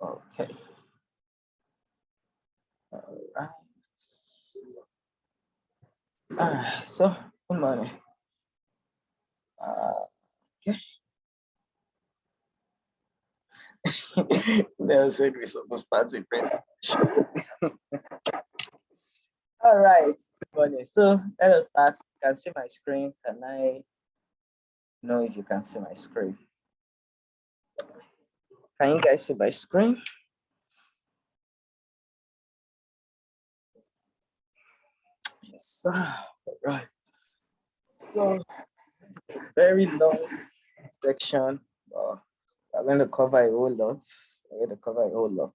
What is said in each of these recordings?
Okay. All right. So good morning. Okay. Never said we're supposed to start with presentation. All right. Good morning. So let us start. You can see my screen. Can I know if you can see my screen? Can you guys see my screen? Yes. All right. So very long section. We're going to cover a whole lot. We're going to cover a whole lot.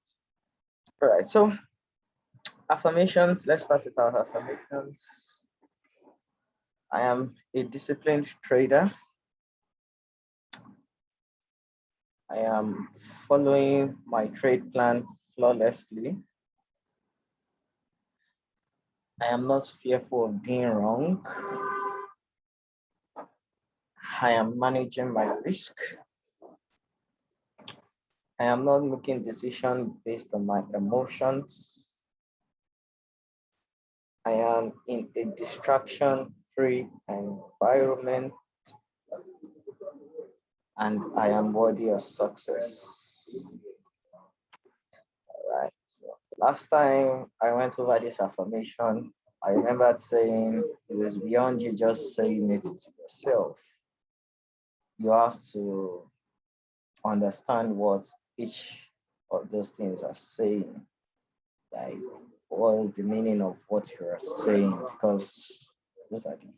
All right. So affirmations. Let's start with our affirmations. I am a disciplined trader. I am following my trade plan flawlessly. I am not fearful of being wrong. I am managing my risk. I am not making decisions based on my emotions. I am in a distraction-free environment, and I am worthy of success. All right. So last time I went over this affirmation, I remembered saying it is beyond you just saying it to yourself. You have to understand what each of those things are saying. Like, what is the meaning of what you are saying? Because those are the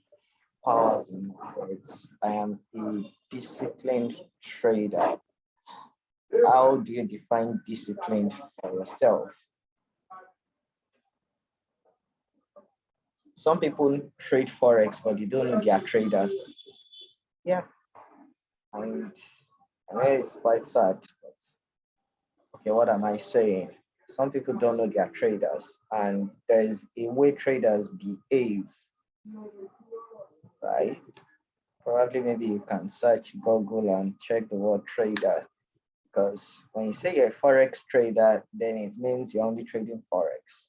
powers in words. I am a disciplined trader. How do you define disciplined for yourself? Some people trade Forex, but they don't know they are traders. Yeah, and I know it's quite sad, but okay, what am I saying? Some people don't know they are traders, and there's a way traders behave, right? Probably maybe you can search Google and check the word trader, because when you say you're a Forex trader, then it means you're only trading Forex.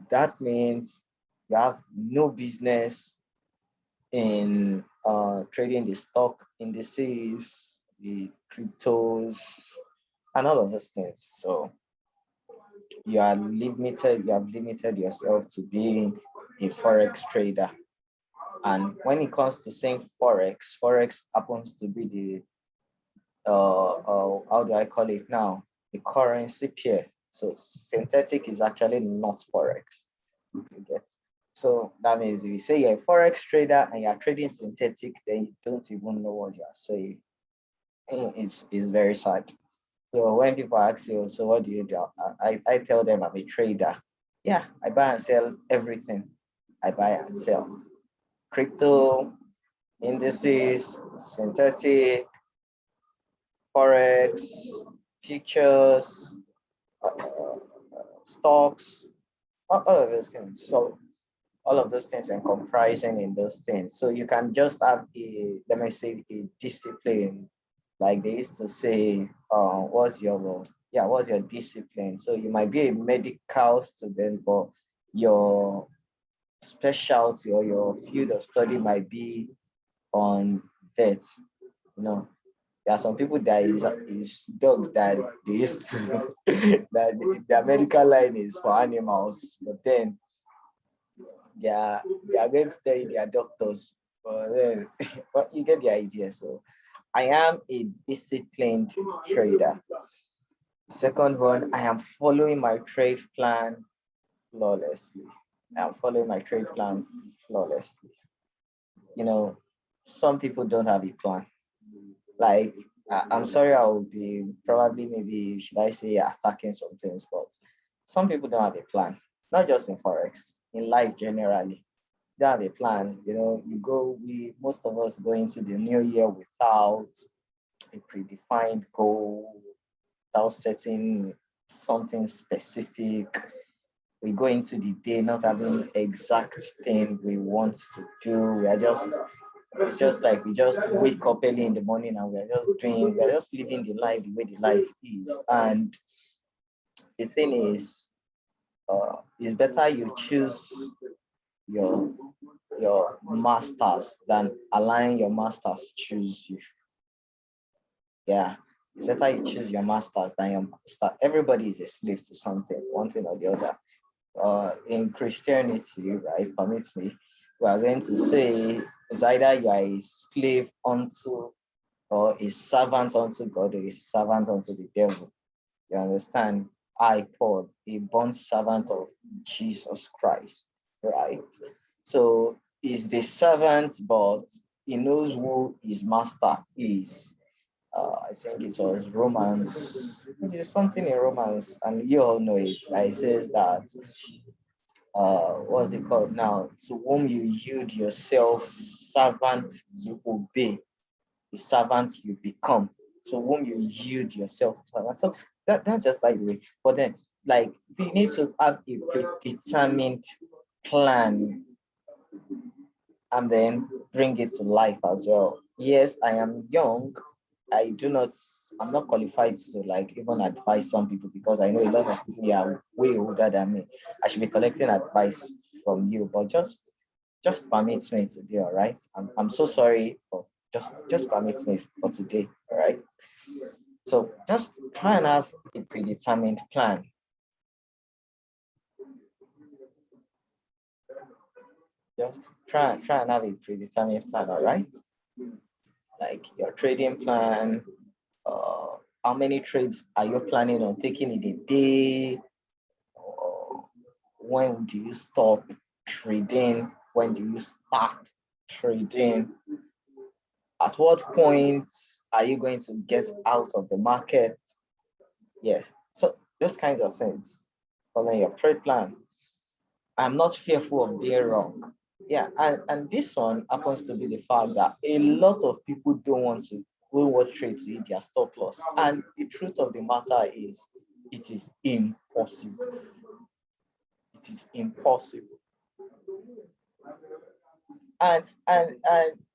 That means you have no business in trading the stock indices, the cryptos, and all of those things. So you have limited yourself to being a Forex trader. And when it comes to saying Forex happens to be the how do I call it now? The currency pair. So synthetic is actually not Forex. You get. So that means if you say you're a Forex trader and you're trading synthetic, then you don't even know what you're saying. It's very sad. So when people ask you, so what do you do? I tell them I'm a trader. Yeah, I buy and sell everything. I buy and sell. Crypto, indices, synthetic, Forex, futures, stocks, all of those things. So all of those things and comprising in those things. So you can just have let me say, a discipline, like they used to say, what's your discipline? So you might be a medical student, but your specialty or your field of study might be on vet. You know, there are some people that is dog that they used to that their medical line is for animals, but then they are going to tell you they are doctors. But then but you get the idea. So I am a disciplined trader. Second one, I am following my trade plan flawlessly. I am following my trade plan flawlessly. You know, some people don't have a plan. Like, I'm sorry, I will be probably, maybe, should I say, attacking some things, but some people don't have a plan, not just in Forex, in life generally. They have a plan. You know, most of us go into the new year without a predefined goal, without setting something specific. We go into the day not having exact thing we want to do. It's just like we just wake up early in the morning and we're just living the life the way the life is. And the thing is, it's better you choose your masters than allowing your masters choose you. Yeah, it's better you choose your masters than your master. Everybody is a slave to something, one thing or the other. In Christianity, right, permits me, we are going to say it's either you are a slave unto or a servant unto God or a servant unto the devil. You understand? I, Paul, a bond servant of Jesus Christ, right? So he's the servant, but he knows who his master is. I think it was Romans, there's something in Romans, and you all know it. It says that, what's it called now? To whom you yield yourself servant to obey, the servant you become. To whom you yield yourself. So that's just by the way. But then, like, we need to have a predetermined plan and then bring it to life as well. Yes, I am young. I'm not qualified to like even advise some people because I know a lot of people here are way older than me. I should be collecting advice from you, but just permit me today, all right? I'm so sorry, but just permit me for today, all right? So just try and have a predetermined plan. Just try and have a predetermined plan, all right? Like your trading plan, how many trades are you planning on taking in a day? When do you stop trading? When do you start trading? At what point are you going to get out of the market? Yeah, so those kinds of things. Following your trade plan. I'm not fearful of being wrong. Yeah, and this one happens to be the fact that a lot of people don't want to go watch trade to hit their stop loss. And the truth of the matter is, it is impossible. It is impossible. And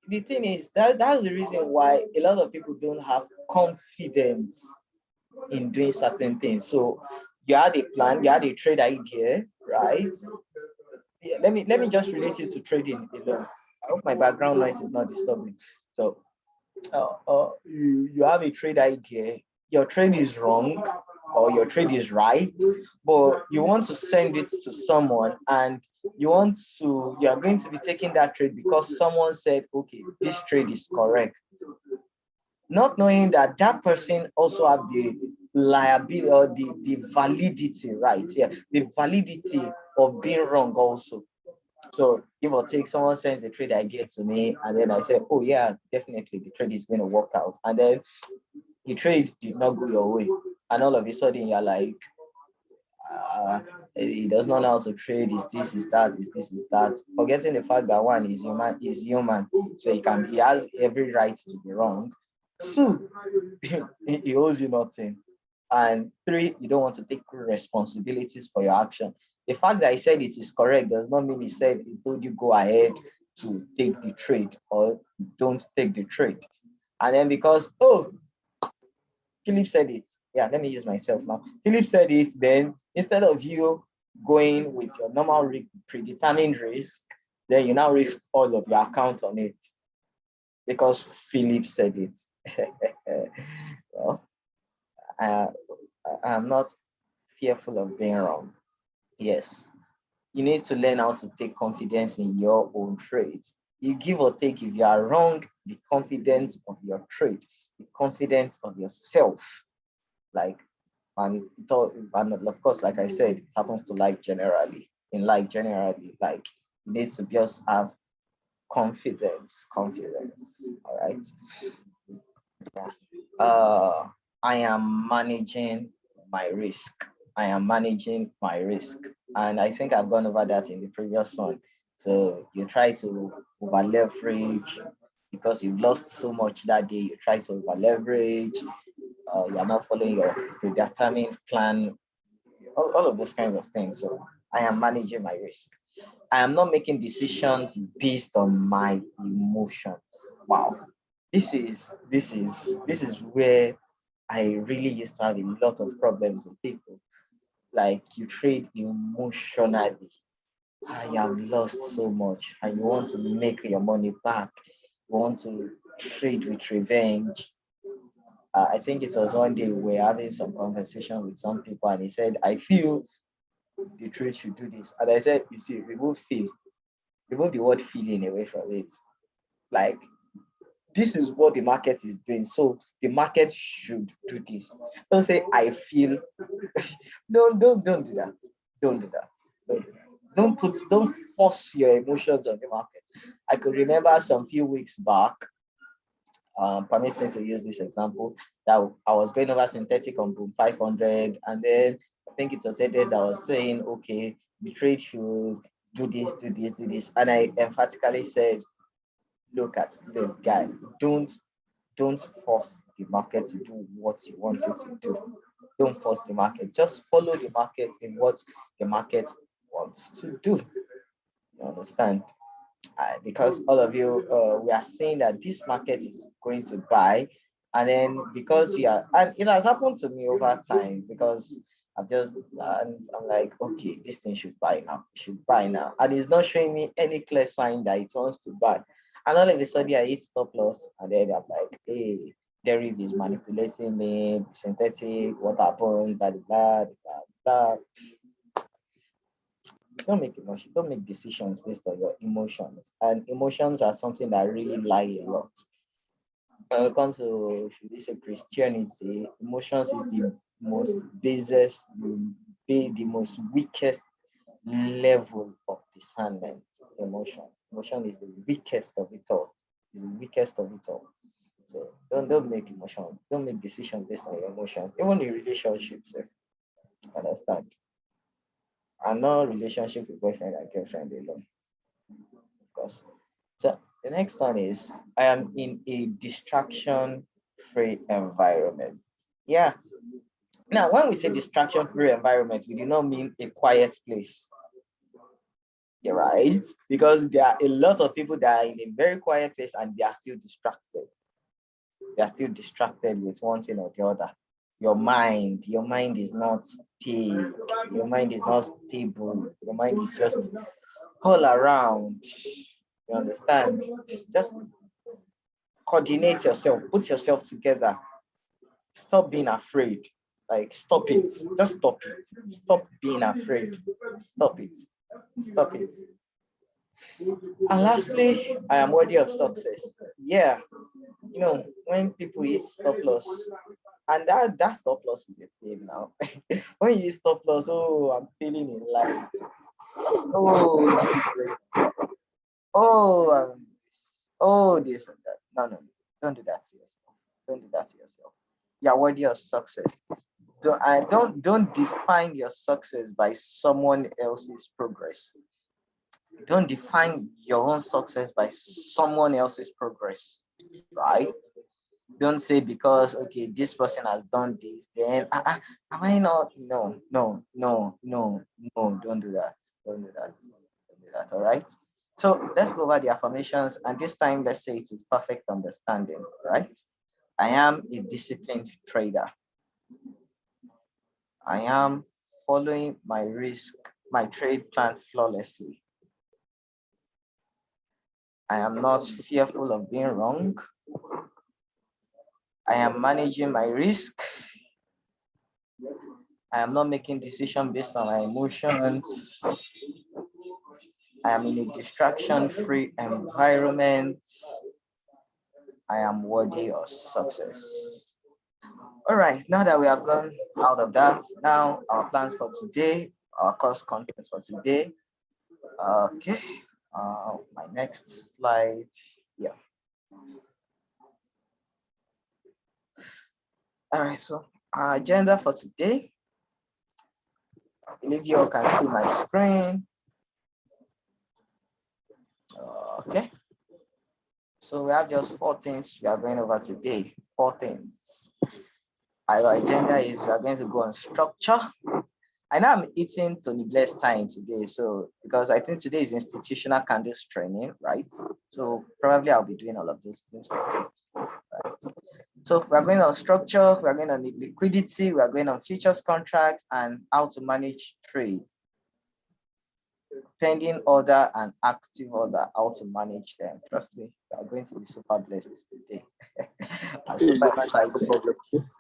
the thing is that's the reason why a lot of people don't have confidence in doing certain things. So you had a plan, you had a trade idea, right? Yeah, let me just relate it to trading alone. I hope my background noise is not disturbing. So you have a trade idea, your trade is wrong or your trade is right, but you want to send it to someone and you are going to be taking that trade because someone said, okay, this trade is correct. Not knowing that that person also have the liability or the validity, right? Yeah, the validity of being wrong also. So give or take, someone sends a trade idea to me, and then I say, oh yeah, definitely the trade is going to work out. And then the trade did not go your way. And all of a sudden you're like, he does not know how to trade, is this, is that, is this, is that. Forgetting the fact that one is human. So he has every right to be wrong. Two, he owes you nothing. And three, you don't want to take responsibilities for your action. The fact that he said it is correct does not mean he told you go ahead to take the trade or don't take the trade. And then because, oh, Philip said it. Yeah, let me use myself now. Philip said it, then instead of you going with your normal predetermined risk, then you now risk all of your account on it because Philip said it. Well, I'm not fearful of being wrong. Yes, you need to learn how to take confidence in your own trade. You give or take, if you are wrong, be confident of your trade, be confident of yourself. Like, and of course, like I said, it happens to life generally. In life generally, like you need to just have confidence. All right. Yeah. I am managing my risk. I am managing my risk. And I think I've gone over that in the previous one. So you try to over leverage because you've lost so much that day. You try to over leverage. You're not following your predetermined plan. All of those kinds of things. So I am managing my risk. I am not making decisions based on my emotions. Wow. This is where I really used to have a lot of problems with people. like you trade emotionally. You have lost so much and you want to make your money back. You want to trade with revenge. I think it was one day we were having some conversation with some people, and he said, I feel the trade should do this. And I said, you see, remove the word feeling away from it. Like, this is what the market is doing. So the market should do this. Don't say I feel. Don't do that. Don't do that. Don't force your emotions on the market. I could remember some few weeks back, permit me to use this example, that I was going over synthetic on boom 500, and then I think it was Edit that was saying, okay, the trade should do this, do this, do this. And I emphatically said, look at the guy, don't force the market to do what you want it to do. Don't force the market. Just follow the market in what the market wants to do. You understand? Because all of you, we are saying that this market is going to buy, and then because you are, and it has happened to me over time, because I'm like, okay, this thing should buy now, and it's not showing me any clear sign that it wants to buy, and all of a sudden I hit stop loss, and then I'm like, hey, Derrick is manipulating me, synthetic, what happened, blah blah blah blah. Don't make decisions based on your emotions, and emotions are something that really lie a lot. When it comes to, should we say, Christianity, emotions is the most basest, the most weakest level of discernment. Emotion is the weakest of it all. Is the weakest of it all. So don't make don't make decisions based on your emotion. Even in relationships, understand. And no relationship with boyfriend and girlfriend alone, of course. So the next one is, I am in a distraction-free environment. Yeah. Now, when we say distraction-free environment, we do not mean a quiet place. Yeah, right? Because there are a lot of people that are in a very quiet place and they are still distracted. They are still distracted with one thing or the other. Your mind is not stable. Your mind is not stable. Your mind is just all around. You understand? Just coordinate yourself, put yourself together. Stop being afraid. Like, stop it. Just stop it. Stop being afraid. Stop it. Stop it. And lastly, I am worthy of success. Yeah. You know, when people hit stop loss, and that stop loss is a pain now. When you hit stop loss, oh, I'm feeling in life. Oh, this is great. Oh, oh, this and that. No. Don't do that to yourself. Don't do that to yourself. You're worthy of success. Don't define your success by someone else's progress. Don't define your own success by someone else's progress, right? Don't say, because okay, this person has done this, then am I not? No. Don't do that. Don't do that. Don't do that. All right. So let's go over the affirmations, and this time let's say it is perfect understanding, right? I am a disciplined trader. I am following my trade plan flawlessly. I am not fearful of being wrong. I am managing my risk. I am not making decisions based on my emotions. I am in a distraction-free environment. I am worthy of success. All right, now that we have gone out of that, now our plans for today, our course contents for today. Okay, my next slide. Yeah. All right, so our agenda for today. I believe you all can see my screen. Okay. So we have just 4 things we are going over today. 4 things. Our agenda is we are going to go on structure. I know I'm eating Tony Blair's time today, so because I think today is institutional candles training, right? So probably I'll be doing all of those things today, right? So we are going on structure, we are going on liquidity, we are going on futures contracts, and how to manage trade. Pending order and active order, how to manage them. Trust me, we are going to be super blessed today. I'm super excited.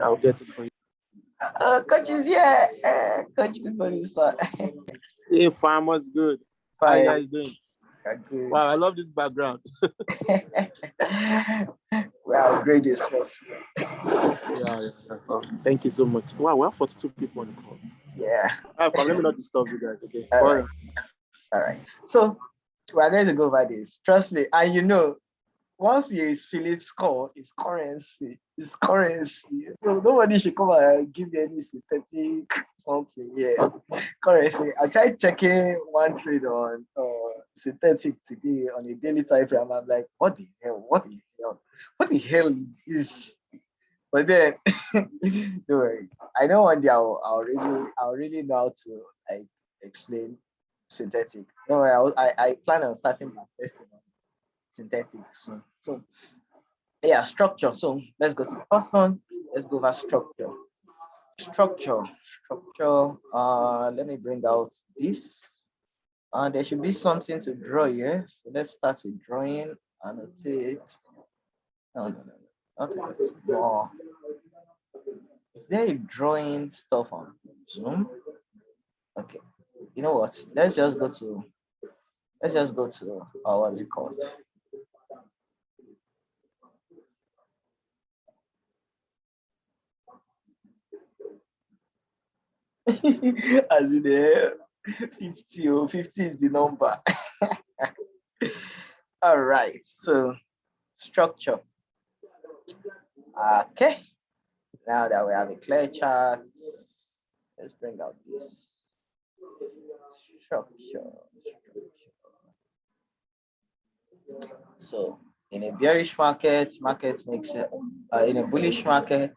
I'll get it for you. Coach is here. Coach, good morning, sir. Hey, farmers, good. How are you guys doing? Good. Wow, I love this background. We are great this first. Yeah. Thank you so much. Wow, we have 42 people on the call. Yeah. All right, let me not disturb you guys. Okay. All right. So we are going to go over this. Trust me. And you know, once you use Philip's call, it's currency. It's currency. So nobody should come and give you any synthetic something. Yeah. Currency. I tried checking one trade on synthetic today on a daily time frame. I'm like, what the hell? What the hell is this? But then don't worry. I know one day I'll really know how to like explain synthetic. No, I plan on starting my testing on synthetic soon. So yeah, structure. So let's go to the first one. Let's go over structure. Structure. Let me bring out this. There should be something to draw here. So let's start with drawing. Annotate. No. Not it. More. Is there a drawing stuff on Zoom? Okay. You know what? Let's just go to what is it called? As in the 50 or 50 is the number. All right, so structure. Okay, now that we have a clear chart, let's bring out this structure. So in a bearish market, makes in a bullish market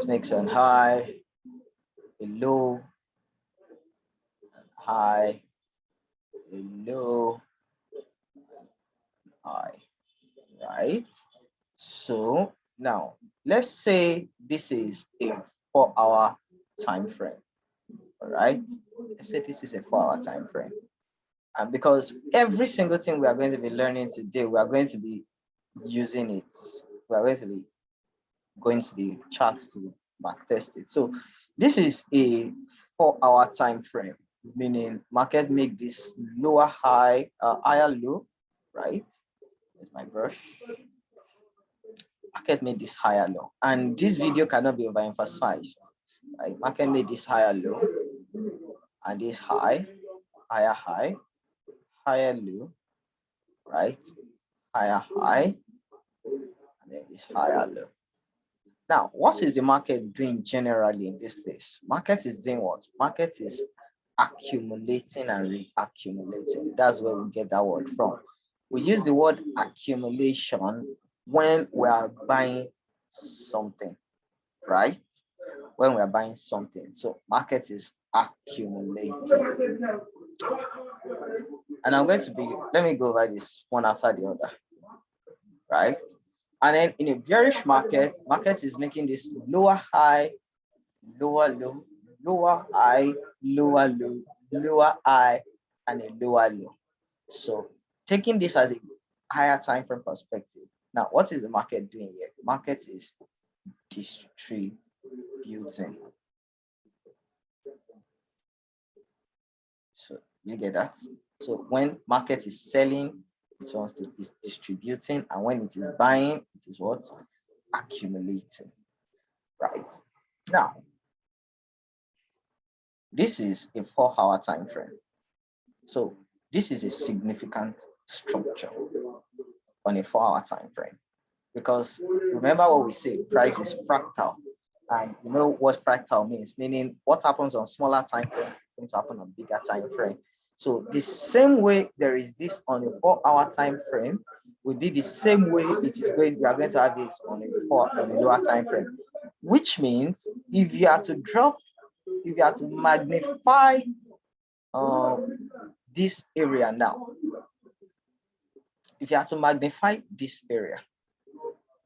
makes an high, a low, high, a low, high, right? So now let's say this is a 4-hour time frame. All right, let's say this is a 4-hour time frame. And because every single thing we are going to be learning today, we are going to be using it. We are going to be going to the charts to backtest it. So this is a 4-hour time frame, meaning market make this lower high, higher low, right? There's my brush. Market made this higher low, and this video cannot be overemphasized. Right? Market made this higher low, and this high, higher high, higher low, right? Higher high, and then this higher low. Now, what is the market doing generally in this space? Market is doing what? Market is accumulating and reaccumulating. That's where we get that word from. We use the word accumulation when we are buying something, right? When we are buying something. So market is accumulating. And I'm going to be, let me go over this one after the other, right? And then in a bearish market, market is making this lower high, lower low, lower high, lower low, lower high, and a lower low. So taking this as a higher time frame perspective. Now, what is the market doing here? Market is distributing. So you get that? So when market is selling, it wants to is distributing, and when it is buying, it is what? Accumulating. Right. Now, this is a 4-hour time frame. So this is a significant structure on a 4-hour time frame. Because remember what we say, price is fractal. And you know what fractal means, meaning what happens on smaller time frame is going to happen on bigger time frame. So the same way there is this on a 4-hour time frame, will be the same way it is going. We are going to have this on a lower time frame, which means if you are to drop, if you are to magnify this area now, if you are to magnify this area,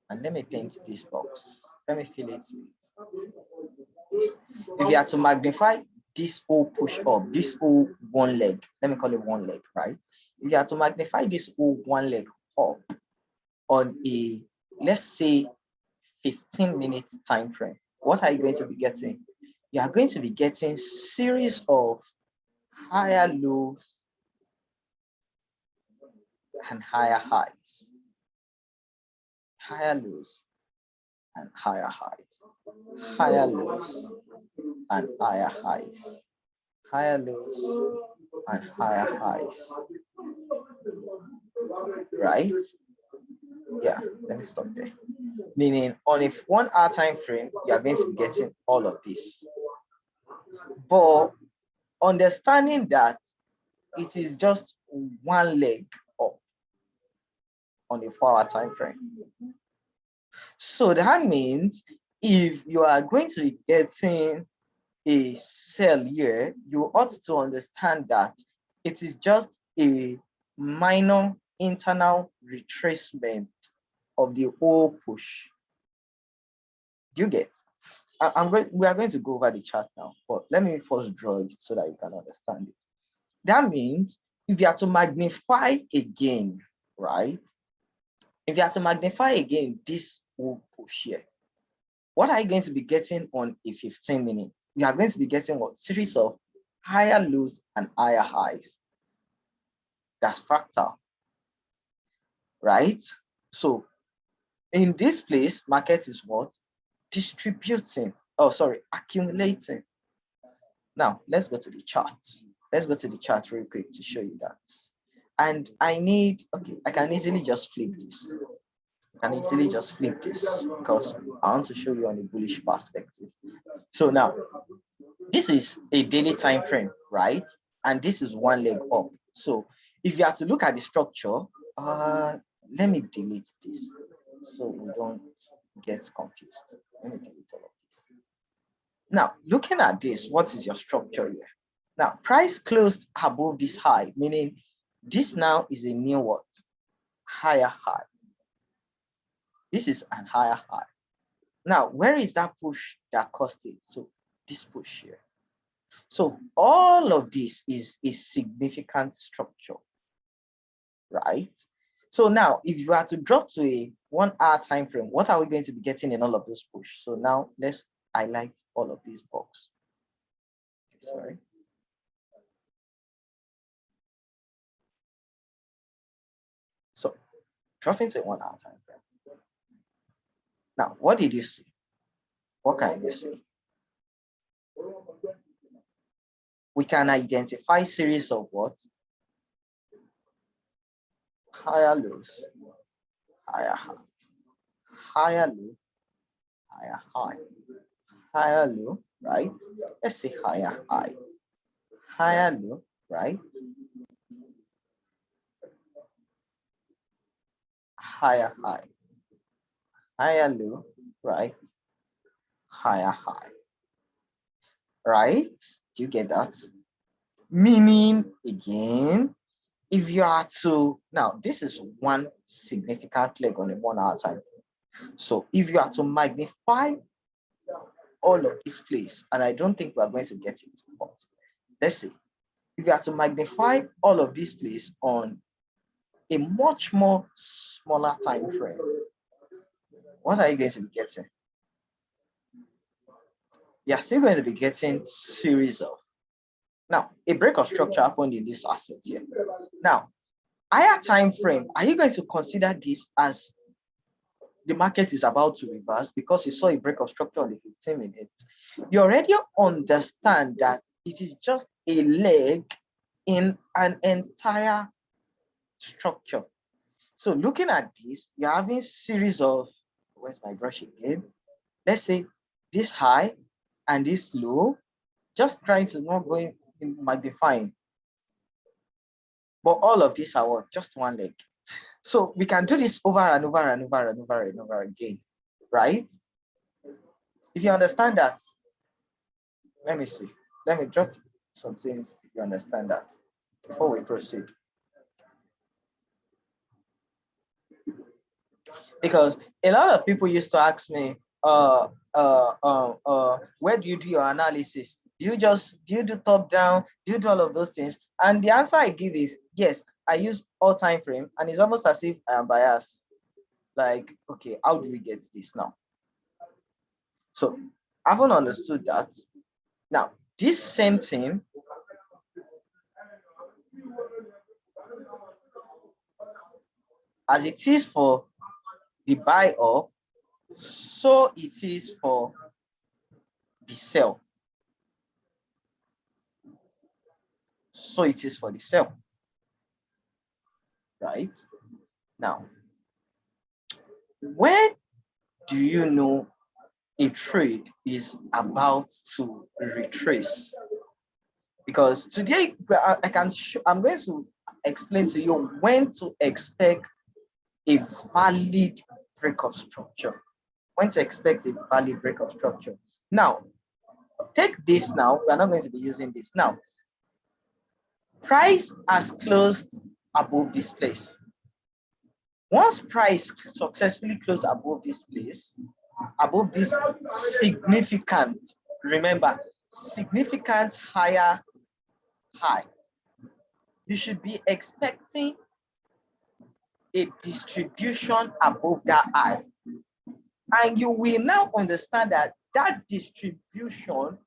and let me paint this box. Let me fill it with this. If you had to magnify this whole push up, this whole one leg, let me call it one leg, right? If you had to magnify this whole one leg up on a, let's say, 15-minute time frame, what are you going to be getting? You are going to be getting series of higher lows and higher highs. Higher lows and higher highs. Higher lows and higher highs. Higher lows and higher highs. Right? Yeah, let me stop there. Meaning on a 1 hour time frame, you are going to be getting all of this. But understanding that it is just one leg up on a 4 hour time frame. So that means if you are going to be getting a sell here, you ought to understand that it is just a minor internal retracement of the whole push. Do you get? We are going to go over the chart now, but let me first draw it so that you can understand it. That means if you have to magnify again, right? If you have to magnify again this whole push here, what are you going to be getting on a 15 minutes? You are going to be getting what? Series of higher lows and higher highs. That's fractal, right? So in this place, market is what? Distributing. Oh, sorry, accumulating. Now, let's go to the chart. Let's go to the chart real quick to show you that. And I need, okay, I can easily just flip this. I can easily just flip this because I want to show you on a bullish perspective. So now, this is a daily time frame, right? And this is one leg up. So if you have to look at the structure, let me delete this so we don't get confused. Let me delete all of this. Now, looking at this, what is your structure here? Now, price closed above this high, meaning this now is a new what? Higher high. This is an higher high. Now, where is that push that caused it? So this push here. So all of this is a significant structure, right? So now, if you are to drop to a 1 hour time frame, what are we going to be getting in all of those push? So now let's highlight all of these boxes. Sorry. So dropping to a 1 hour time frame. Now, what did you see? What can you see? We can identify series of what? Higher lows, higher highs, higher low, higher high, higher low, right? Let's say higher high, higher low, right? Higher high, higher low, right? Higher high, right? Do you get that? Meaning, again, if you are to, now this is one significant leg on a 1 hour time frame. So if you are to magnify all of this place, and I don't think we are going to get it, but let's see, if you are to magnify all of this place on a much more smaller time frame, what are you going to be getting? You're still going to be getting series of. Now, a break of structure happened in this asset here. Now, higher time frame, are you going to consider this as the market is about to reverse because you saw a break of structure on the 15 minutes? You already understand that it is just a leg in an entire structure. So looking at this, you're having series of, where's my brush again? Let's say this high and this low, just trying to not go in magnifying. But all of these are what? Just one leg. So we can do this over and over and over and over and over again, right? If you understand that, let me see. Let me drop some things if you understand that before we proceed. Because a lot of people used to ask me, where do you do your analysis? Do you do top down? Do you do all of those things? And the answer I give is yes, I use all time frame, and it's almost as if I am biased. Like, okay, how do we get this now? So I haven't understood that. Now, this same thing as it is for the buy up, so it is for the sell. So it is for the sell. Right? Now, when do you know a trade is about to retrace? Because today I'm going to explain to you when to expect a valid break of structure. When to expect a valid break of structure. Now, take this now. We're not going to be using this now. Price has closed above this place. Once price successfully closed above this place, above this significant, remember, significant higher high, you should be expecting a distribution above that high. And you will now understand that that distribution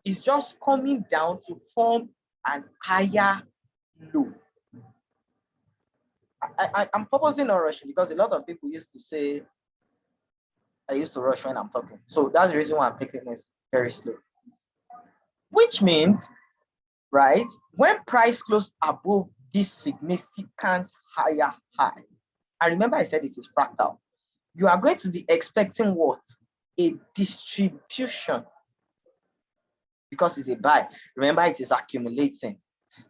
is just coming down to form an higher low. I'm purposely not rushing because a lot of people used to say, I used to rush when I'm talking. So that's the reason why I'm taking this very slow. Which means, right, when price closed above this significant higher high, and remember I said it is fractal, you are going to be expecting what? A distribution, because it's a buy. Remember, it is accumulating.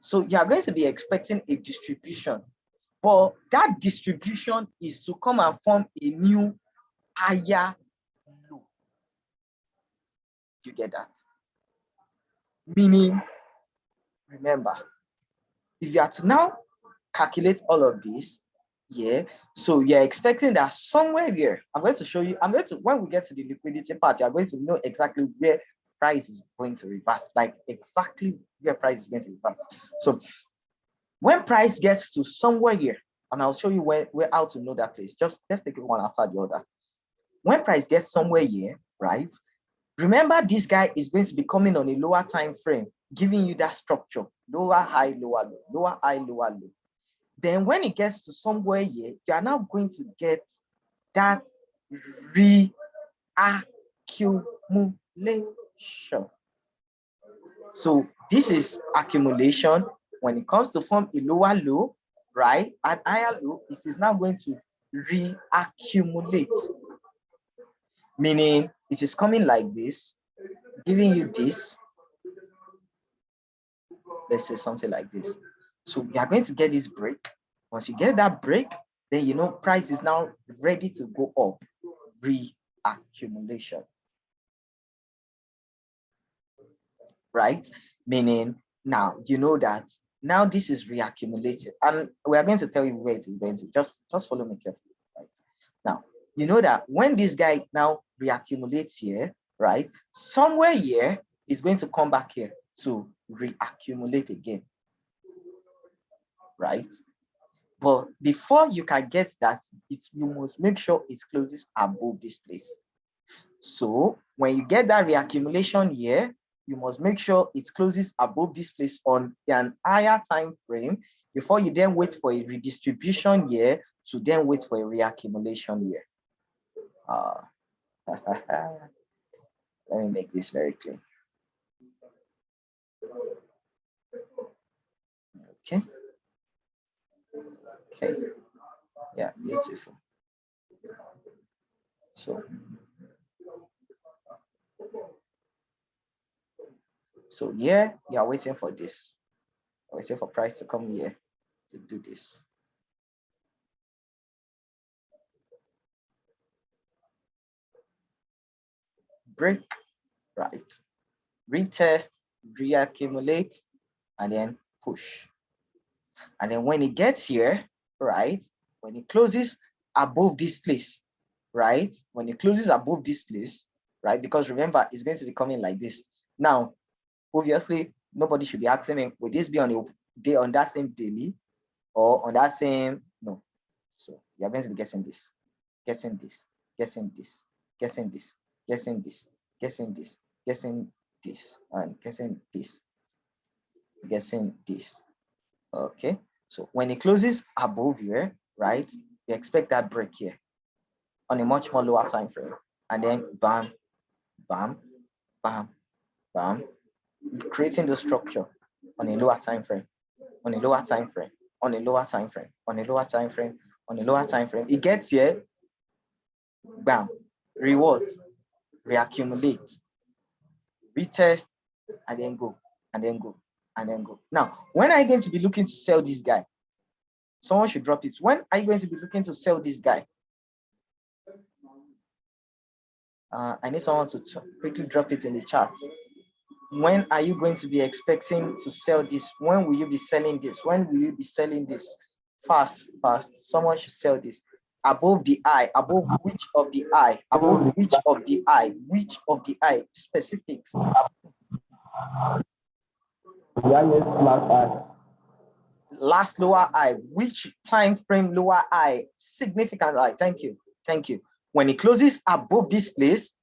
So you are going to be expecting a distribution, but that distribution is to come and form a new higher low. Do you get that? Meaning, remember, if you are to now calculate all of this, yeah, so you're expecting that somewhere here, I'm going to show you, when we get to the liquidity part, you're going to know exactly where price is going to reverse, like exactly where price is going to reverse. So when price gets to somewhere here, and I'll show you where how to know that place. Just let's take it one after the other. When price gets somewhere here, right? Remember, this guy is going to be coming on a lower time frame, giving you that structure: lower high, lower low, lower high, lower low. Then when it gets to somewhere here, you are now going to get that reaccumulation. So this is accumulation. When it comes to form a lower low, right, an higher low, it is now going to reaccumulate. Meaning it is coming like this, giving you this. Let's say something like this. So you are going to get this break. Once you get that break, then you know price is now ready to go up. Reaccumulation. Right? Meaning now you know that now this is reaccumulated, and we are going to tell you where it is going to. Just follow me carefully. Right? Now you know that when this guy now reaccumulates here, right, somewhere here is going to come back here to reaccumulate again. Right? But before you can get that, you must make sure it closes above this place. So when you get that reaccumulation here, you must make sure it closes above this place on an higher time frame before you then wait for a redistribution here to then wait for a reaccumulation here. Let me make this very clear. Okay. Okay. Yeah, beautiful. So here you are waiting for this. Waiting for price to come here to do this. Break, right? Retest, reaccumulate, and then push. And then when it gets here, right? When it closes above this place, right? When it closes above this place, right? Because remember, it's going to be coming like this. Now, obviously, nobody should be asking me, will this be on that same daily or on that same? No. So you're going to be guessing this, guessing this, guessing this, guessing this, guessing this, guessing this, guessing this, and guessing this, guessing this. Okay. So when it closes above here, right, we expect that break here on a much more lower time frame, and then bam, bam, bam, bam, creating the structure on a lower time frame, on a lower time frame, on a lower time frame, on a lower time frame, on a lower time frame. It gets here, bam, rewards, reaccumulate, retest, and then go, and then go, and then go. Now, when are you going to be looking to sell this guy? Someone should drop it. When are you going to be looking to sell this guy? I need someone to quickly drop it in the chat. When are you going to be expecting to sell this? When will you be selling this? When will you be selling this? Fast, fast. Someone should sell this. Above the eye, above which of the eye? Above which of the eye? Which of the eye? Specifics. Last lower eye. Which time frame lower eye? Significant eye. Thank you. Thank you. When it closes above this place,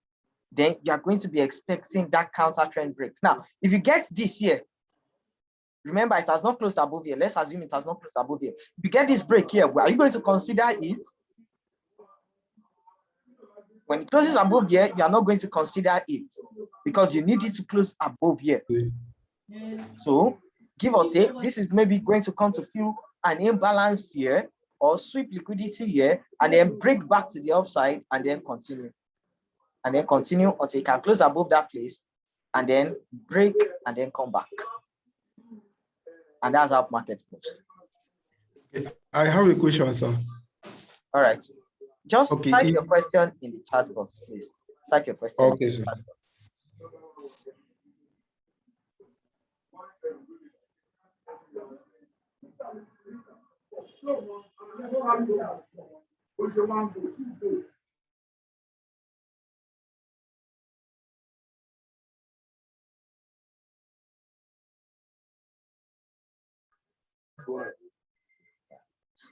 then you're going to be expecting that counter trend break. Now, if you get this here, remember it has not closed above here. Let's assume it has not closed above here. If you get this break here, are you going to consider it? When it closes above here, you are not going to consider it because you need it to close above here. So give or take, this is maybe going to come to feel an imbalance here or sweep liquidity here and then break back to the upside and then continue. And then continue until you can close above that place and then break and then come back. And that's how market moves. I have a question, sir. All right. Just type your question in the chat box, please. Type your question. Okay, sir.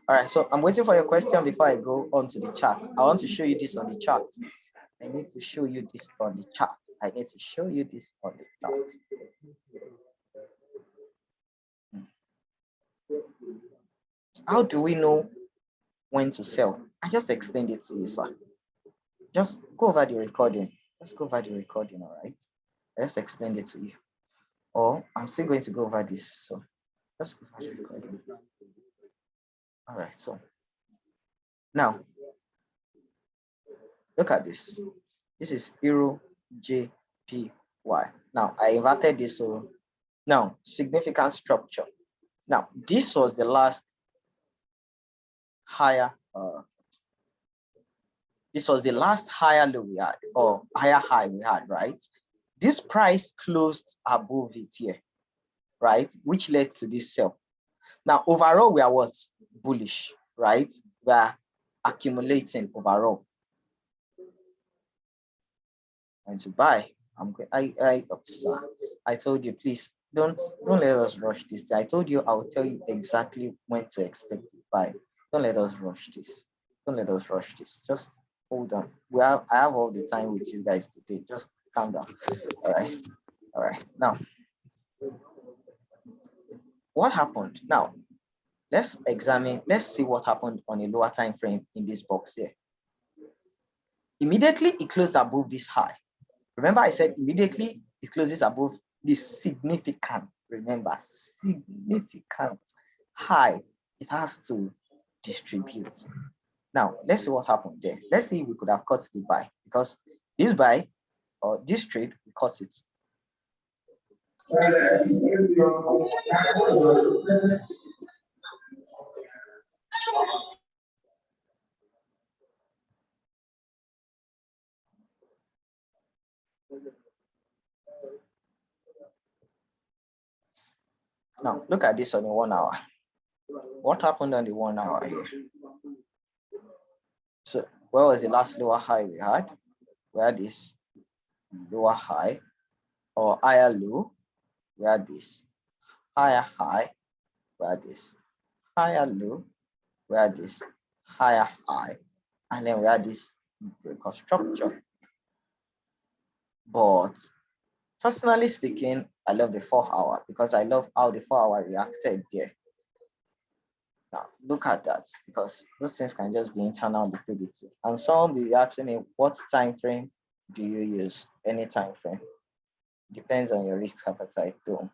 All right, so I'm waiting for your question before I go on to the chat. I want to show you this on the chart. I need to show you this on the chart. I need to show you this on the chart. How do we know when to sell? I just explained it to you, sir. Just go over the recording. Let's go over the recording, all right? I just explained it to you. Or I'm still going to go over this. So just go over the recording. All right, so now look at this. This is Euro JPY. Now I inverted this, so now significant structure. Now this was the last higher this was the last higher low we had, or higher high we had, right? This price closed above it here, right? Which led to this sell. Now, overall, we are what? Bullish, right? We are accumulating overall. And to buy, I told you, please don't let us rush this. I told you I will tell you exactly when to expect to buy. Don't let us rush this. Don't let us rush this. Just hold on. I have all the time with you guys today. Just calm down. All right. All right. Now, what happened? Now, let's see what happened on a lower time frame in this box here. Immediately it closed above this high. Remember, I said immediately it closes above this significant, remember, significant high. It has to distribute. Now, let's see what happened there. Let's see if we could have cut the buy, because this buy or this trade, we cut it. Now, look at this on the 1 hour. What happened on the 1 hour here? So Where was the last lower high we had? We had this lower high or higher low. We had this higher high. We had this higher low. We had this higher high. And then we had this break of structure. But personally speaking, I love the 4 hour because I love how the 4 hour reacted there. Now, look at that, because those things can just be internal liquidity. And some will be asking me, what time frame do you use? Any time frame. Depends on your risk appetite, too.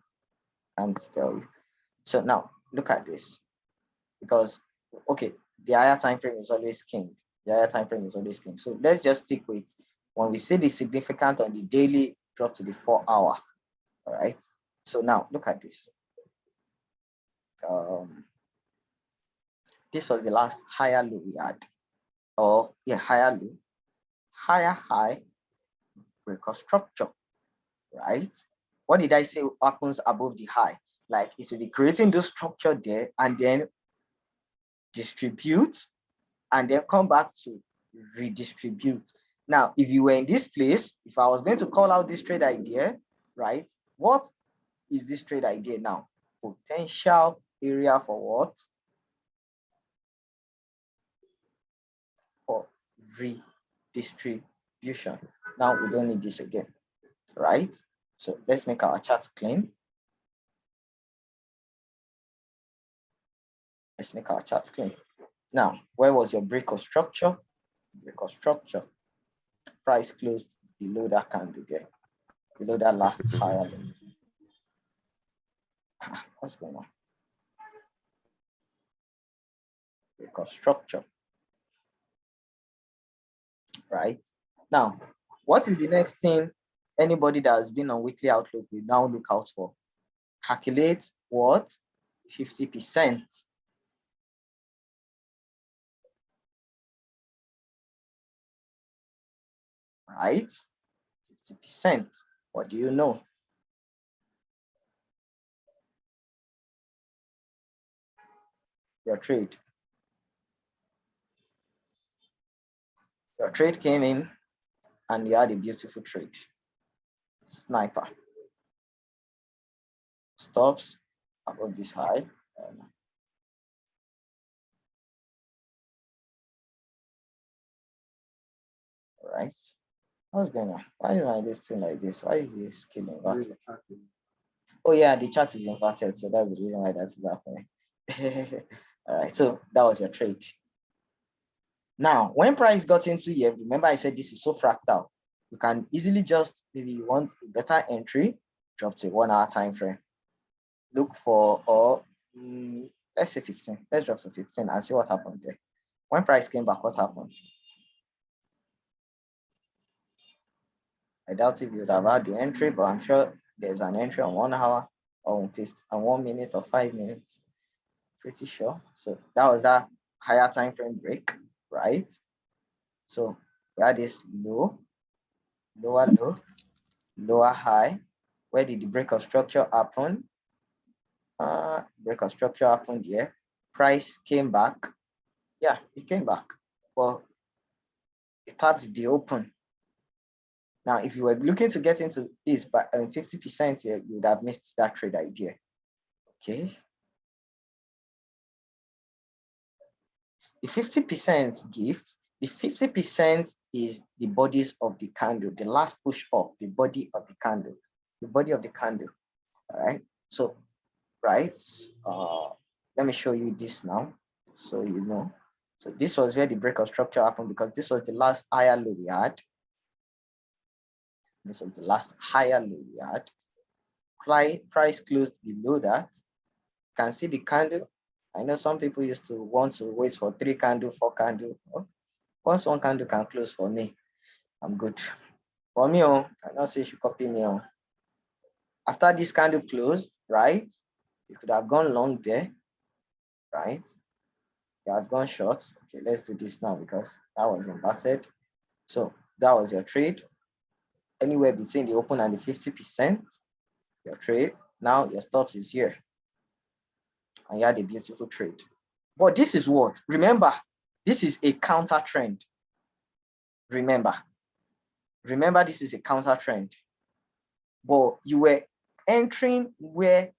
Can't tell you. So now, look at this. Because, okay, the higher time frame is always king. The higher time frame is always king. So let's just stick with, when we see the significant on the daily drop to the 4 hour. All right. So now, look at this. This was the last higher low we had, or higher low, higher high, break of structure, right? What did I say happens above the high? Like it will be creating this structure there and then distribute and then come back to redistribute. Now, if you were in this place, if I was going to call out this trade idea, right? What is this trade idea now? Potential area for what? For redistribution. Now we don't need this again, right? So let's make our chart clean. Let's make our chart clean. Now, where was your break of structure? Break of structure. Price closed below that candle there, below that last higher low. What's going on? Break of structure. Right? Now, what is the next thing anybody that has been on weekly outlook will now look out for? Calculate what? 50%. Right? 50%. What do you know? Your trade. Your trade came in and you had a beautiful trade. Sniper. Stops above this high. All right. What's going on? Why is my this thing like this? Why is this skin inverted? Oh yeah, the chart is inverted, so that's the reason why that is happening. All right, so that was your trade. Now, when price got into here, remember I said this is so fractal. You can easily just, maybe you want a better entry, drop to a 1 hour time frame. Look for, or let's say 15. Let's drop to 15 and see what happened there. When price came back, what happened? I doubt if you would have had the entry, but I'm sure there's an entry on 1 hour or on 1 minute or 5 minutes. Pretty sure. So that was that higher time frame break, right? So we had this low, lower low, lower high. Where did the break of structure happen? Break of structure happened here. Price came back. Yeah, it came back. Well, it tapped the open. Now, if you were looking to get into this, but 50% here, you would have missed that trade idea. Okay. The 50% gift, the 50% is the bodies of the candle, the last push up, the body of the candle, the body of the candle. All right. So, right. Let me show you this now, so you know. So this was where the break of structure happened, because this was the last higher low we had. This was the last higher low we had. Price closed below that. You can see the candle. I know some people used to want to wait for 3 candle, 4 candle. Once 1 candle can close for me, I'm good. For me, I not say you should copy me. After this candle closed, right? You could have gone long there, right? You have gone short. Okay, let's do this now because that was inverted. So that was your trade. Anywhere between the open and the 50%, your trade. Now your stops is here. And you had a beautiful trade. But this is what? Remember, this is a counter trend. Remember, this is a counter trend, but you were entering where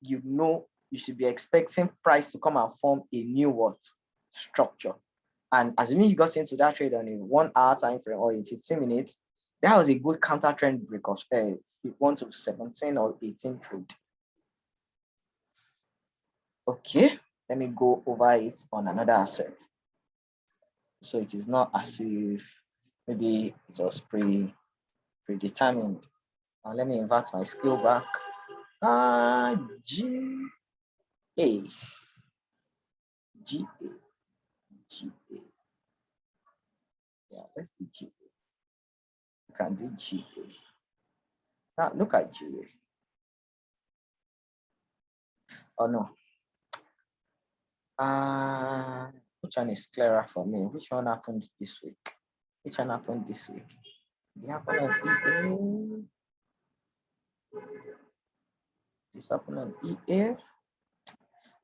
you know you should be expecting price to come and form a new what structure. And assuming you got into that trade on a 1 hour time frame or in 15 minutes, that was a good counter trend break of 1 to 17 or 18 trade. Okay, let me go over it on another asset. So it is not as if maybe it was predetermined. Now let me invert my scale back. G A. Yeah, let's do GA. You can do GA. Now look at GA. Oh no. Which one is clearer for me? Which one happened this week? Which one happened this week? Did it happen on EA? This happened on EA?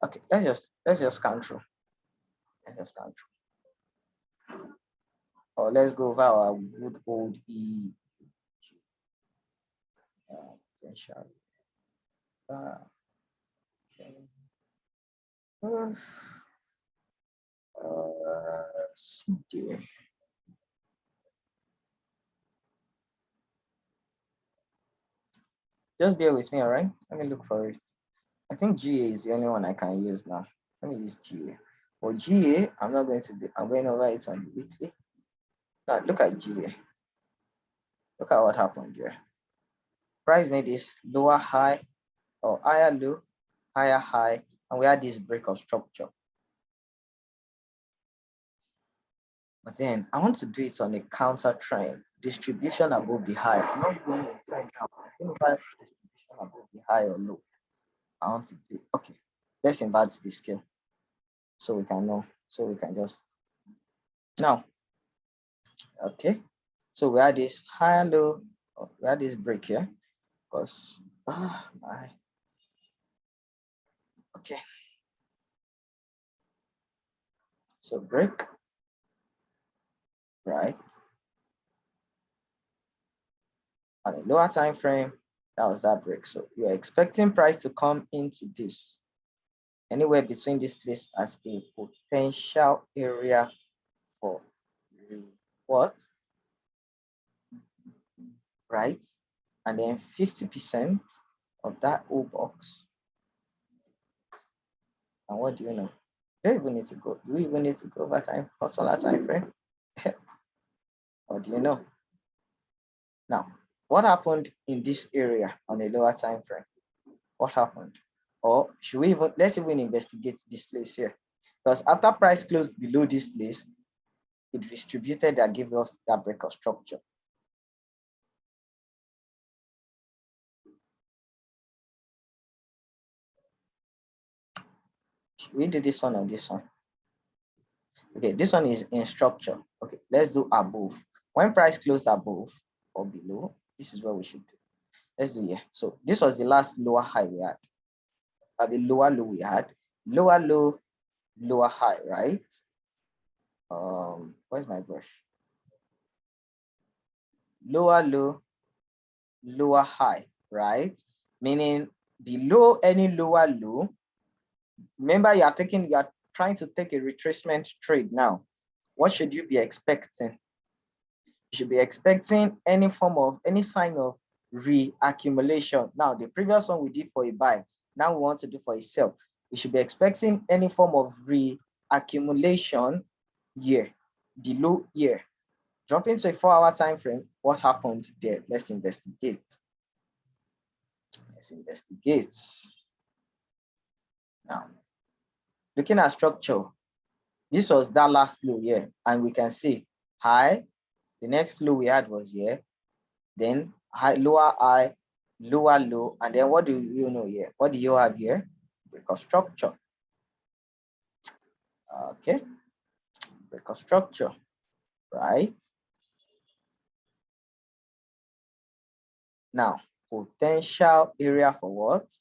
Okay, let's just scan through. Let's just scan through. Or let's go over our good old E. Potential. Okay. CJ. Just bear with me, all right? Let me look for it. I think GA is the only one I can use now. Let me use GA. For GA, I'm going over it on the weekly. Now look at GA. Look at what happened here. Price made this lower high or higher low, higher high, and we had this break of structure. But then I want to do it on a counter trend. Distribution above the high. I'm not going inside now. Distribution above the high or low. I want to do, okay, let's invert the scale so we can know, so we can just, now, okay, so we had this high low, we had this break here, because, okay, so break, right, on a lower time frame, that was that break. So you're expecting price to come into this, anywhere between this place as a potential area for what, right? And then 50% of that O box. And what do you know? Do you even need to go? Do we even need to go over time, smaller time frame? Or do you know? Now, what happened in this area on a lower time frame? What happened? Or should we even, let's even investigate this place here. Because after price closed below this place, it distributed that gave us that break of structure. Should we do this one or this one? Okay, this one is in structure. Okay, let's do above. When price closed above or below, this is what we should do. Let's do here. So this was the last lower high we had. The lower low we had. Lower low, lower high, right? Where's my brush? Lower low, lower high, right? Meaning below any lower low. Remember, you are trying to take a retracement trade now. What should you be expecting? You should be expecting any sign of reaccumulation. Now, the previous one we did for a buy, now we want to do for a sell. We should be expecting any form of reaccumulation here, below here. Jumping to a 4-hour time frame, what happened there? Let's investigate. Let's investigate. Now, looking at structure, this was that last low here, and we can see high. The next low we had was here, then high, lower high, lower low, and then what do you know here? What do you have here? Break of structure. Okay, break of structure, right? Now, potential area for what?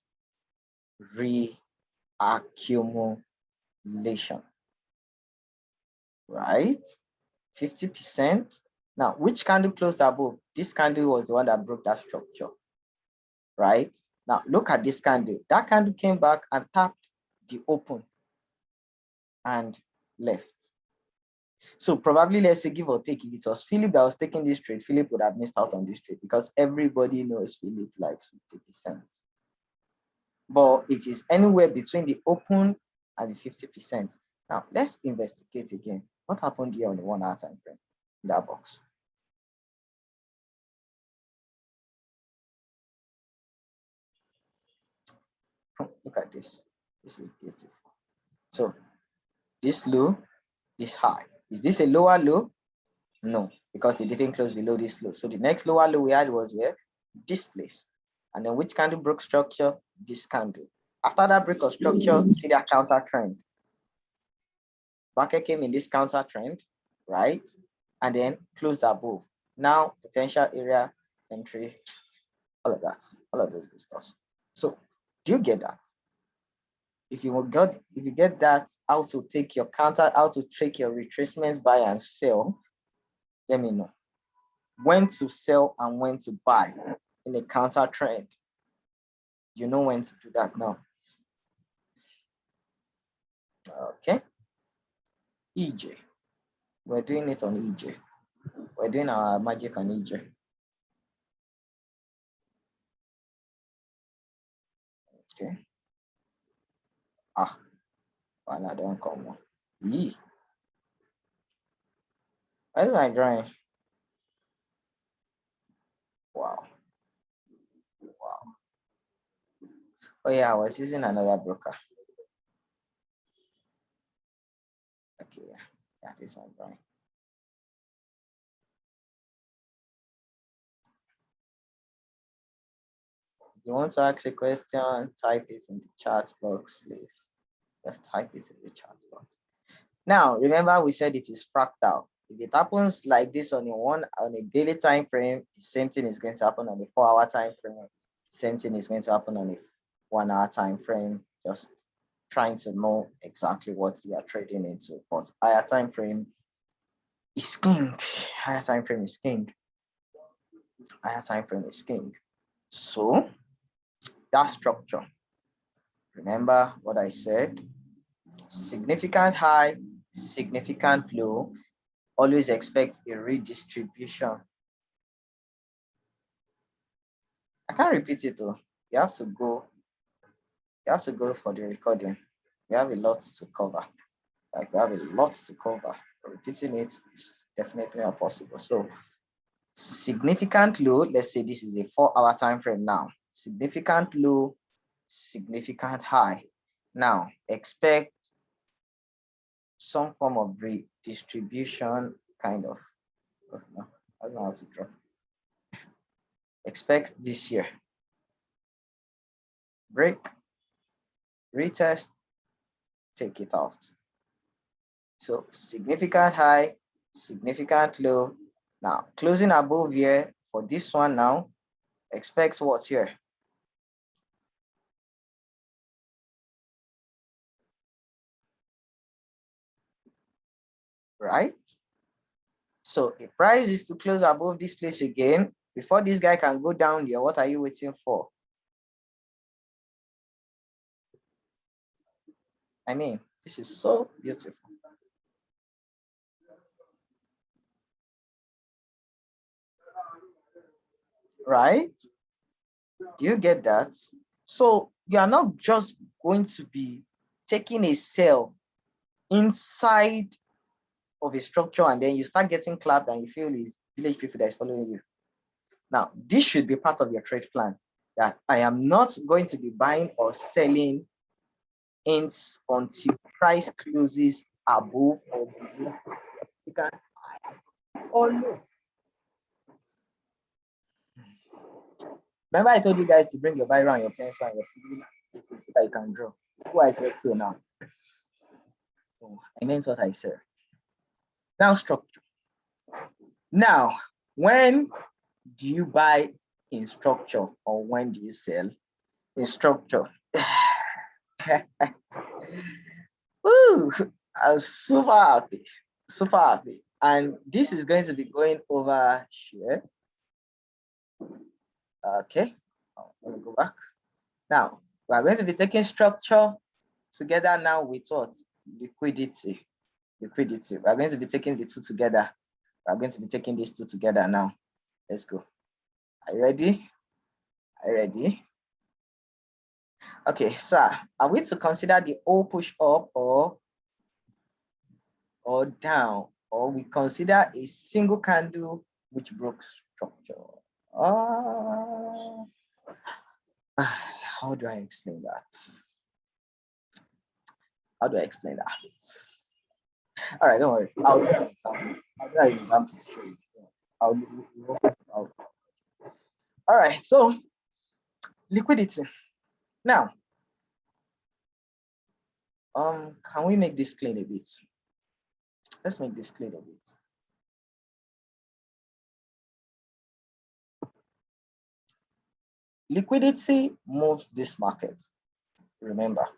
Reaccumulation, right? 50%, Now, which candle closed above? This candle was the one that broke that structure, right? Now, look at this candle. That candle came back and tapped the open and left. So probably, let's say, give or take, if it was Philip that was taking this trade, Philip would have missed out on this trade because everybody knows Philip likes 50%. But it is anywhere between the open and the 50%. Now, let's investigate again. What happened here on the 1 hour time frame in that box? Look at this. This is beautiful. So this low, this high. Is this a lower low? No, because it didn't close below this low. So the next lower low we had was where? This place. And then which candle broke structure? This candle. After that break of structure, see that counter trend. Market came in this counter trend, right? And then closed above. Now potential area entry, all of that, all of those good stuff. So do you get that? If you get that, how to take your counter, how to take your retracements, buy and sell, let me know. When to sell and when to buy in a counter trend. You know when to do that now. Okay. EJ. We're doing it on EJ. We're doing our magic on EJ. Okay. Well, I don't come on. Yee. Why is my drawing? Wow. Wow. Oh yeah, I was using another broker. Okay, yeah, this one drawing. If you want to ask a question, type it in the chat box, please. Just type it in the chat box. Now, remember we said it is fractal. If it happens like this on a daily time frame, the same thing is going to happen on the 4-hour time frame. Same thing is going to happen on a 1-hour time frame. Just trying to know exactly what you are trading into. But higher time frame is king. Higher time frame is king. Higher time frame is king. So that structure. Remember what I said? Significant high, significant low. Always expect a redistribution. I can't repeat it though. You have to go for the recording. We have a lot to cover. We have a lot to cover. Repeating it is definitely not possible. So significant low, let's say this is a 4-hour time frame now. Significant low, significant high. Now expect some form of redistribution, kind of. I don't know how to draw. Expect this here. Break, retest, take it out. So significant high, significant low. Now closing above here for this one now, expect what here? Right? So if price is to close above this place again, before this guy can go down here, what are you waiting for? I mean, this is so beautiful. Right? Do you get that? So you are not just going to be taking a sell inside of a structure and then you start getting clapped and you feel it's village people that is following you. Now, this should be part of your trade plan, that I am not going to be buying or selling until price closes above or below. You can no. Remember I told you guys to bring your Bible and your pencil and your so that you can draw. Who I said so now. So I meant what I said. Now structure. Now, when do you buy in structure or when do you sell in structure? Woo, I'm super happy, super happy. And this is going to be going over here. Okay, let me go back. Now, we are going to be taking structure together now with what? Liquidity. Liquidity. We are going to be taking the two together. We are going to be taking these two together now. Let's go. Are you ready? Are you ready? Okay, so are we to consider the O push up or down, or we consider a single candle which broke structure? How do I explain that? How do I explain that? All right, don't worry. I'll do an example straight. I'll work it out. All right, so liquidity. Now, can we make this clean a bit? Let's make this clean a bit. Liquidity moves this market. Remember,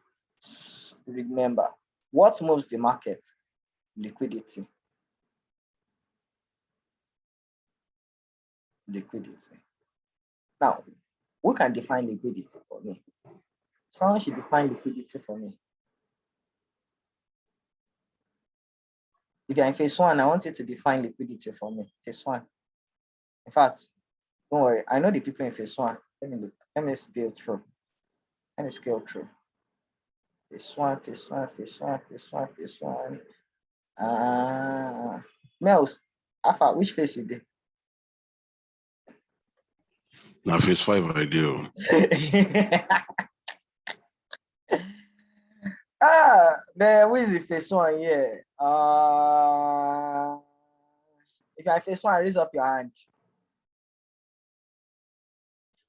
what moves the market? Liquidity. Liquidity. Now, who can define liquidity for me? Someone should define liquidity for me. If you're in phase one, I want you to define liquidity for me. Phase one. In fact, don't worry. I know the people in phase one. Let me look. Let me scale through. Let me scale through. Phase one, phase one, phase one, phase one, phase one. Mels, Alpha, which phase you did? Now phase 5 I do. Then who is the phase one here? If you're phase one, raise up your hand.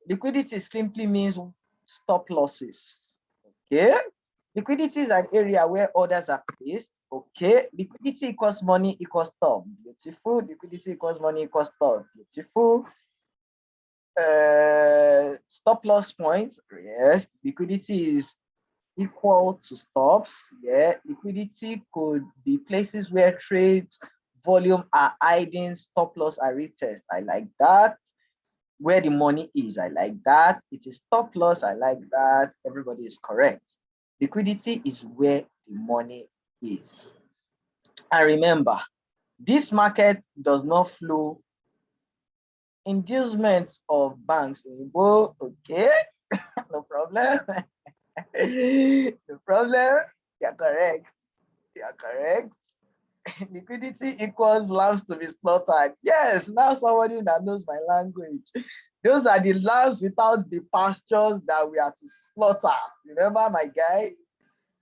Liquidity simply means stop losses. Okay. Liquidity is an area where orders are placed. Okay. Liquidity equals money equals stop. Beautiful. Liquidity equals money equals stop. Beautiful. Stop loss points. Yes. Liquidity is equal to stops. Yeah. Liquidity could be places where trade volume are hiding, stop loss are retest. I like that. Where the money is, I like that. It is stop loss, I like that. Everybody is correct. Liquidity is where the money is. And remember, this market does not flow inducements of banks. Okay, no problem. No problem. You're correct. You're correct. Liquidity equals lambs to be slaughtered. Yes, now somebody that knows my language. Those are the lambs without the pastures that we are to slaughter. Remember my guy?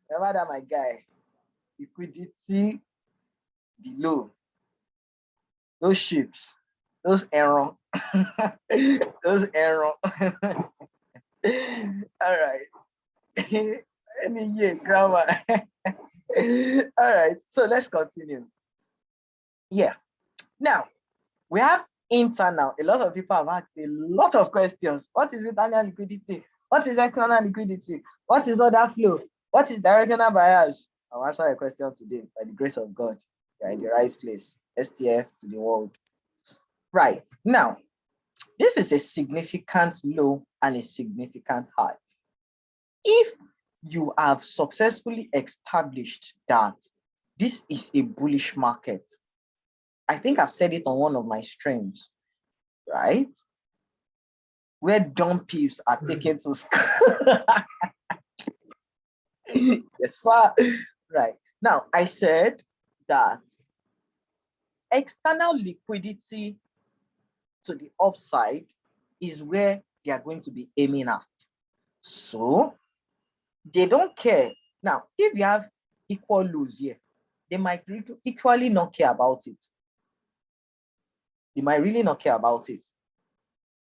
Remember that my guy? Liquidity below. Those ships, those error. Those error. All right. Any year grammar. All right, so let's continue. Yeah. Now, we have internal. A lot of people have asked a lot of questions. What is internal liquidity? What is external liquidity? What is order flow? What is directional bias? I'll answer your question today by the grace of God. You're in the right place. STF to the world. Right. Now, this is a significant low and a significant high. If you have successfully established that this is a bullish market, I think I've said it on one of my streams, right? Where dumb peeps are taken to school. Yes, sir. Right. Now, I said that external liquidity to the upside is where they are going to be aiming at. So they don't care. Now, if you have equal lows here, they might equally not care about it. They might really not care about it.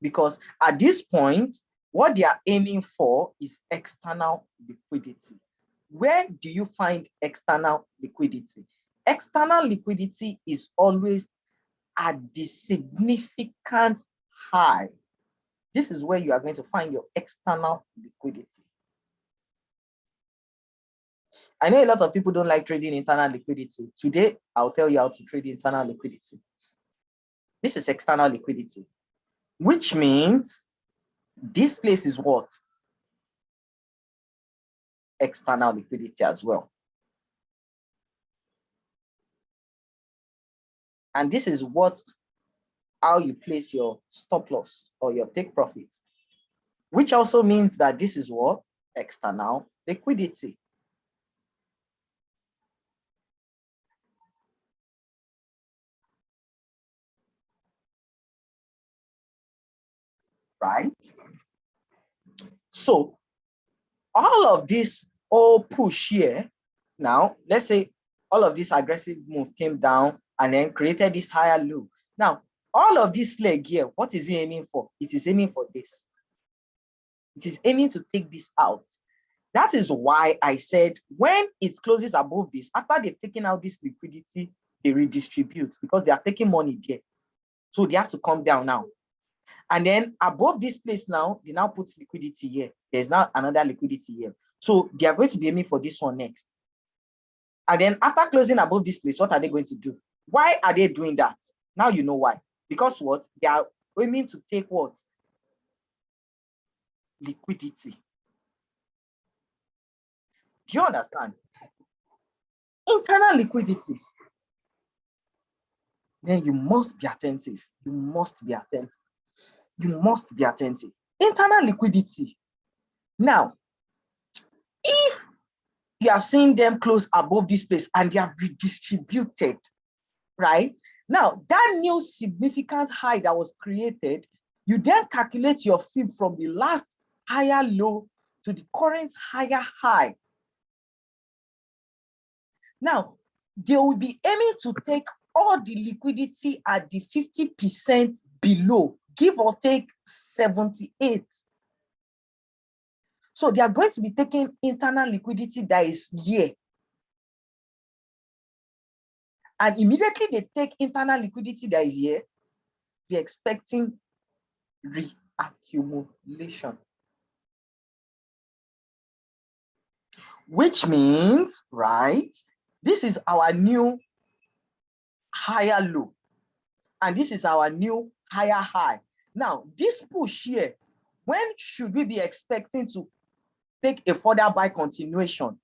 Because at this point, what they are aiming for is external liquidity. Where do you find external liquidity? External liquidity is always at the significant high. This is where you are going to find your external liquidity. I know a lot of people don't like trading internal liquidity. Today, I'll tell you how to trade internal liquidity. This is external liquidity, which means this place is what? External liquidity as well. And this is how you place your stop loss or your take profits, which also means that this is what? External liquidity. Right? So all of this all push here, now let's say all of this aggressive move came down and then created this higher low. Now, all of this leg here, what is it aiming for? It is aiming for this. It is aiming to take this out. That is why I said when it closes above this, after they've taken out this liquidity, they redistribute because they are taking money there. So they have to come down now. And then above this place now, they now put liquidity here. There's now another liquidity here. So they are going to be aiming for this one next. And then after closing above this place, what are they going to do? Why are they doing that? Now you know why. Because what? They are aiming to take what? Liquidity. Do you understand? Internal liquidity. Then you must be attentive. You must be attentive. You must be attentive. Internal liquidity. Now, if you have seen them close above this place and they have redistributed, right? Now, that new significant high that was created, you then calculate your fib from the last higher low to the current higher high. Now, they will be aiming to take all the liquidity at the 50% below, give or take 78. So they are going to be taking internal liquidity that is here. And immediately they take internal liquidity that is here, they're expecting reaccumulation. Which means, right, this is our new higher low. And this is our new higher high. Now, this push here, when should we be expecting to take a further buy continuation?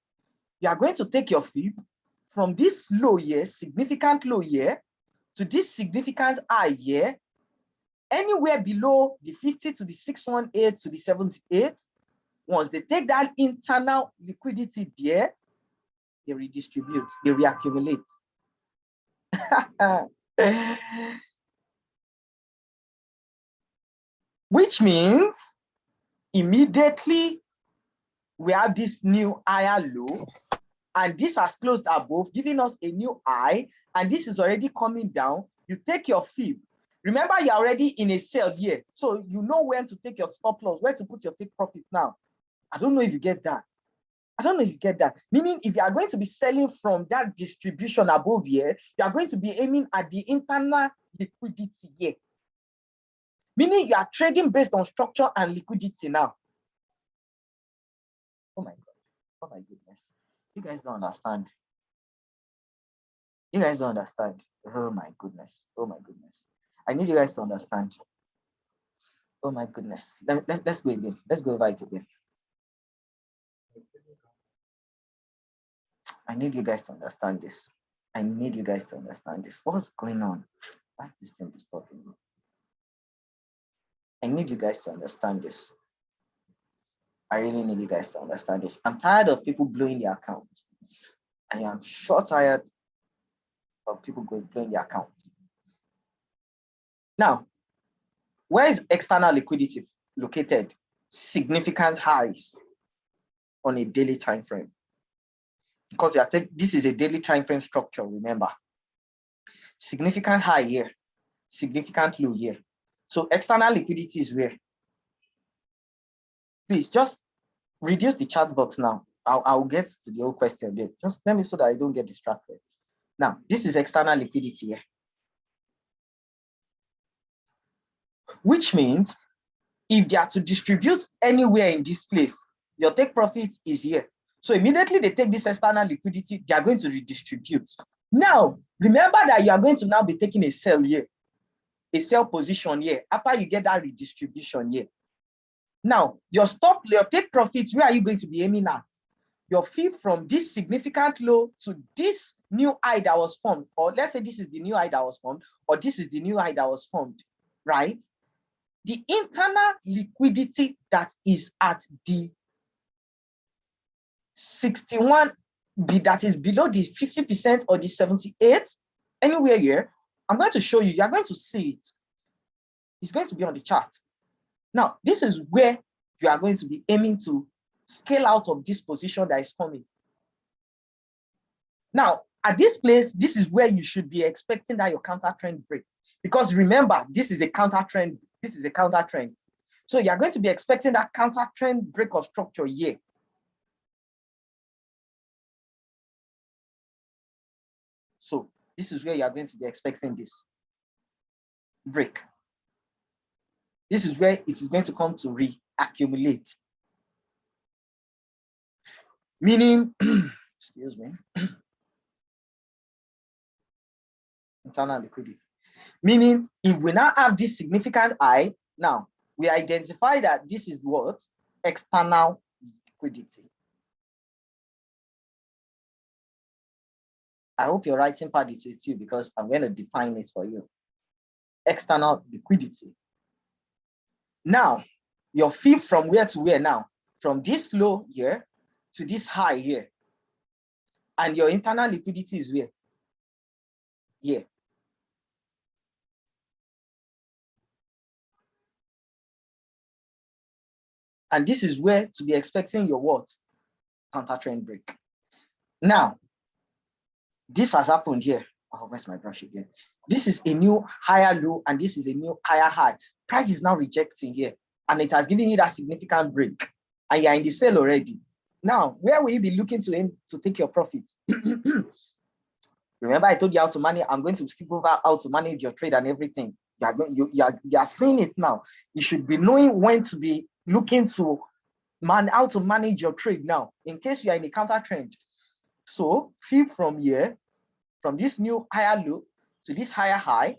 You are going to take your fib from this low here, significant low here, to this significant high here, anywhere below the 50 to the 618 to the 78. Once they take that internal liquidity there, they redistribute, they reaccumulate. Which means immediately we have this new higher low, and this has closed above, giving us a new high, and this is already coming down. You take your fib. Remember, you're already in a sell here, so you know when to take your stop loss, where to put your take profit now. I don't know if you get that. I don't know if you get that. Meaning, if you are going to be selling from that distribution above here, you are going to be aiming at the internal liquidity here. Meaning, you are trading based on structure and liquidity now. Oh my God. Oh my goodness. You guys don't understand. You guys don't understand. Oh my goodness. Oh my goodness. I need you guys to understand. Oh my goodness. Let's go again. Let's go over it again. I need you guys to understand this. I need you guys to understand this. What's going on? Why is this thing disturbing me? I need you guys to understand this. I really need you guys to understand this. I'm tired of people blowing their account. I am sure tired of people blowing their account. Now, where is external liquidity located? Significant highs on a daily time frame. Because this is a daily time frame structure, remember. Significant high here, significant low here. So external liquidity is where? Please just reduce the chat box now. I'll get to the old question there. Just let me so that I don't get distracted. Now, this is external liquidity here. Which means if they are to distribute anywhere in this place, your take profit is here. So immediately they take this external liquidity, they are going to redistribute. Now, remember that you are going to now be taking a sell here, a sell position here, after you get that redistribution here. Now, your take profits, where are you going to be aiming at? Your fee from this significant low to this new high that was formed, or let's say this is the new high that was formed, or this is the new high that was formed, right? The internal liquidity that is at the 61, that is below the 50% or the 78, anywhere here, I'm going to show you, you're going to see it. It's going to be on the chart. Now, this is where you are going to be aiming to scale out of this position that is forming. Now, at this place, this is where you should be expecting that your counter trend break. Because remember, this is a counter trend. This is a counter trend. So you're going to be expecting that counter trend break of structure here. So this is where you are going to be expecting this break. This is where it is going to come to reaccumulate. Meaning, excuse me, internal liquidity. Meaning, if we now have this significant high, now we identify that this is what? External liquidity. I hope your writing pad is with you because I'm going to define it for you. External liquidity. Now, your fee from where to where now? From this low here to this high here. And your internal liquidity is where? Here. And this is where to be expecting your what? Counter trend break. Now, this has happened here. Oh, where's my brush again? This is a new higher low and this is a new higher high. Price is now rejecting here and it has given you that significant break and you're in the sale already. Now, where will you be looking to aim to take your profits? Remember, I told you how to manage. I'm going to skip over how to manage your trade and everything. You are seeing it now. You should be knowing when to be looking to how to manage your trade now, in case you are in a counter trend. So, fee from here, from this new higher low to this higher high,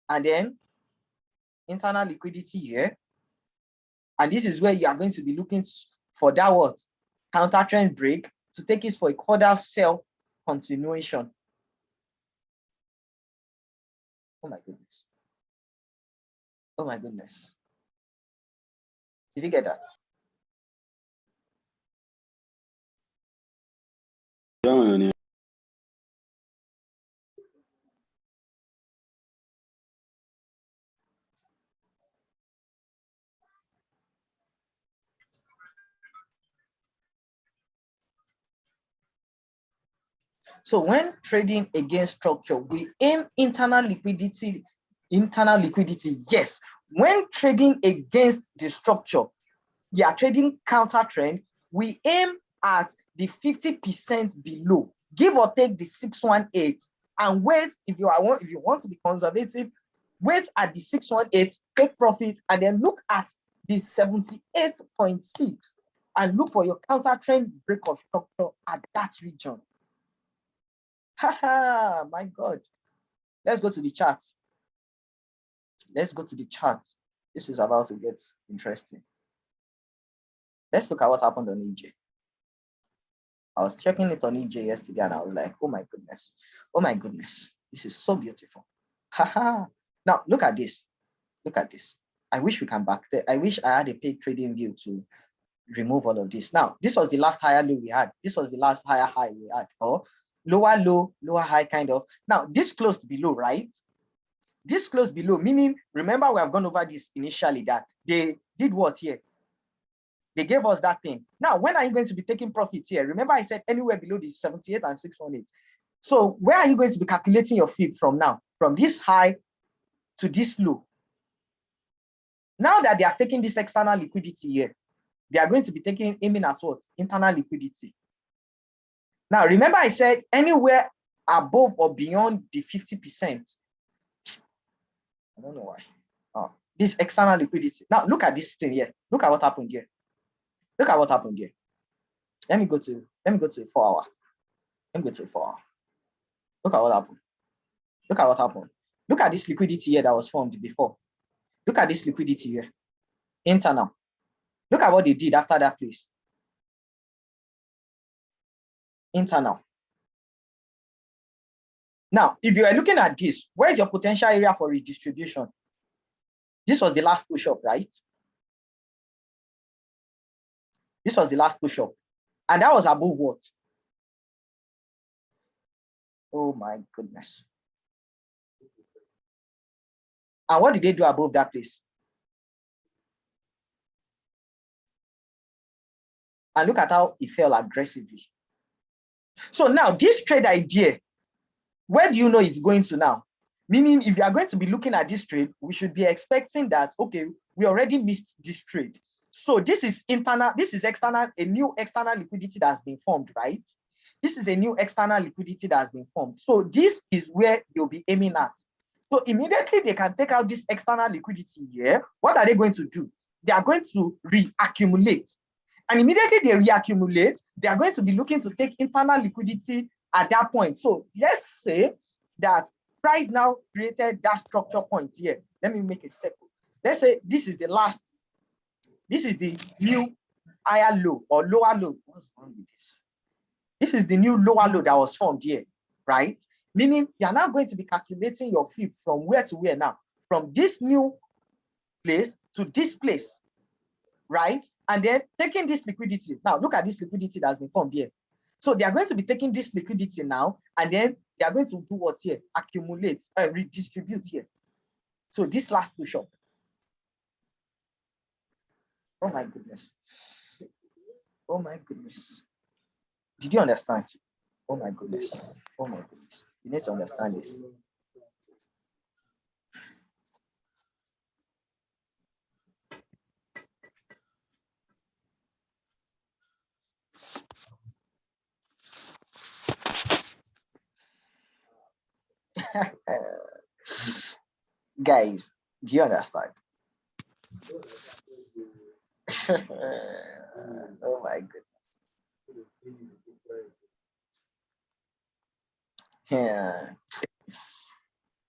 and then internal liquidity here. And this is where you are going to be looking for that what? Counter trend break to take it for a quarter sell continuation. Oh my goodness. Oh my goodness. Did you get that? So when trading against structure, we aim internal liquidity. Internal liquidity, yes. When trading against the structure, we are trading counter trend, we aim at the 50% below, give or take the 618, and wait. If you want to be conservative, wait at the 618, take profit, and then look at the 78.6 and look for your counter trend break of structure at that region. Haha, my God. Let's go to the chart. Let's go to the chart. This is about to get interesting. Let's look at what happened on EJ. I was checking it on EJ yesterday and I was like, oh my goodness. Oh my goodness. This is so beautiful. Haha. Now look at this. Look at this. I wish we can back there. I wish I had a paid trading view to remove all of this. Now, this was the last higher low we had. This was the last higher high we had. Or lower low, lower high kind of. Now, this closed below, right? This closed below, meaning, remember we have gone over this initially that they did what here? They gave us that thing. Now, when are you going to be taking profits here? Remember I said anywhere below the 78 and 618. So where are you going to be calculating your fee from now? From this high to this low. Now that they are taking this external liquidity here, they are going to be aiming at what? Internal liquidity. Now, remember I said anywhere above or beyond the 50%. I don't know why. Oh, this external liquidity. Now, look at this thing here. Look at what happened here. Look at what happened here. Let me go to a 4 hour. Let me go to a 4 hour. Look at what happened. Look at what happened. Look at this liquidity here that was formed before. Look at this liquidity here. Internal. Look at what they did after that place. Internal. Now, if you are looking at this, where is your potential area for redistribution? This was the last push-up, right? This was the last push-up. And that was above what? Oh my goodness. And what did they do above that place? And look at how it fell aggressively. So now this trade idea, where do you know it's going to now? Meaning, if you are going to be looking at this trade, we should be expecting that, okay, we already missed this trade. So this is internal, this is external, a new external liquidity that's been formed, right? This is a new external liquidity that's been formed. So this is where you'll be aiming at. So immediately they can take out this external liquidity here. What are they going to do? They are going to reaccumulate. And immediately they reaccumulate, they are going to be looking to take internal liquidity at that point. So let's say that price now created that structure point here. Let me make a circle. Let's say this is the last, this is the new higher low or lower low. What's wrong with this? This is the new lower low that was formed here, right? Meaning you are now going to be calculating your fib from where to where now? From this new place to this place, right? And then taking this liquidity. Now look at this liquidity that's been formed here. So they are going to be taking this liquidity now, and then they are going to do what here? Accumulate and redistribute here. So this last push up. Oh my goodness. Oh my goodness. Did you understand? Oh my goodness. Oh my goodness. You need to understand this. Guys, do you understand? Oh my goodness. Yeah.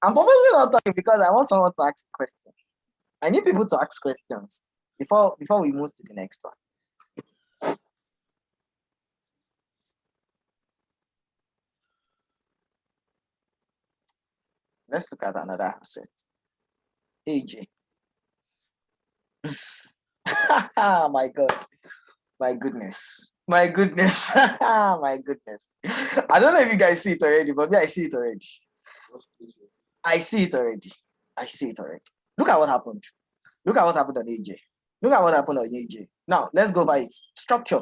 I'm purposely not talking because I want someone to ask a question. I need people to ask questions before we move to the next one. Let's look at another asset. AJ. My God. My goodness. My goodness. My goodness. I don't know if you guys see it already, but me, I see it already. I see it already. I see it already. Look at what happened. Look at what happened on AJ. Look at what happened on AJ. Now, let's go by it. Structure.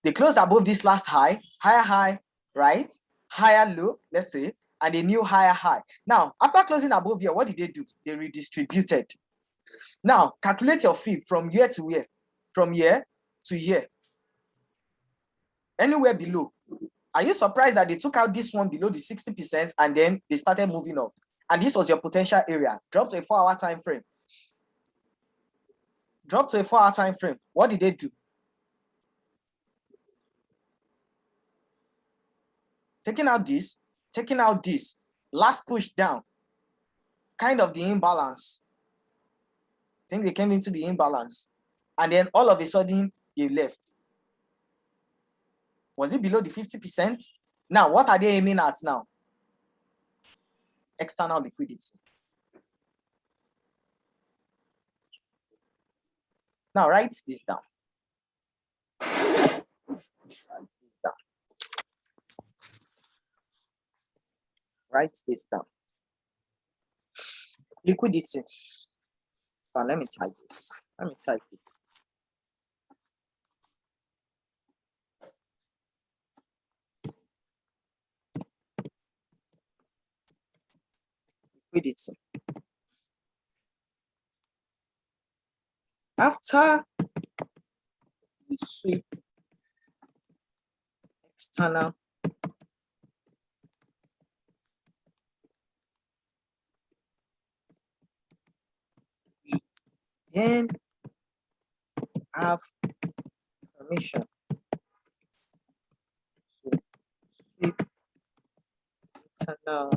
They closed above this last high, higher high, right? Higher low, let's say, and a new higher high. Now, after closing above here, what did they do? They redistributed. Now, calculate your fib from here to here. From here to here. Anywhere below. Are you surprised that they took out this one below the 60% and then they started moving up? And this was your potential area. Drop to a 4-hour time frame. Drop to a 4-hour time frame. What did they do? Taking out this, last push down, kind of the imbalance. I think they came into the imbalance. And then all of a sudden, they left. Was it below the 50%? Now, what are they aiming at now? External liquidity. Now, write this down. Write this down. Liquidity. Now, let me type this. Let me type it. Liquidity. After we sweep external then have permission internal.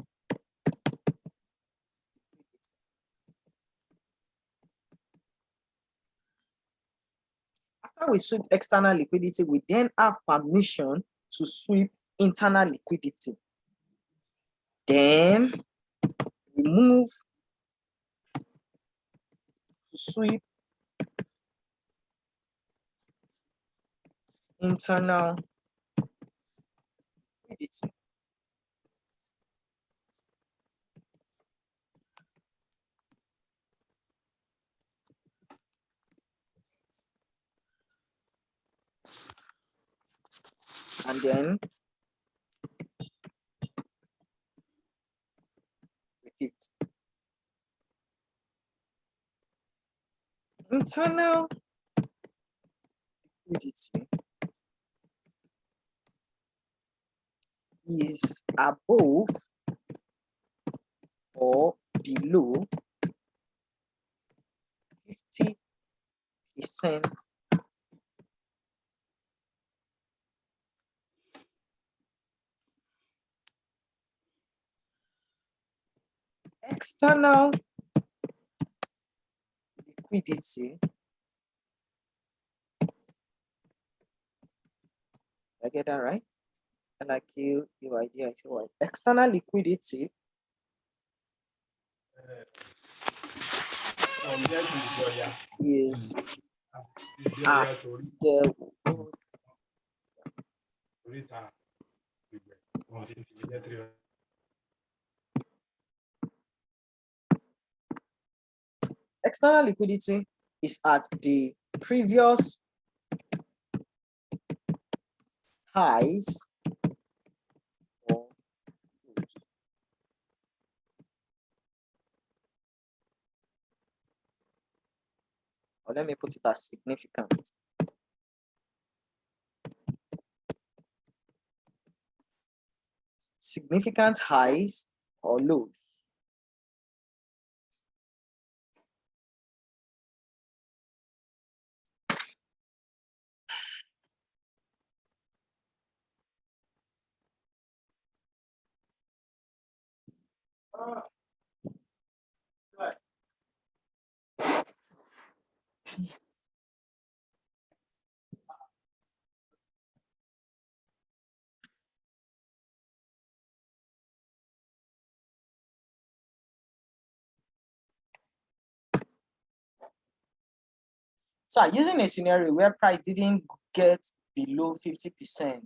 After we sweep external liquidity, we then have permission to sweep internal liquidity. Then we move to sweep internal liquidity. And then repeat. Internal liquidity is above or below 50%. External liquidity. I get that right? And I kill your idea. External liquidity is at the external liquidity is at the previous highs or lows. Or let me put it as significant. Significant highs or lows. So using a scenario where price didn't get below 50%,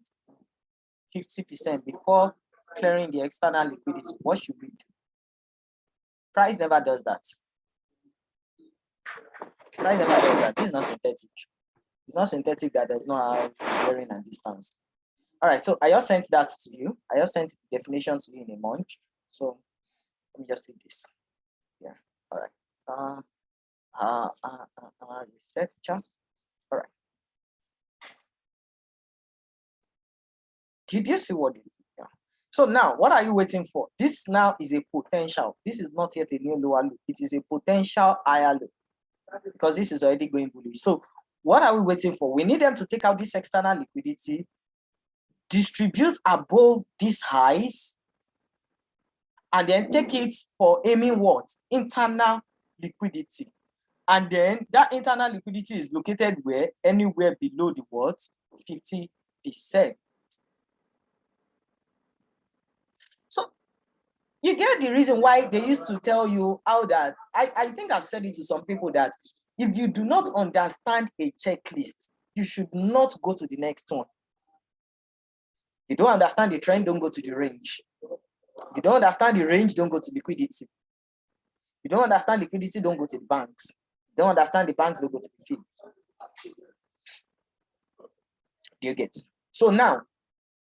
50% before clearing the external liquidity, what should we do? Price never does that. Price never does that. This is not synthetic. It's not synthetic that does not have bearing and distance. All right, so I just sent that to you. I just sent the definition to you in a munch. So let me just do this. Yeah. All right. Reset chart. All right. Did you see what it did? Yeah. So now, what are you waiting for? This now is a potential. This is not yet a new lower low. It is a potential higher low because this is already going bullish. So what are we waiting for? We need them to take out this external liquidity, distribute above these highs, and then take it for aiming what? Internal liquidity. And then that internal liquidity is located where? Anywhere below the what? 50%. So you get the reason why they used to tell you how that, I think I've said it to some people that if you do not understand a checklist, you should not go to the next one. You don't understand the trend, don't go to the range. If you don't understand the range, don't go to liquidity. You don't understand liquidity, don't go to the banks. You don't understand the banks, don't go to the field. Do you get? So now,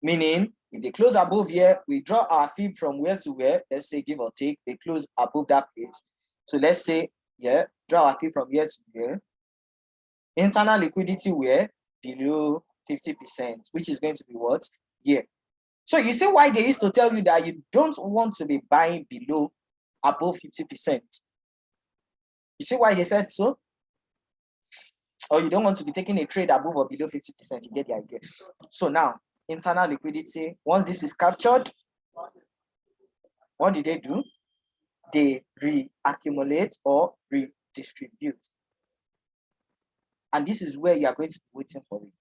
meaning if they close above here, we draw our fib from where to where, let's say give or take, they close above that place. So let's say, yeah, draw our fib from here to here. Internal liquidity where? Below 50%, which is going to be what? Here. So you see why they used to tell you that you don't want to be buying below above 50%. You see why they said so? Or you don't want to be taking a trade above or below 50%. You get the idea. So now, internal liquidity. Once this is captured, what do? They reaccumulate or redistribute. And this is where you are going to be waiting for it.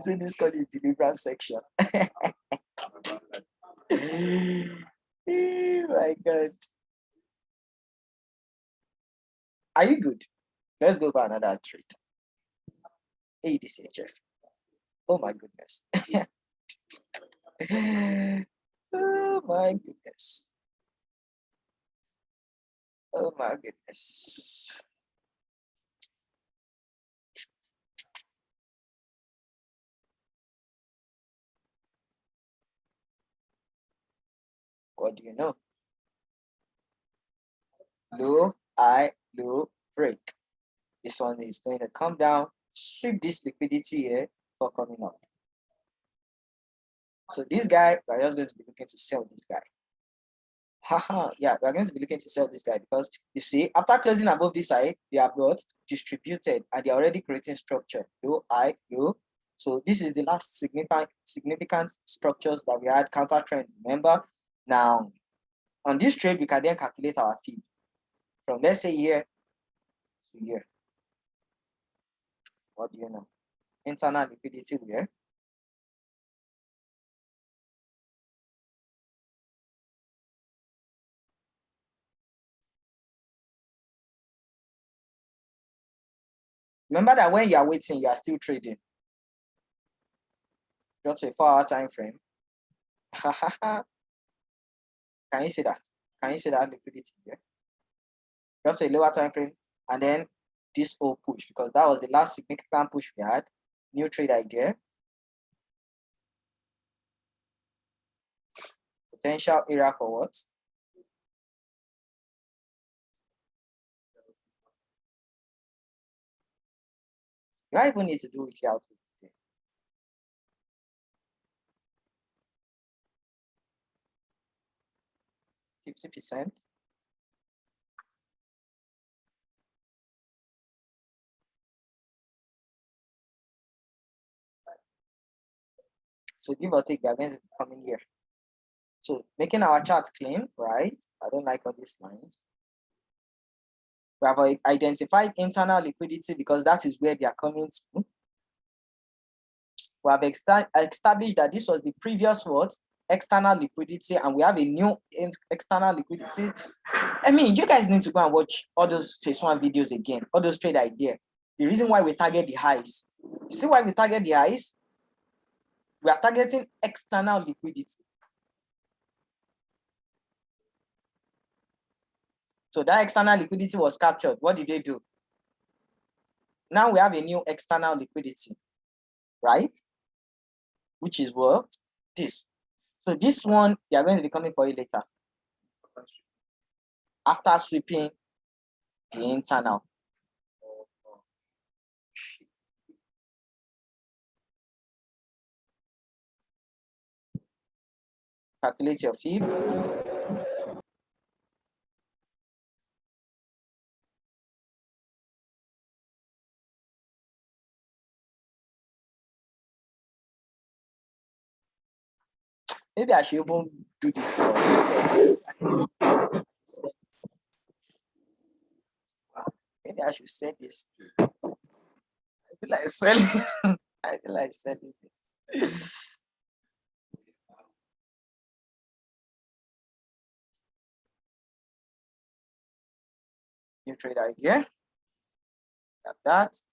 So this called is deliverance section. Oh my God. Are you good? Let's go for another trade. ADCHF. Oh my goodness. Oh my goodness. Oh my goodness. What do you know? Low, high, low, break. This one is going to come down, sweep this liquidity here for coming up. So this guy, we're just going to be looking to sell this guy. Haha, yeah, we're going to be looking to sell this guy because you see, after closing above this side, they are both distributed and they're already creating structure. Low, high, low. So this is the last significant structures that we had counter trend. Remember, now on this trade, we can then calculate our fee from, let's say, here to here. What do you know? Internal liquidity here. Remember that when you are waiting, you are still trading. Just a 4-hour time frame. Can you see that? Can you see that liquidity here? Just a lower time frame, and then this whole push, because that was the last significant push we had. New trade idea. Potential area for what? You don't even need to do weekly outlook today. %50. So give or take, they are going to be coming here. So making our charts clean, right? I don't like all these lines. We have identified internal liquidity because that is where they are coming to. We have established that this was the previous words, external liquidity, and we have a new external liquidity. I mean, you guys need to go and watch all those phase one videos again, all those trade idea. The reason why we target the highs. You see why we target the highs? We are targeting external liquidity. So that external liquidity was captured. What did they do? Now we have a new external liquidity, right? Which is what? This. So this one, they are going to be coming for you later. After sweeping the internal. Calculate your fee. Maybe I should even do this for this. Maybe I should send this. I feel like selling. I feel like selling it. New trade idea. Got that. So,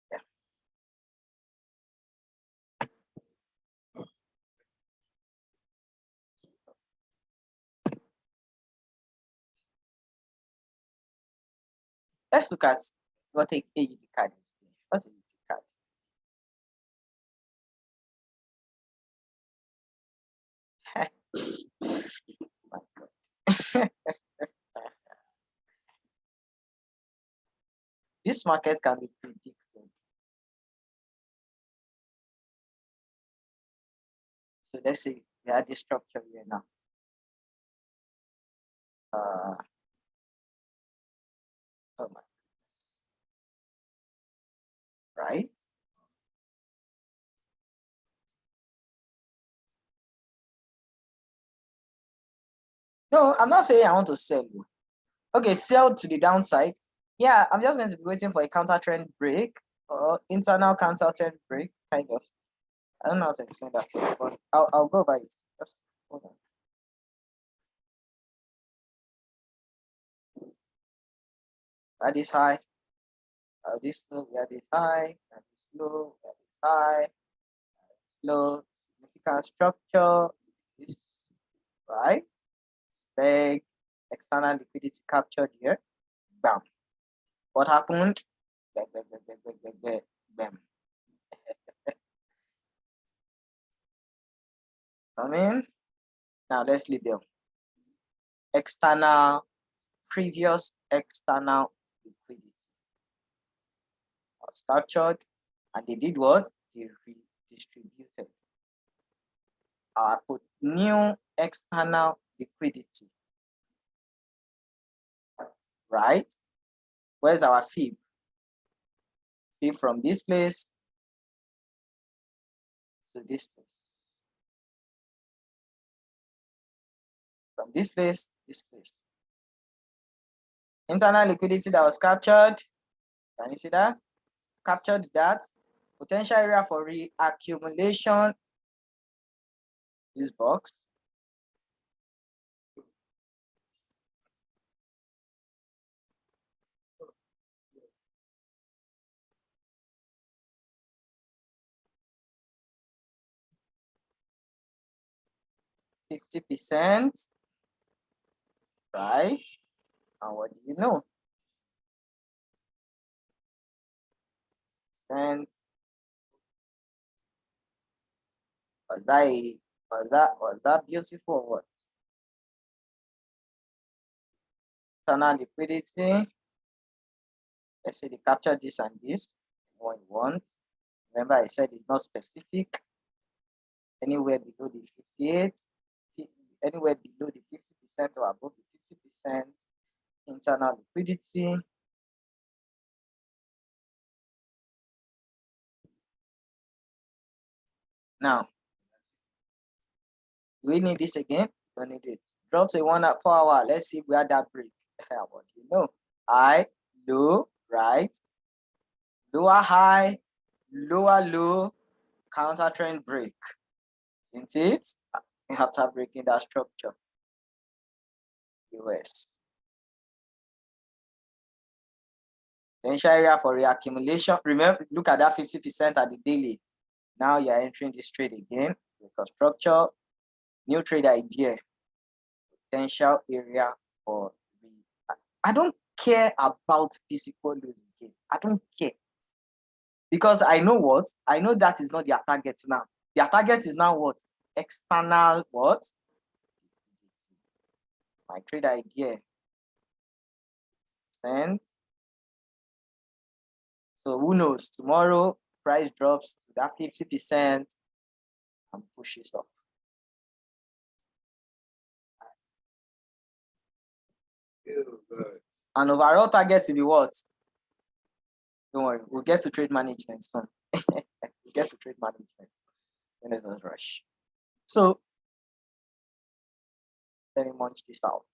yeah. Let's look at what a AED card is. What's a card? This market can be predicted. So let's say we had this structure here now. Oh my, right? No, I'm not saying I want to sell you. Okay, sell to the downside. Yeah, I'm just going to be waiting for a counter trend break or internal counter trend break, kind of. I don't know how to explain that, but I'll go by it. Just hold on. At this high, this low, we are this high, at this low, we are this high, low, significant structure, this, right? Big external liquidity captured here. Bam. What happened? Bam. Come in. Now let's leave them. External, previous external liquidity was captured, and they did what? They redistributed. I put new external liquidity. Right? Where's our fib? Fib from this place to this place. From this place to this place. Internal liquidity that was captured. Can you see that? Captured that. Potential area for reaccumulation. This box. %, right? And what do you know? And was that beautiful or what? Internal liquidity. Let's say they captured this and this. What you want. Remember, I said it's not specific. Anywhere below the 58, anywhere below the 50% or above the 50% internal liquidity. Now, do we need this again? Don't need it. Drop to 1 hour per hour. Let's see if we had that break. What do you know? High, low, right? Lower high, lower low, counter trend break. Isn't it? After breaking that structure. US. Potential area for reaccumulation. Remember, look at that 50% at the daily. Now you're entering this trade again. Because structure, new trade idea. Potential area for I don't care about this equal lows again. I don't care. Because I know what? I know that is not their target now. Their target is now what? External what? My trade idea. Send. So who knows? Tomorrow price drops to that 50% and pushes up. And overall target to be what? Don't worry, we'll get to trade management soon. We'll get to trade management. Let us rush. So let me munch this out.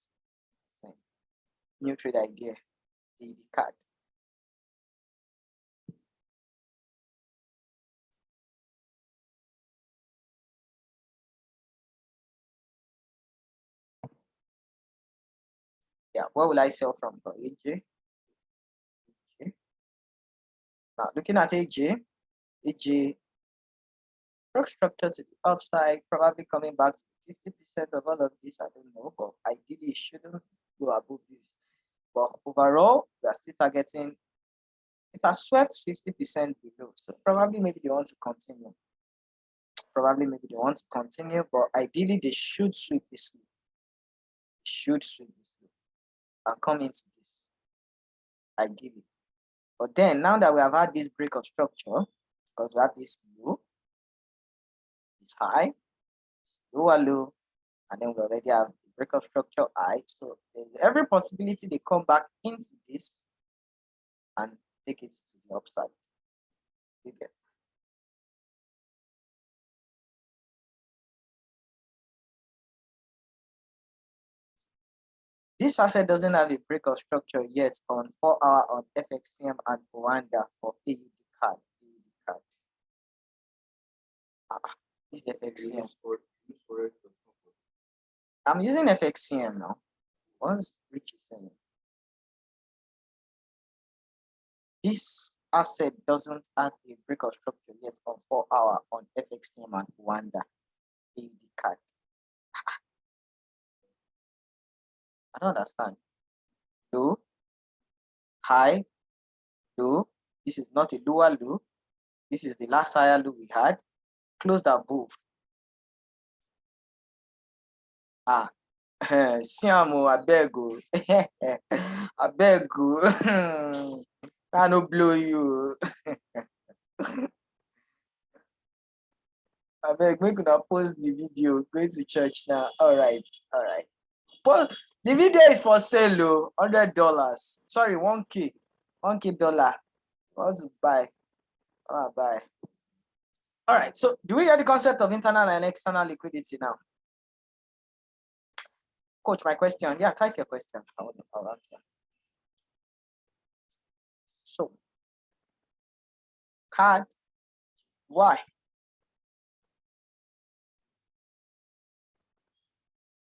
New trade idea. The card. Yeah, where will I sell from for AJ? Now looking at AJ structure to the upside, probably coming back to 50% of all of this. I don't know, but ideally it shouldn't go above this. But overall, we are still targeting. It has swept 50% below, so probably maybe they want to continue. But ideally they should sweep this low. And come into this. Ideally. But then now that we have had this break of structure, because we have this low, it's high, lower low, and then we already have the breakup structure I. So there's every possibility they come back into this and take it to the upside. You get. This asset doesn't have a breakup structure yet on 4-hour on FXCM and Rwanda for AUD card. This FXCM. I'm using FXCM now. What's Richie saying? This asset doesn't have a breakout structure yet on 4-hour on FXCM and Rwanda AUD card. I don't understand. Low, high, low. This is not a lower low. This is the last higher low we had. Closed above. Siamo, I beg you. I beg you. I no blow you. I beg, we could post the video. Going to church now. All right. But the video is for sale, $100. Sorry, 1K. $1K dollar. Want to buy? Buy. All right. So, do we hear the concept of internal and external liquidity now? Coach, my question. Yeah, type your question. I'll answer. So, card, why?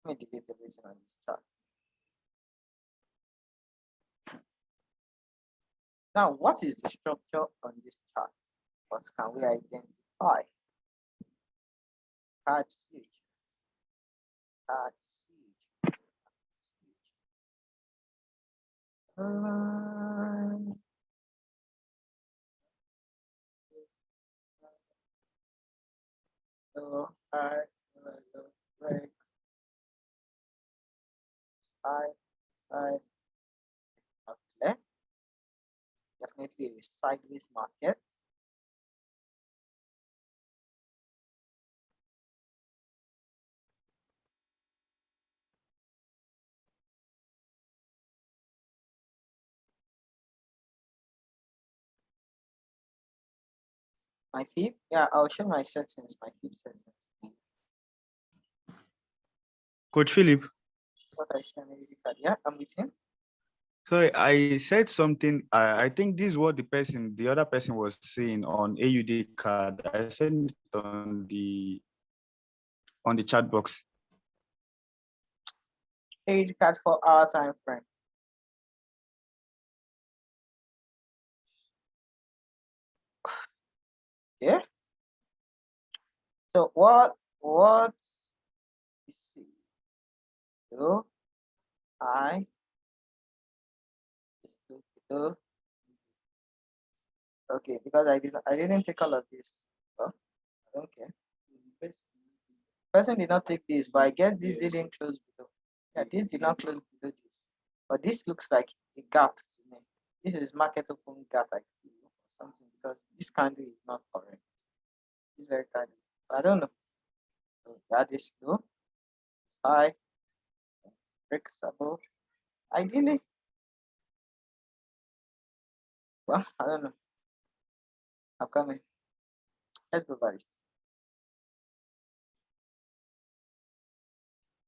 Let me delete everything on this chart. Now, what is the structure on this chart? What can we identify? Card switch. Card switch. Break. Okay. Definitely a sideways market. My fib, yeah, I'll show my settings, my fib settings. Coach Philip. What I see on the card. Yeah, I'm with him. Sorry, I said something. I think this is what the other person was saying on AUD card. I said it on the chat box. AUD card for our time frame. Yeah. So what you see? So okay, because I didn't take all of this. Oh, I don't care. Person did not take this, but I guess this didn't close below. Yeah, this did not close below this. But this looks like a gap to me. This is market open gap, I feel, or something, because this candle is not correct. It's very kind. I don't know. So that is low. High. Breaks above. Ideally. Well, I don't know. I'm coming. Let's go by this.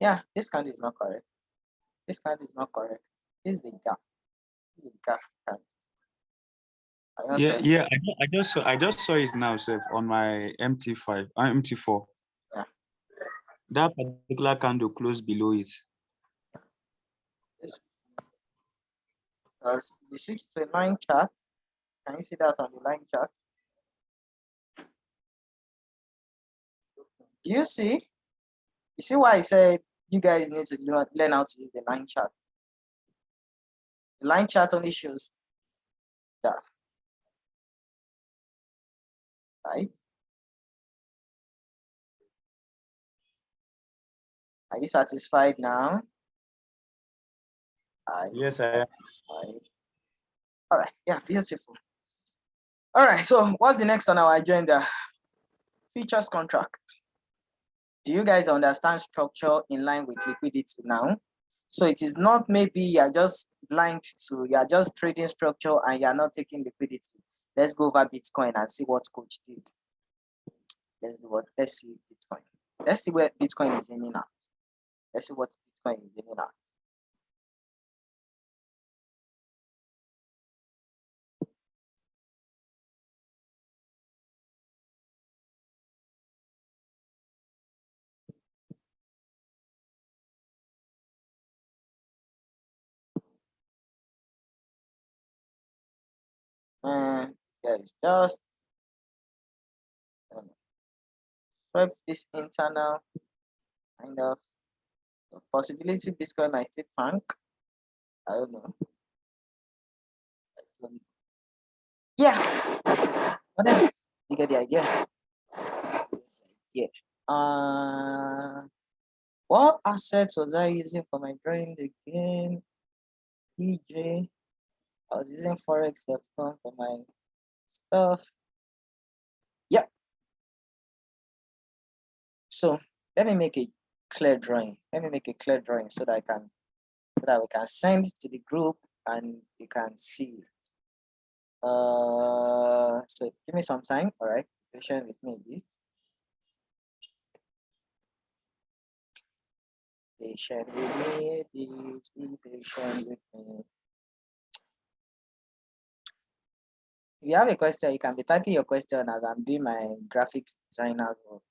Yeah, this candle is not correct. This candle is not correct. This is the gap. This is the gap candle. Yeah. I just saw it now, Seth, on my MT5, MT4. Yeah. That particular candle closed below it. Because you switch to a line chart. Can you see that on the line chart? Do you see? You see why I said you guys need to learn how to use the line chart? The line chart only shows that. Right? Are you satisfied now? Yes, I am. Right. All right. Yeah, beautiful. All right. So what's the next on our agenda? Futures contract. Do you guys understand structure in line with liquidity now? So it is not maybe you're just blind to, you're just trading structure and you're not taking liquidity. Let's go over Bitcoin and see what coach did. Let's do what? Let's see Bitcoin. Let's see where Bitcoin is aiming at. Let's see what Bitcoin is aiming at. And guys, just swipe this internal kind of possibility Bitcoin might still tank. I don't know. Yeah. Whatever. You get the idea. Yeah. What assets was I using for my drawing the game? PJ. I was using Forex.com for my stuff. Yeah. So let me make a clear drawing. Let me make a clear drawing so that I can, so that we can send it to the group and you can see. So give me some time. All right, patient with me a bit. Patient with me, please be patient with me. If you have a question, you can be typing your question as I'm doing my graphics designer work.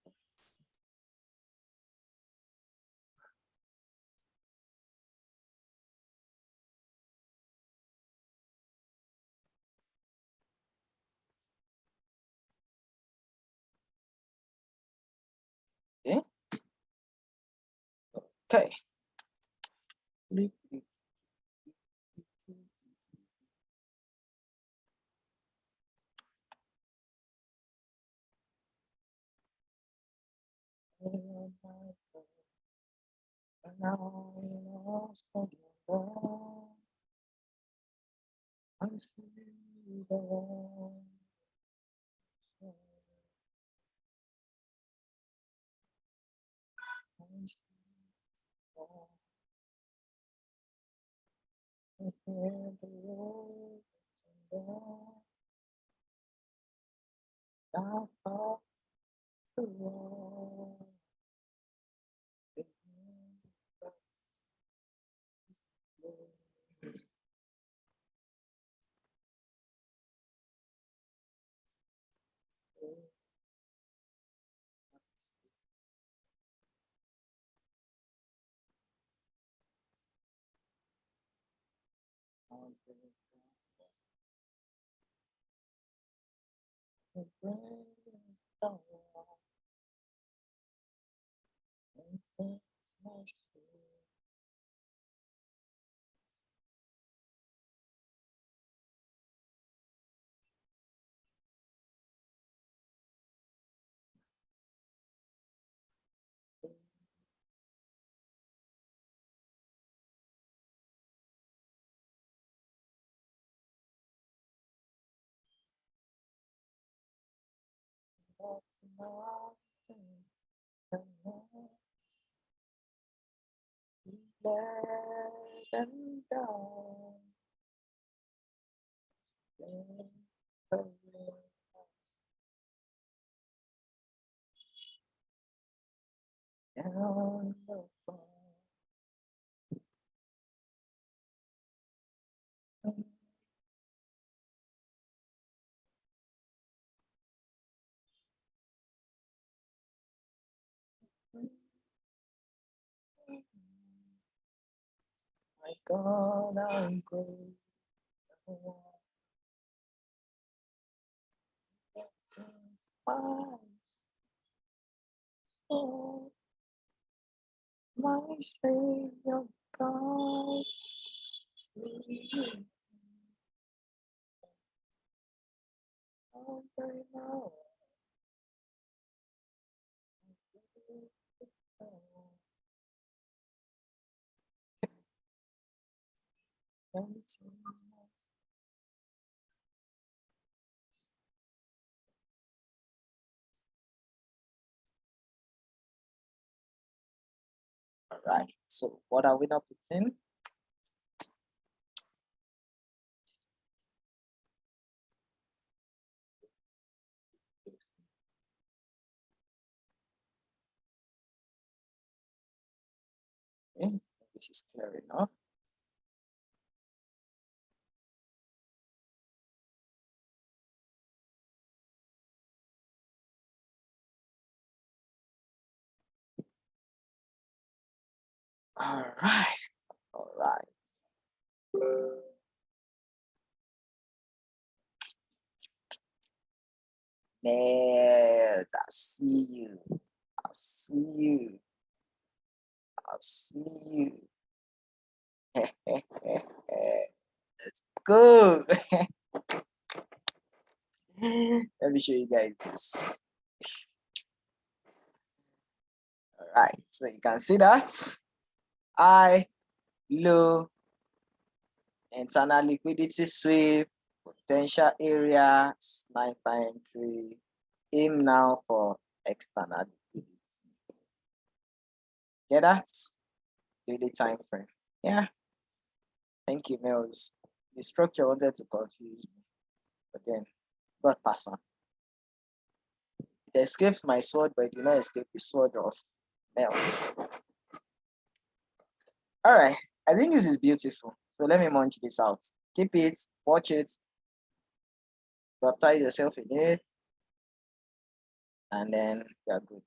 Okay. Okay. My God, I'm grateful. My Savior God, All right. So what are we now putting? Okay. This is clear enough. All right. All right. Yes, I see you. I see you. I see you. Let's go. Let me show you guys this. All right. So you can see that high, low, internal liquidity sweep, potential area, sniper entry, aim now for external liquidity. Get that? Daily time frame. Yeah. Thank you, Mills. The structure wanted to confuse me, but then God pass on. It escapes my sword, but it did not escape the sword of Mills. All right. I think this is beautiful. So let me munch this out. Keep it, watch it, baptize yourself in it, and then you're good.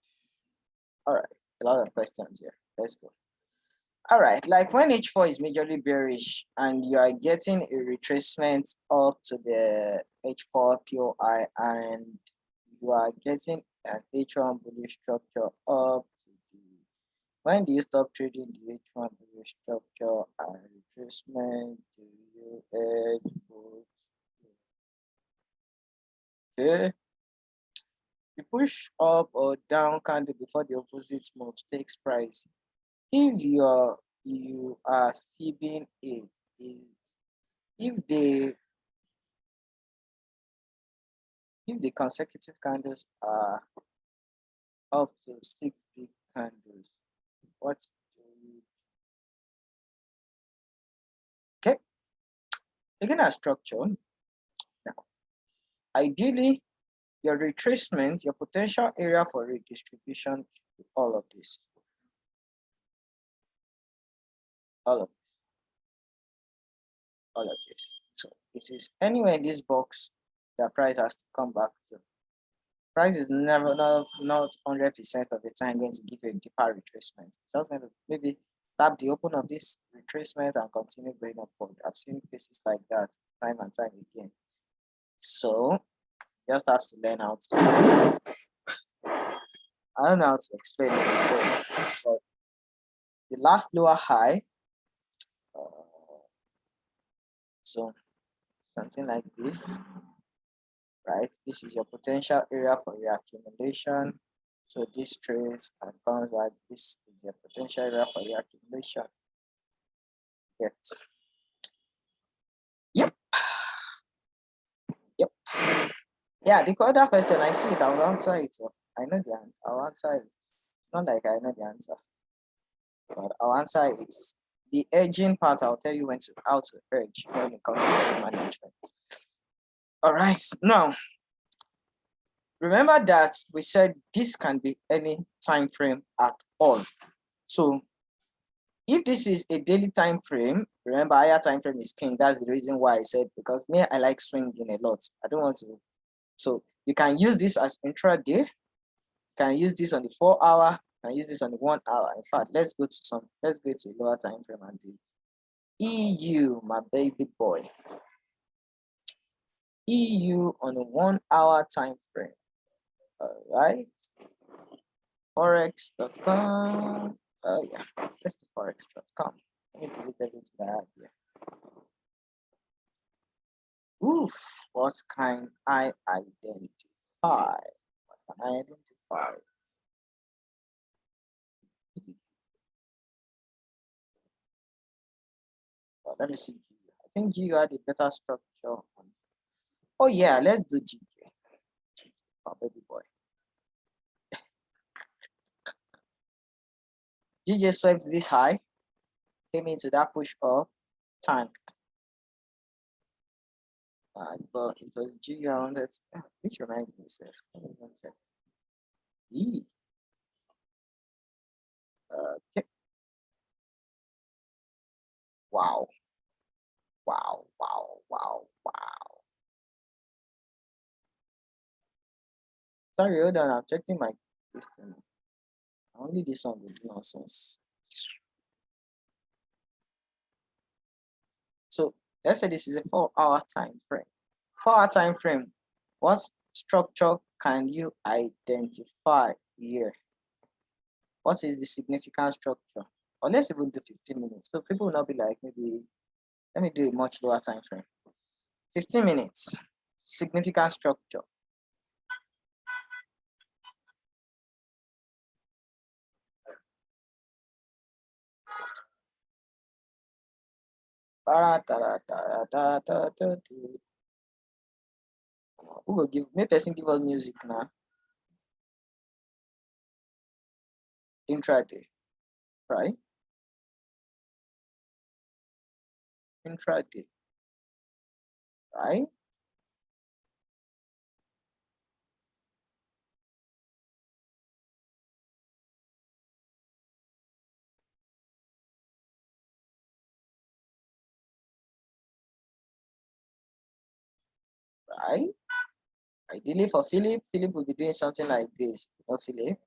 All right. A lot of questions here. Let's go. All right, like when H4 is majorly bearish and you are getting a retracement up to the H4 POI and you are getting an H1 bullish structure up to the, when do you stop trading the H1 bullish structure and retracement? Do you edge both? Okay. You push up or down candle before the opposite moves takes price. If you are fibbing it, if the consecutive candles are up to 6 big candles, what do you? Okay, looking at structure now. Ideally, your retracement, your potential area for redistribution, all of this, all of this, all of this. So this is anywhere in this box, the price has to come back to. Price is never not 100% of the time going to give you a deeper retracement. It's just going to maybe tap the open of this retracement and continue going upward. I've seen cases like that time and time again. So you just have to learn how to. I don't know how to explain it, but the last lower high. So something like this, right? This is your potential area for reaccumulation. So this trace and comes like this is your potential area for reaccumulation. Yes. Yep. Yep. Yeah, the other question, I see it, I'll answer it. I know the answer. I'll answer it. It's not like I know the answer, but I'll answer it. The edging part, I'll tell you how to edge when it comes to management. All right. Now, remember that we said this can be any time frame at all. So if this is a daily time frame, remember higher time frame is king. That's the reason why I said, because me, I like swinging a lot. I don't want to. So you can use this as intraday. You can use this on the 4 hour. You can use this on the 1 hour. In fact, let's go to a lower time frame and do it. EU, my baby boy. EU on a 1 hour time frame. All right. Forex.com. Oh yeah, that's the forex.com. Let me delete everything that I have here. Oof, what can I identify? What can I identify? Well, let me see. I think GU had a better structure. Oh yeah, let's do GU. Oh baby boy. GJ swept this high, came into that push up, tanked. But it was G around it, which reminds me, sir. E. Okay. Wow. Wow, wow, wow, wow. Sorry, hold on, I'm checking my system. Only this one will do nonsense. So let's say this is a 4-hour time frame. 4-hour time frame. What structure can you identify here? What is the significant structure? Or let's even do 15 minutes. So people will not be like, maybe, let me do a much lower time frame. 15 minutes. Significant structure. Who will give me person give us music now? Intraday, right? Intraday, right? Right? Ideally for Philip will be doing something like this. You know, Philip?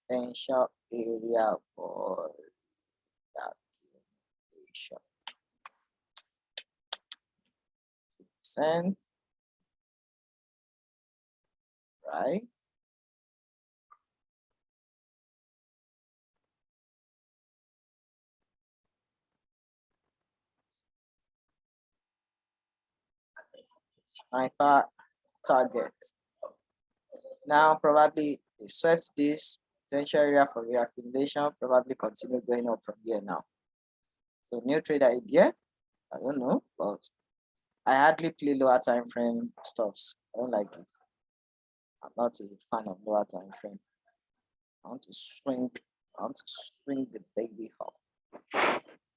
Potential area for calculation. Percent, right? Sniper target. Now probably they swept this potential area for reaccumulation, probably continue going up from here now. So new trade idea, I don't know, but I hardly play lower time frame stops. I don't like it. I'm not a fan of lower time frame. I want to swing the baby up.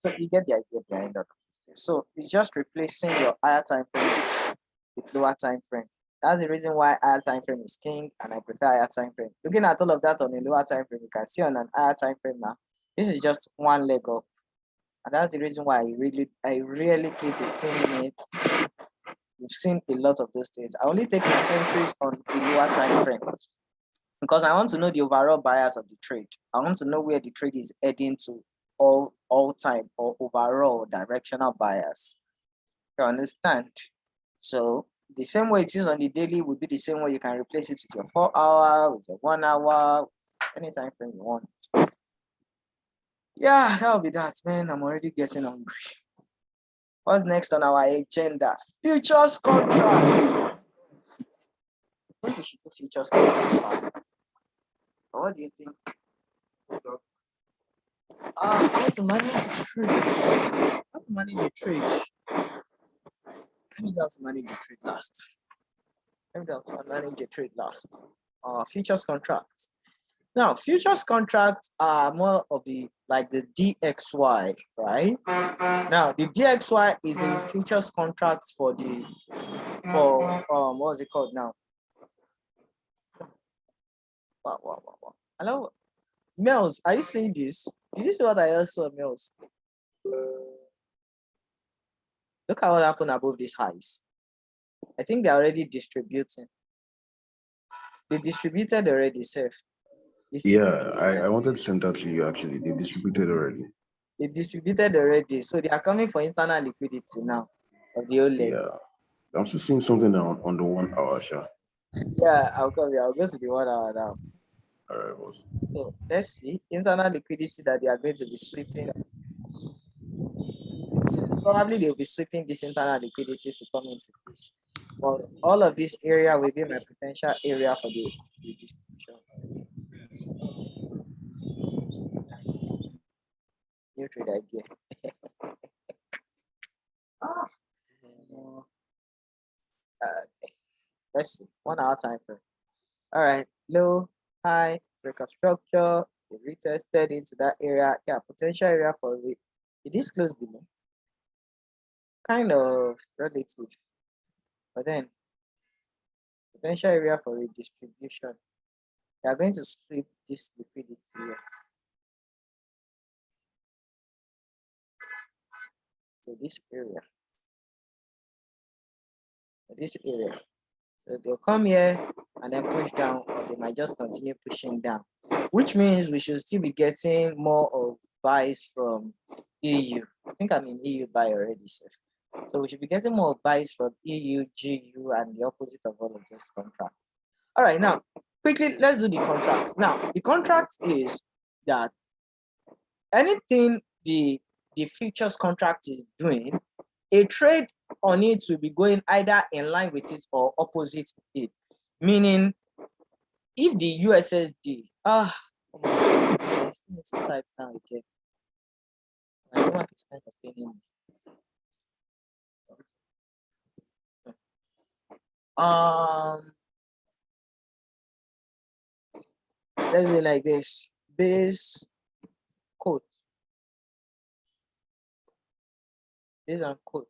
So you get the idea behind that. So it's just replacing your higher time frame with lower time frame. That's the reason why higher time frame is king and I prefer higher time frame. Looking at all of that on a lower time frame, you can see on an higher time frame now, this is just one leg up. And that's the reason why I really play 15 minutes. We've seen a lot of those things. I only take my entries on a lower time frame because I want to know the overall bias of the trade. I want to know where the trade is heading to all time or overall directional bias. You understand? So the same way it is on the daily will be the same way you can replace it with your 4-hour, with your 1 hour, any time frame you want. Yeah, that'll be that, man. I'm already getting hungry. What's next on our agenda? Futures contract. I think we should do futures contract fast. What do you think? How to manage the trade? How to manage the trade? Let me go to manage the trade last. Futures contracts. Now, futures contracts are more of the like the DXY, right? Now, the DXY is a futures contracts for what's it called now? Wow. Hello, Mills, are you seeing this? Did you see what I just saw, Mills? Look at what happened above these highs. I think they're already distributing. They distributed already, safe. Yeah, I wanted to send that to you actually. They distributed already. They distributed already, so they are coming for internal liquidity now of the old leg. Yeah. I'm still seeing something on the 1 hour, sure. Yeah, I'll come here. I'll go to the 1 hour now. All right, boss. So let's see internal liquidity that they are going to be sweeping. Probably they'll be sweeping this internal liquidity to come into this. But all of this area will be my potential area for the distribution. New trade idea. Let's see 1 hour time frame. All right, low, high, breakup structure, the retested into that area. Yeah, potential area for it. It is close below. Kind of relative. But then potential area for redistribution. They are going to sweep this liquidity here. To this area. This area. So they'll come here and then push down, or they might just continue pushing down, which means we should still be getting more of buys from EU. I think I'm in EU buy already, sir. So we should be getting more buys from EU, GU, and the opposite of all of those contracts. All right, now quickly, let's do the contracts. Now, the contract is that anything the futures contract is doing, a trade on it will be going either in line with it or opposite it. Meaning, if the USSD, oh my God, it's right now again. My stomach is kind of paining me. Let's do it like this: base quote, base and quote,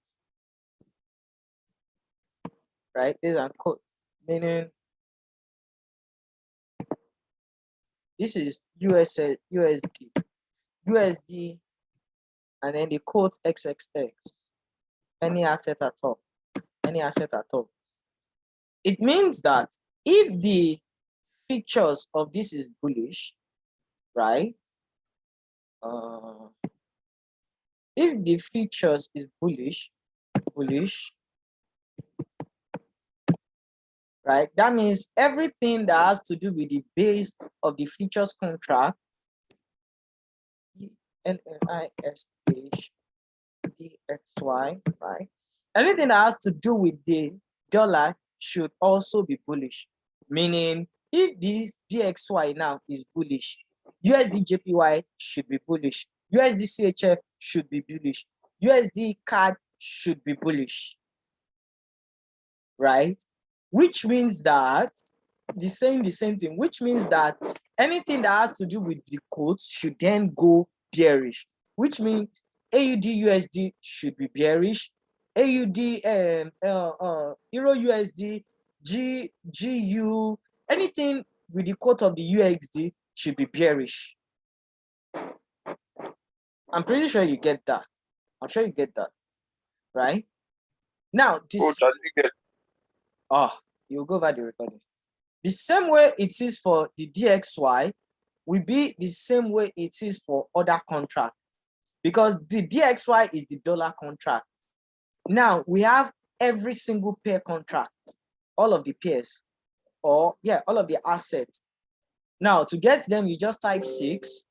right? Base and quote, meaning this is USD, and then the quote XXX. Any asset at all, any asset at all. It means that if the features of this is bullish, right? If the features is bullish, right? That means everything that has to do with the base of the futures contract, NNISH, right? Anything that has to do with the dollar should also be bullish. Meaning, if this DXY now is bullish, USD JPY should be bullish. USD CHF should be bullish. USD CAD should be bullish, right? Which means that the same thing, which means that anything that has to do with the quotes should then go bearish, which means AUD USD should be bearish, AUD Euro USD, GU, anything with the quote of the UXD should be bearish. I'm pretty sure you get that. I'm sure you get that, right? Now, this. You'll go over the recording. The same way it is for the DXY will be the same way it is for other contracts, because the DXY is the dollar contract. Now we have every single pair contract, all of the pairs, all of the assets. Now to get them, you just type 6.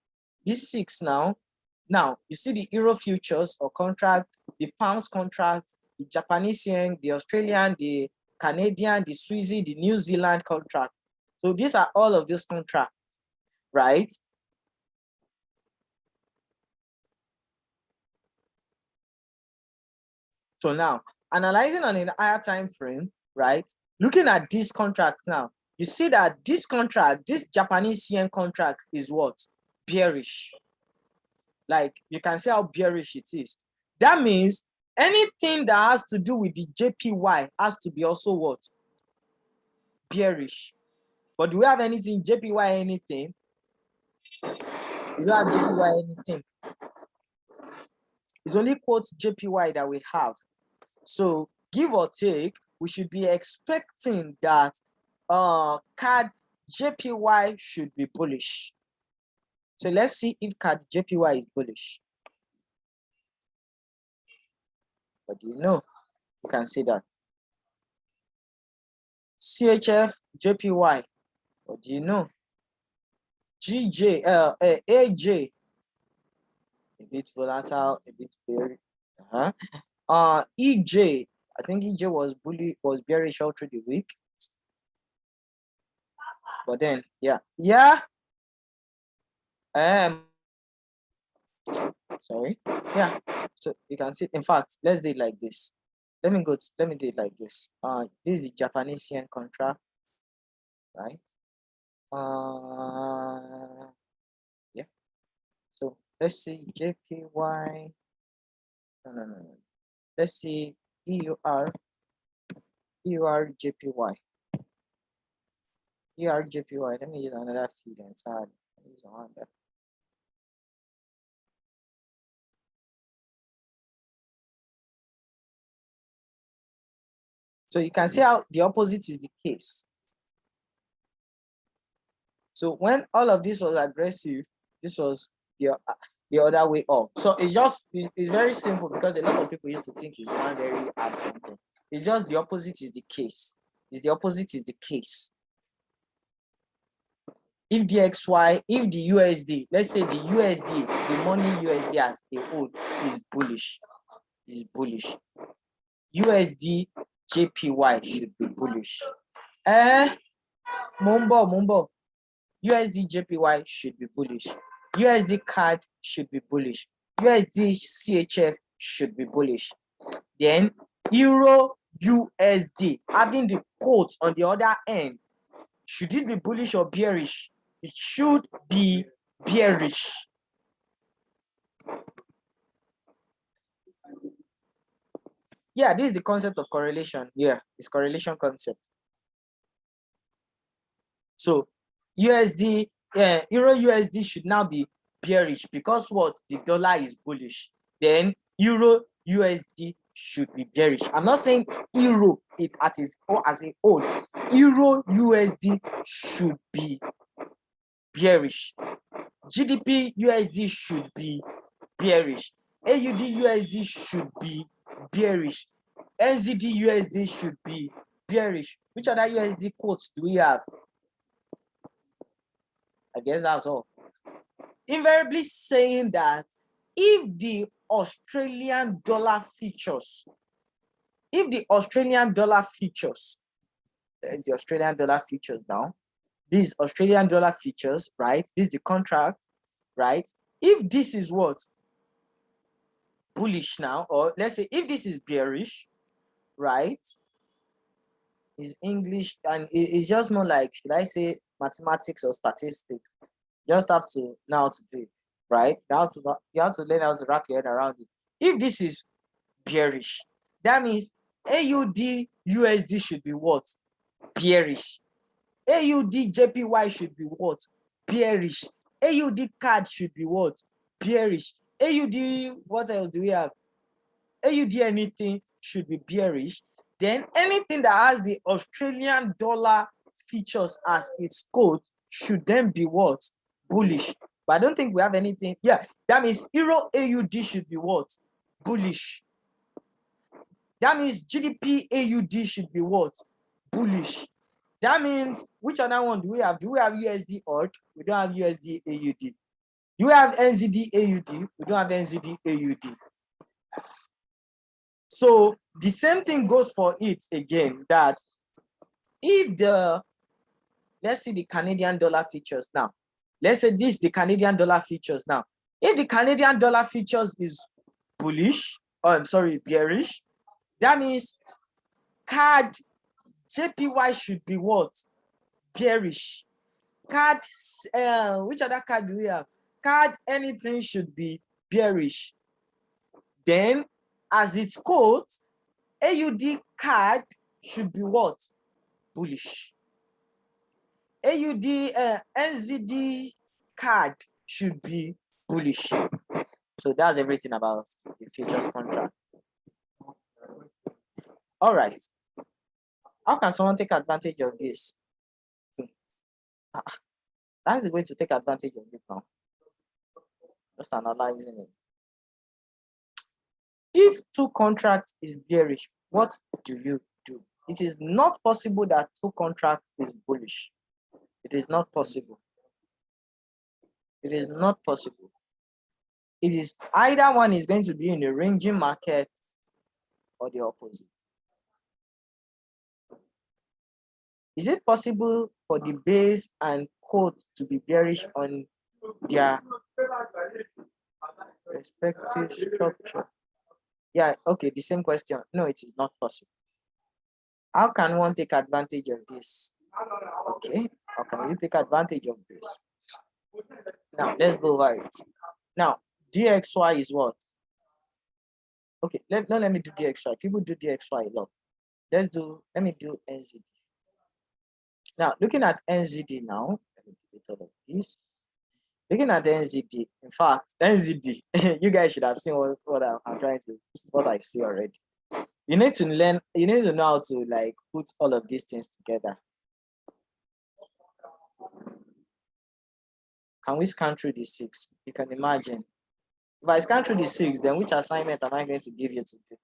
This 6 now. Now you see the Euro futures or contract, the pounds contract, the Japanese yen, the Australian, the Canadian, the Swissy, the New Zealand contract. So these are all of those contracts, right? So now, analyzing on a higher time frame, right? Looking at this contract now, you see that this contract, this Japanese yen contract is what? Bearish. Like, you can see how bearish it is. That means anything that has to do with the JPY has to be also what? Bearish. But do we have anything JPY anything? We don't have JPY anything. It's only quote JPY that we have. So give or take, we should be expecting that CAD JPY should be bullish. So let's see if CAD JPY is bullish. But you know, you can see that. CHF JPY. What do you know? AJ. A bit volatile, a bit bearish. EJ. I think EJ was bearish all through the week. But then, sorry. Yeah. So you can see, in fact, let's do it like this. Let me do it like this. This is the Japanese yen contract, right? Yeah. Let's see JPY. No. Let's see EUR JPY. EUR JPY. Let me use another feed inside. Use one there. So you can see how the opposite is the case. So when all of this was aggressive, this was the other way up. So it's very simple because a lot of people used to think it's one very hard something. It's just the opposite is the case. If the XY, if the USD, let's say the USD, the money USD as a whole is bullish, USD JPY should be bullish. Mumbo. USD JPY should be bullish. USD CAD should be bullish. USD CHF should be bullish. Then Euro USD, having the quotes on the other end, should it be bullish or bearish? It should be bearish. Yeah, this is the concept of correlation. Yeah, it's correlation concept. So USD, Euro USD should now be bearish because what? The dollar is bullish. Then Euro USD should be bearish. I'm not saying Euro as a whole. Euro USD should be bearish. GDP USD should be bearish. AUD USD should be bearish. NZD USD should be bearish. Which other USD quotes do we have? I guess that's all. Invariably saying that if the Australian dollar features, there's the Australian dollar features now. This Australian dollar features, right? This is the contract, right? If this is what? Bullish now, or let's say if this is bearish, right? Is English, and it's just more like, should I say mathematics or statistics? Just have to now to do it, right? You have to learn how to wrap your head around it. If this is bearish, that means AUD USD should be what? Bearish. AUD JPY should be what? Bearish. AUD CAD should be what? Bearish. AUD, what else do we have? AUD anything should be bearish. Then anything that has the Australian dollar features as its code should then be what? Bullish. But I don't think we have anything. Yeah, that means Euro AUD should be what? Bullish. That means GDP AUD should be what? Bullish. That means, which other one do we have? Do we have USD AUD? We don't have USD AUD. Do we have NZD AUD? We don't have NZD AUD. So the same thing goes for it again, that if let's see the Canadian dollar features now. Let's say this, the Canadian dollar features now. If the Canadian dollar features is bullish, bearish, that means CAD JPY should be what? Bearish. CAD, which other card do we have? CAD anything should be bearish. Then, as its code, AUD CAD should be what? Bullish. AUD NZD CAD should be bullish. So that's everything about the futures contract. All right. How can someone take advantage of this? That's the way to take advantage of it now. Just analyzing it. If two contracts is bearish, what do you do? It is not possible that two contracts is bullish. It is not possible. It is not possible. It is either one is going to be in a ranging market or the opposite. Is it possible for the base and quote to be bearish on their respective structure? Yeah, okay, the same question. No, it is not possible. How can one take advantage of this? Okay, how can you take advantage of this? Now, let's go over it. Now, DXY is what? Okay, let me do DXY. People do DXY a lot. Let me do NZD. Now, looking at NZD now, let me delete all of this. Looking at the NZD, in fact, NZD, you guys should have seen what I'm trying to, what I see already. You need to learn, you need to know how to like put all of these things together. Can we scan through the 6? You can imagine. If I scan through the 6, then which assignment am I going to give you to do?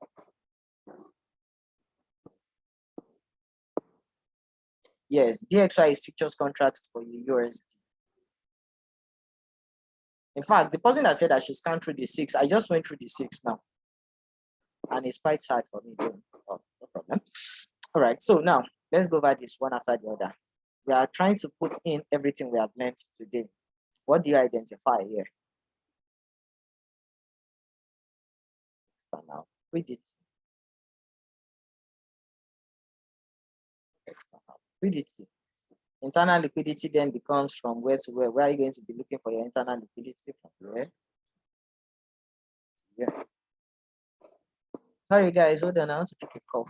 Yes, DXY is futures contracts for USD. In fact, the person that said I should scan through the 6, I just went through the 6 now. And it's quite hard for me to, oh, no problem. All right, so now let's go over this one after the other. We are trying to put in everything we have learned today. What do you identify here? External liquidity. External liquidity. Internal liquidity then becomes from where to where? Where are you going to be looking for your internal liquidity from where? Yeah. Sorry guys, hold on, I want to pick a call.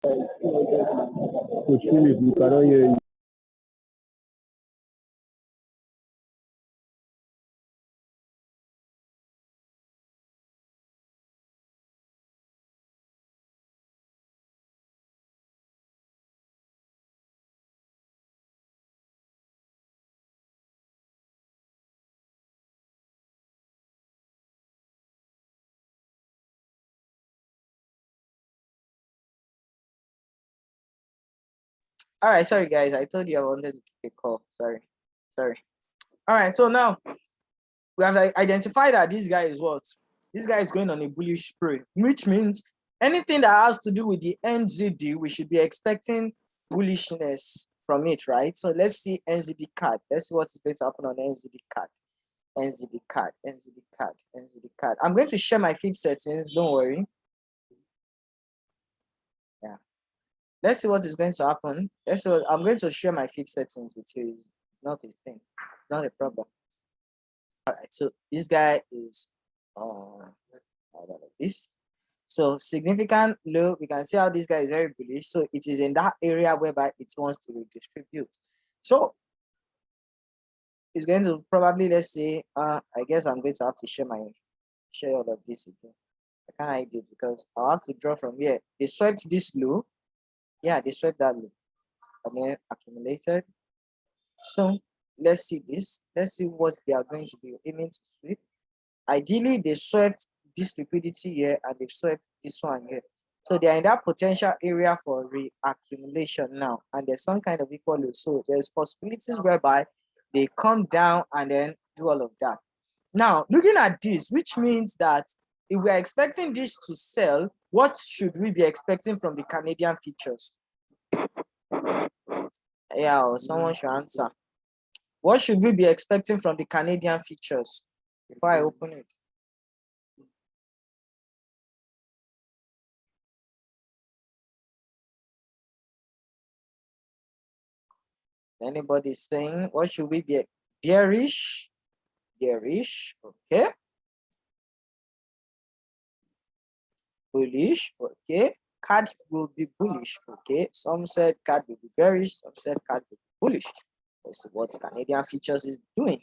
Coach Philip, we cannot hear you. All right, sorry guys, I told you I wanted to pick a call. Sorry. All right, so now we have identified that this guy is what? This guy is going on a bullish spree, which means anything that has to do with the NZD, we should be expecting bullishness from it, right? So let's see NZD card. Let's see what is going to happen on the NZD card. NZD card, NZD card, NZD card. I'm going to share my fib settings, don't worry. Yeah. Let's see what is going to happen. I'm going to share my fib settings with you. It's not a thing, not a problem. All right, so this guy is like this. So significant low, we can see how this guy is very bullish. So it is in that area whereby it wants to redistribute. So it's going to probably, let's say, I guess I'm going to have to share all of this again. I can't hide it because I'll have to draw from here. They swept this low. Yeah, they swept that low and then accumulated. So let's see this. Let's see what they are going to be aiming to sweep. Ideally, they swept this liquidity here and they swept this one here. So they are in that potential area for reaccumulation now, and there's some kind of equal load. So there's possibilities whereby they come down and then do all of that. Now, looking at this, which means that if we are expecting this to sell, what should we be expecting from the Canadian futures? Yeah, or someone should answer. What should we be expecting from the Canadian futures before I open it? Anybody saying what should we be? Bearish? Bearish, okay. Bullish, okay. CAD will be bullish, okay. Some said CAD will be bearish, some said CAD will be bullish. That's what Canadian futures is doing.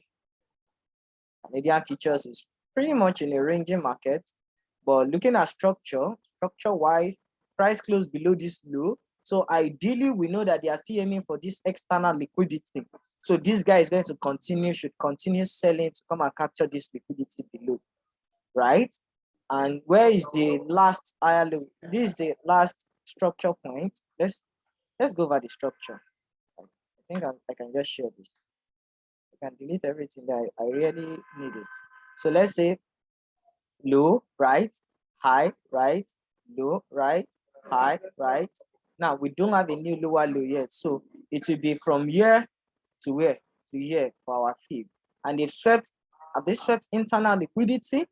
Canadian futures is pretty much in a ranging market, but looking at structure-wise, price closed below this low. So ideally, we know that they are still aiming for this external liquidity. So this guy is going to should continue selling to come and capture this liquidity below, right? And where is the last higher low? This is the last structure point. Let's go over the structure. I think I can just share this. I can delete everything that I really need it. So let's say low, right, high, right, low, right, high, right. Now we don't have a new lower low yet, so it will be from here to where? To here for our fib. And have they swept internal liquidity?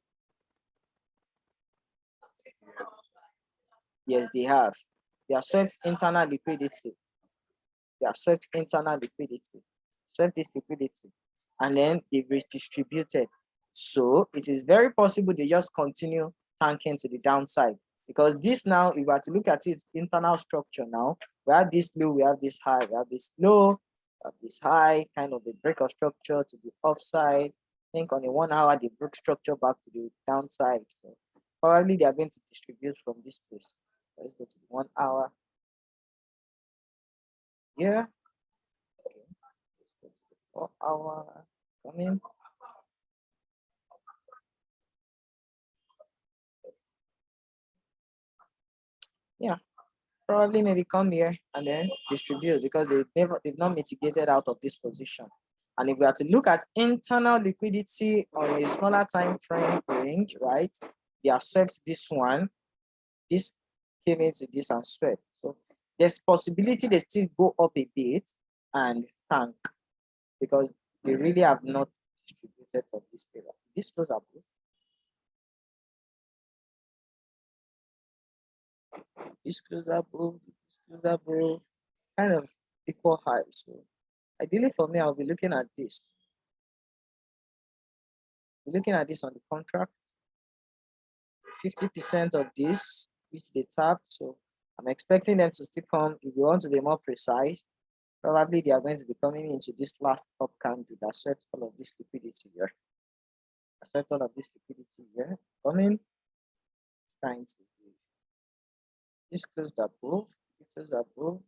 Yes, they have. They have swept internal liquidity. They have swept internal liquidity. Swept this liquidity. And then they redistributed. So it is very possible they just continue tanking to the downside. Because this now, if we are to look at its internal structure now, we have this low, we have this high, we have this low, we have this high, kind of a break of structure to the upside. I think on the 1 hour, they broke structure back to the downside. So probably they are going to distribute from this place. Let's go to the 1 hour. Yeah. Okay. Let's go to the 4 hour. Come in. Yeah, probably maybe come here and then distribute because they've not mitigated out of this position. And if we are to look at internal liquidity on a smaller time frame range, right? They have swept this one. This came into this and swept. So there's possibility they still go up a bit and tank because they really have not distributed from this area. This goes up. This close up, kind of equal high. So ideally for me, I'll be looking at this. Looking at this on the contract, 50% of this, which they tapped. So I'm expecting them to still come. If you want to be more precise, probably they are going to be coming into this last top candle that swept all of this liquidity here. Swept all of this liquidity here. Coming, trying to do this closed above, it closed above.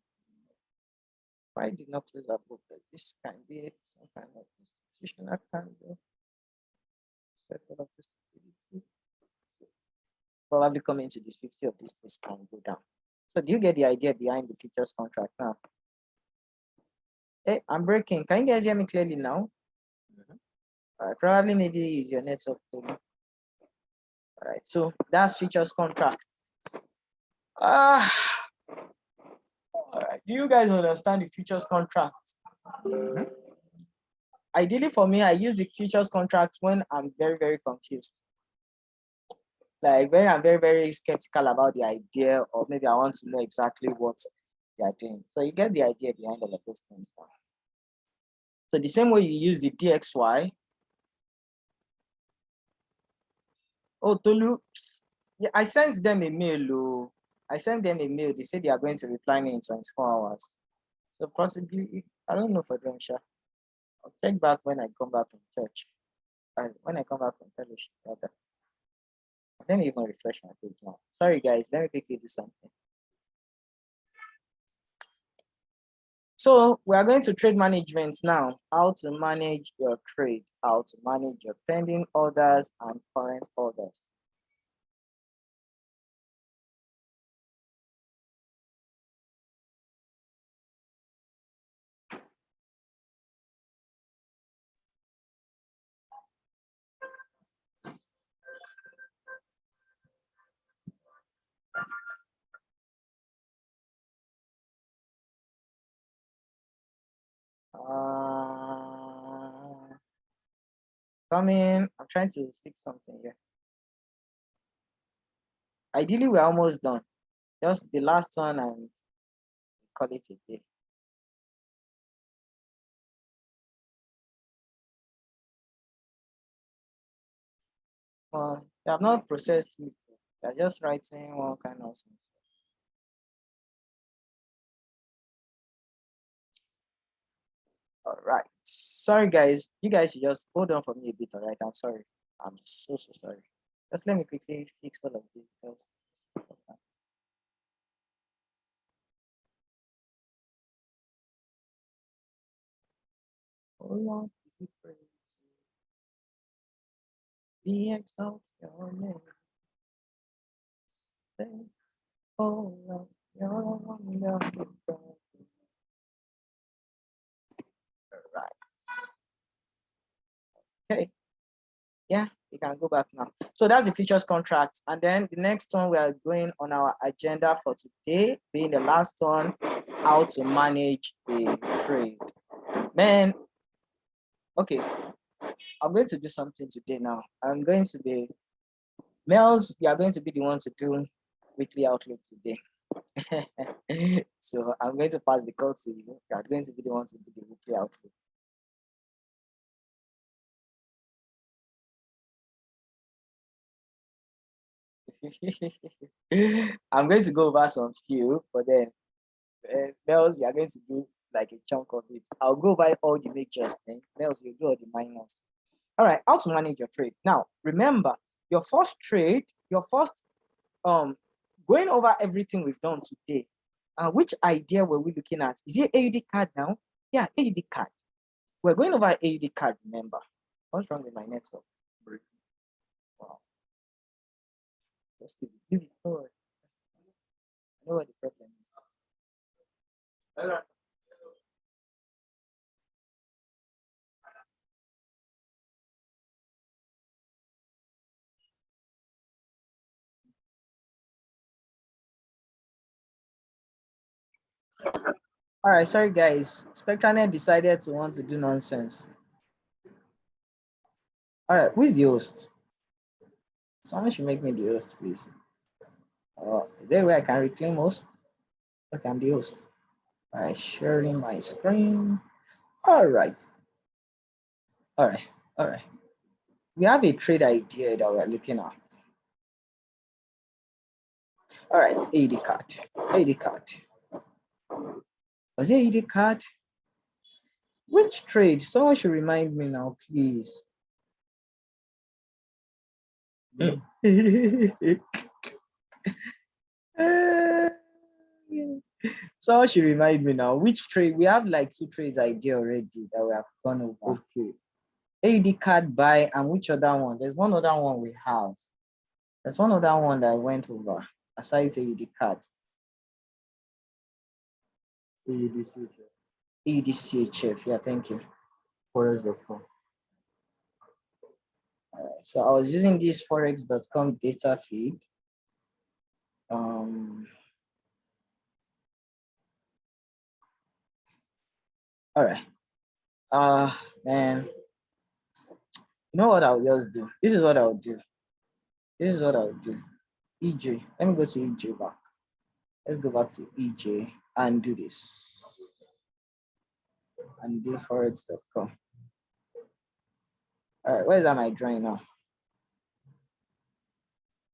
Why did not close above? This can be some kind of institutional candle. Swept all of this liquidity. Probably come into this 50 of this can go down. So do you get the idea behind the futures contract now? Hey, I'm breaking. Can you guys hear me clearly now? All right, probably maybe is your network. All right, so that's futures contract. All right, do you guys understand the futures contract? Ideally for me, I use the futures contract when I'm very, very confused. Like when I'm very, very skeptical about the idea, or maybe I want to know exactly what they are doing. So you get the idea behind all of those things. So the same way you use the DXY. Oh, Tolu, Yeah, I sent them a mail. Oh. I sent them a mail. They said they are going to reply me in 24 hours. So possibly, I don't know for them, sure. I'll check back when I come back from church. When I come back from fellowship, rather. Let me even refresh my page now. Sorry, guys. Let me quickly do something. So we are going to trade management now. How to manage your trade, how to manage your pending orders and current orders. Come in. I'm trying to fix something here. Ideally, we're almost done. Just the last one and call it a day. They have not processed it. They're just writing one kind of thing. All right. Sorry, guys. You guys should just hold on for me a bit. All right. I'm sorry. I'm so sorry. Just let me quickly fix all of this because. Oh Lord, we praise you. Be exalted your name. Oh Lord, you're wonderful God. All right. Okay. Yeah, you can go back now. So that's the futures contract. And then the next one we are going on our agenda for today, being the last one, how to manage a trade. Man, okay, I'm going to do something today now. I'm going to be, Mels, you are going to be the one to do weekly outlook today. So I'm going to pass the call to you. You are going to be the one to do the weekly outlook. I'm going to go over some few, but then Mels, you are going to do like a chunk of it. I'll go by all the majors, then Mels, you do all the minors. All right, how to manage your trade. Now, remember, your first trade, going over everything we've done today. Which idea were we looking at? Is it AUD card now? Yeah, AUD card. We're going over AUD card, remember. What's wrong with my network? Wow. Just leave it forward. I know what the problem is. All right, sorry guys. Spectranet decided to want to do nonsense. All right, who is the host? Someone should make me the host, please. Is there a way I can reclaim host? Okay, I'm the host. All right, sharing my screen. All right. All right. All right. We have a trade idea that we're looking at. All right, AD card. AD card. Was it AD card? Which trade? Someone should remind me now, please. Someone should remind me now. Which trade? We have like 2 trades idea already that we have gone over. Okay. AD card buy and which other one? There's one other one we have. There's one other one that I went over. Aside AD card. EDCHF. Yeah, thank you. Forex.com. All right, so I was using this forex.com data feed. All right. Man, you know what I'll just do? This is what I'll do. This is what I'll do. EJ. Let me go to EJ back. Let's go back to EJ and do this. And do forex.com. All right, where is that my drawing now?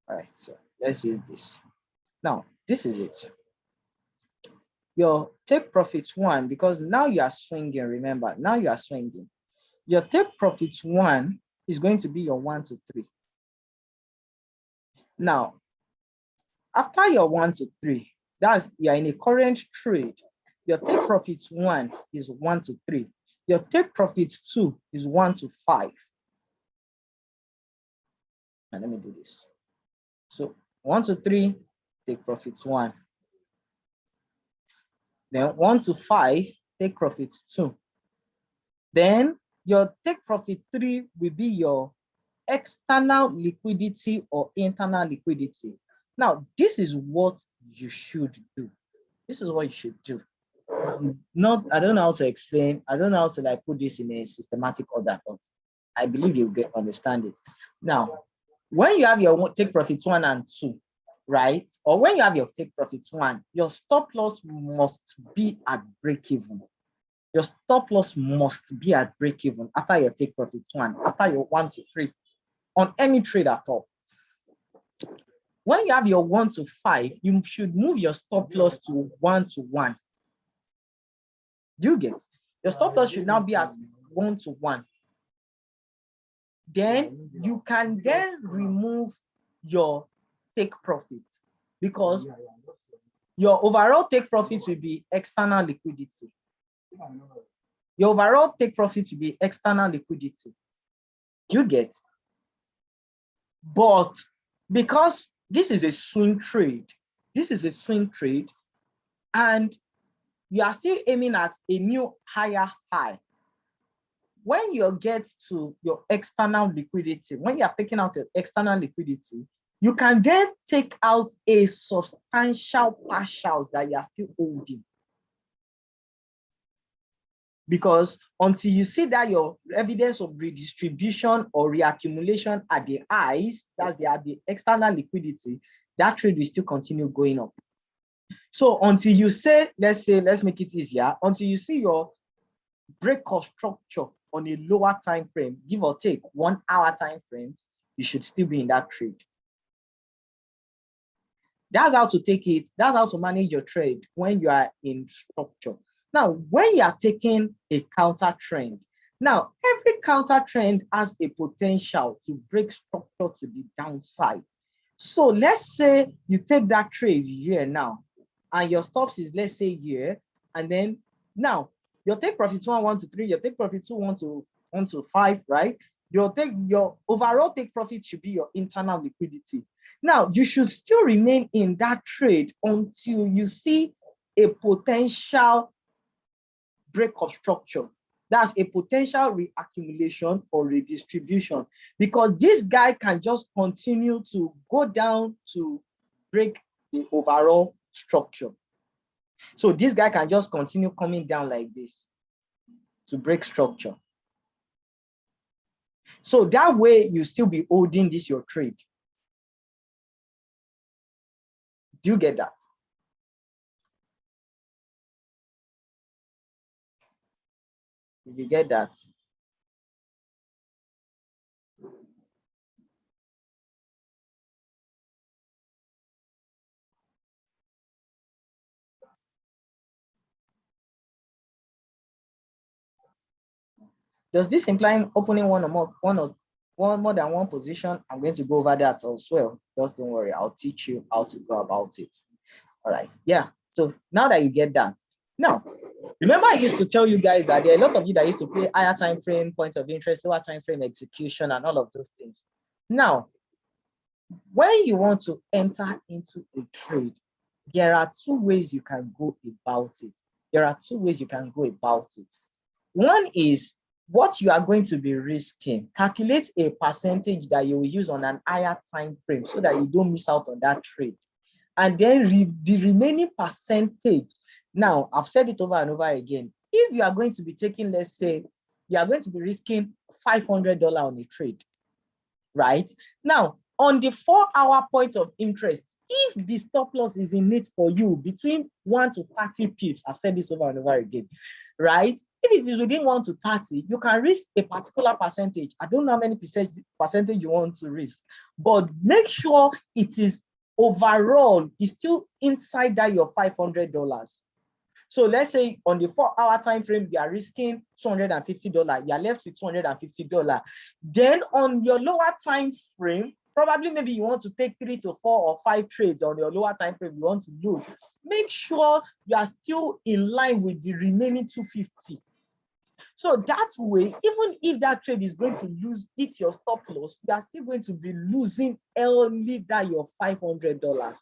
All right, so let's use this. Now, this is it. Your take profits one, because now you are swinging, remember, now you are swinging. Your take profits one is going to be your 1 to 3. Now, after your 1 to 3, that's you're in a current trade. Your take profits one is 1 to 3. Your take profits two is 1 to 5. And let me do this. So 1 to 3, take profits one. Then 1 to 5, take profits two. Then your take profit 3 will be your external liquidity or internal liquidity. Now, this is what you should do. This is what you should do. Not, I don't know how to explain. I don't know how to like put this in a systematic order, but I believe you understand it. Now, when you have your take profits 1 and 2, right? Or when you have your take profits 1, your stop loss must be at break even. Your stop loss must be at break even after your take profits 1, after your 1 to 3, on any trade at all. When you have your 1 to 5, you should move your stop loss to 1 to 1. Do you get? Your stop loss should now be at 1 to 1. Then you can then remove your take profit, because your overall take profit will be external liquidity. Your overall take profit will be external liquidity. Do you get? But because this is a swing trade, and you are still aiming at a new higher high. When you get to your external liquidity, when you are taking out your external liquidity, you can then take out a substantial partials that you are still holding. Because until you see that your evidence of redistribution or reaccumulation at the highs, that's the external liquidity, that trade will still continue going up. So until you say, let's make it easier, until you see your break of structure on a lower time frame, give or take 1 hour time frame, you should still be in that trade. That's how to take it. That's how to manage your trade when you are in structure. Now, when you are taking a counter trend, now every counter trend has a potential to break structure to the downside. So let's say you take that trade here now, and your stops is, let's say, here, and then now your take profit 1 to 3, your take profit 2 1 to 5, right? Your overall take profit should be your internal liquidity. Now you should still remain in that trade until you see a potential break of structure. That's a potential reaccumulation or redistribution, because this guy can just continue to go down to break the overall structure. So this guy can just continue coming down like this to break structure. So that way you still be holding this your trade. Do you get that? If you get that, does this imply opening one more than one position? I'm going to go over that as well. Just don't worry, I'll teach you how to go about it. All right, yeah. So now that you get that, now remember I used to tell you guys that there are a lot of you that used to play higher time frame, point of interest, lower time frame execution, and all of those things. Now, when you want to enter into a trade, there are 2 ways you can go about it. One is what you are going to be risking. Calculate a percentage that you will use on an higher time frame so that you don't miss out on that trade. And then the remaining percentage. Now, I've said it over and over again. If you are going to be taking, let's say, you are going to be risking $500 on a trade, right? Now, on the 4-hour point of interest, if the stop loss is in it for you between 1 to 30 pips, I've said this over and over again, right? If it is within 1 to 30, you can risk a particular percentage. I don't know how many percentage you want to risk, but make sure it is overall, is still inside that your $500. So let's say on the 4-hour time frame, you are risking $250. You are left with $250. Then on your lower time frame, probably maybe you want to take 3 to 4 or 5 trades on your lower time frame. You want to load. Make sure you are still in line with the remaining 250. So that way, even if that trade is going to lose, it's your stop loss, you are still going to be losing only that your $500.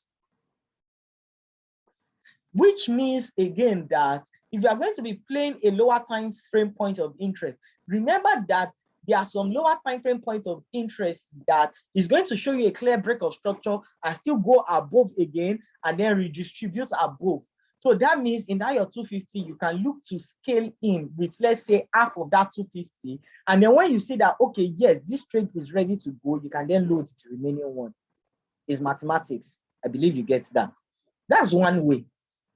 Which means again that if you are going to be playing a lower time frame point of interest, remember that there are some lower time frame point of interest that is going to show you a clear break of structure and still go above again and then redistribute above. So that means in that your 250, you can look to scale in with, let's say, half of that 250. And then when you see that, okay, yes, this trade is ready to go, you can then load the remaining one. It's mathematics. I believe you get that. That's one way.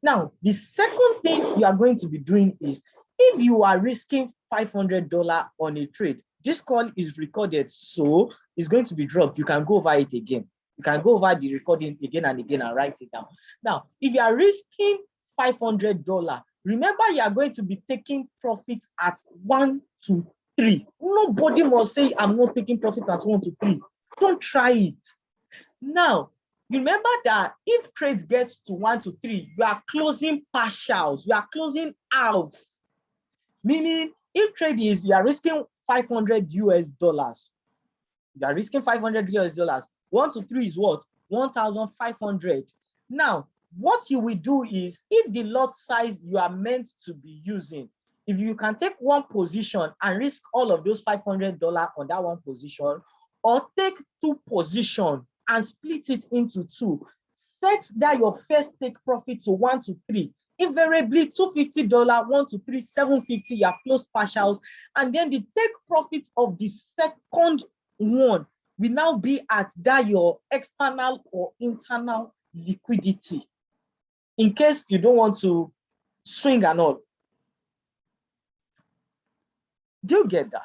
Now, the second thing you are going to be doing is, if you are risking $500 on a trade, this call is recorded, so it's going to be dropped. You can go over it again. You can go over the recording again and again and write it down. Now, if you are risking $500, remember you are going to be taking profit at 1 to 3. Nobody must say, I'm not taking profit at 1 to 3. Don't try it. Now, remember that if trades get to 1 to 3, you are closing partials, you are closing half. Meaning, if trade is, you are risking $500 US. You are risking $500 US. 1 to 3 is what? 1,500. Now, what you will do is, if the lot size you are meant to be using, if you can take one position and risk all of those $500 on that one position, or take 2 positions and split it into 2, set that your first take profit to 1 to 3. Invariably, $250, 1 to 3, $750, you have closed partials, and then the take profit of the second one will now be at that your external or internal liquidity, in case you don't want to swing and all. Do you get that?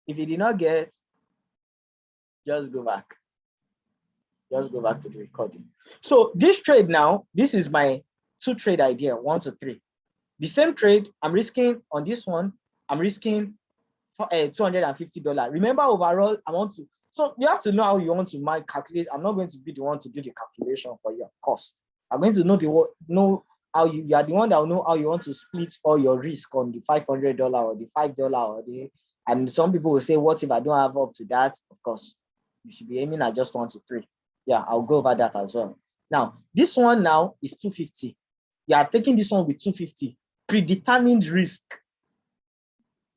If you did not get, just go back. Just go back to the recording. So this trade now, this is my 2 trade idea, 1 to 3. The same trade, I'm risking on this one, I'm risking $250. Remember, overall, I want to, so you have to know how you want to calculate. I'm not going to be the one to do the calculation for you, of course. I'm going to know how you are the one that will know how you want to split all your risk on the $500 or the $5 or the, and some people will say, what if I don't have up to that? Of course, you should be aiming at just 1 to 3. Yeah, I'll go over that as well. Now, this one now is 250. You are taking this one with 250, predetermined risk.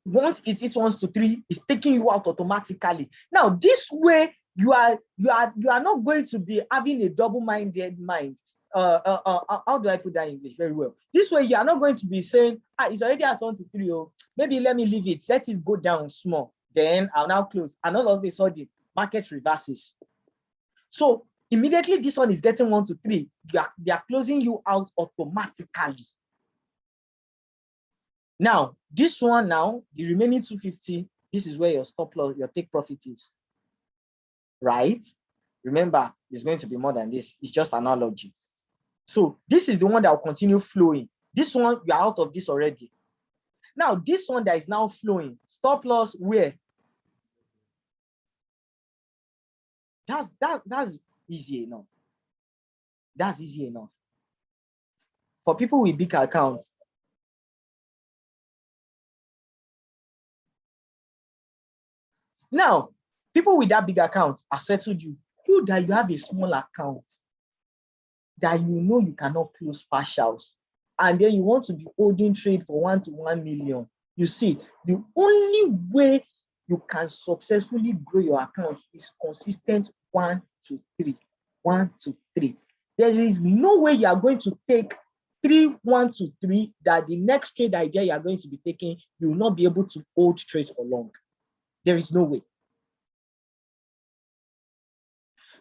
Once it hits 1 to 3, it's taking you out automatically. Now, this way, you are not going to be having a double-minded mind. How do I put that in English? Very well. This way, you are not going to be saying, it's already at 1 to 3. Oh, maybe let me leave it. Let it go down small. Then I'll now close. And all of a sudden, market reverses. So immediately this one is getting 1 to 3. They are closing you out automatically. Now, this one now, the remaining 250, this is where your stop loss, your take profit is. Right? Remember, it's going to be more than this. It's just analogy. So this is the one that will continue flowing. This one, you are out of this already. Now, this one that is now flowing, stop loss where? That's easy enough. That's easy enough. For people with big accounts, now, people with that big account are settled you. You that you have a small account that you know you cannot close partials, and then you want to be holding trade for 1 to 1 million. You see, the only way you can successfully grow your account is consistent 1 to 3. 1 to 3. There is no way you are going to take 3, 1 to 3, that the next trade idea you are going to be taking, you will not be able to hold trades for long. There is no way.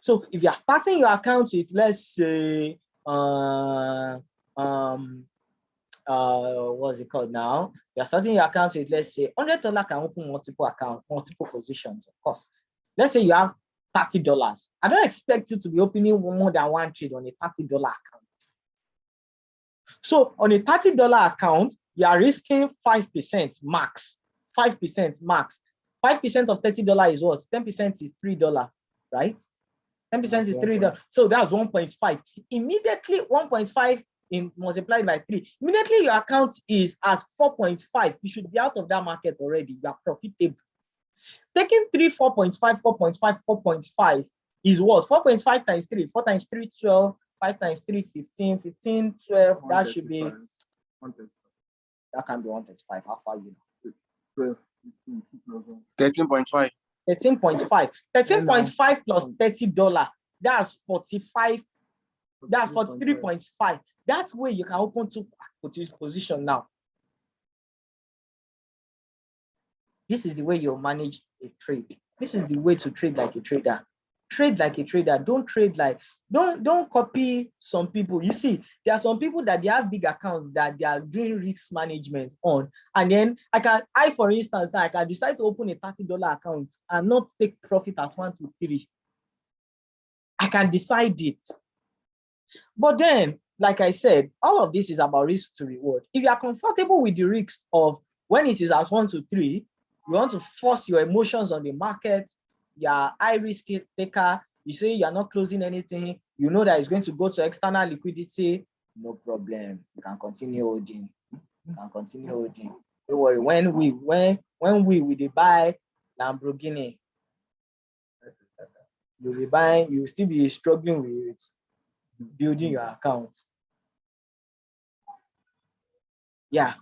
So if you are starting your account with, let's say, what's it called now? You're starting your account with, let's say, $100 can open multiple accounts, multiple positions, of course. Let's say you have $30. I don't expect you to be opening more than one trade on a $30 account. So on a $30 account, you are risking 5% max. 5% max. 5% of $30 is what? 10% is $3, right? 10% is $3. So that's 1.5. Immediately 1.5 multiplied by 3. Immediately your account is at 4.5. You should be out of that market already. You are profitable. Taking 3, 4.5, 4.5, 4.5 is what? 4.5 times 3. 4 times 3, 12. 5 times 3, 15. 15, 12. That should be. That can be 135. How far you know? 13.5. 13.5. 13.5 plus $30. That's 45. That's 43.5. That's where you can open two position now. This is the way you manage a trade. This is the way to trade like a trader. Trade like a trader. Don't trade like, don't copy some people. You see, there are some people that they have big accounts that they are doing risk management on. And then I for instance, I can decide to open a $30 account and not take profit as 1 to 3. I can decide it. But then, like I said, all of this is about risk to reward. If you are comfortable with the risks of when it is at 1 to 3, you want to force your emotions on the market, you're high risk taker, you say you're not closing anything, you know that it's going to go to external liquidity, no problem. You can continue holding. You can continue holding. Don't worry. When we buy Lamborghini, you'll be buying, you'll still be struggling with building your account. Yeah,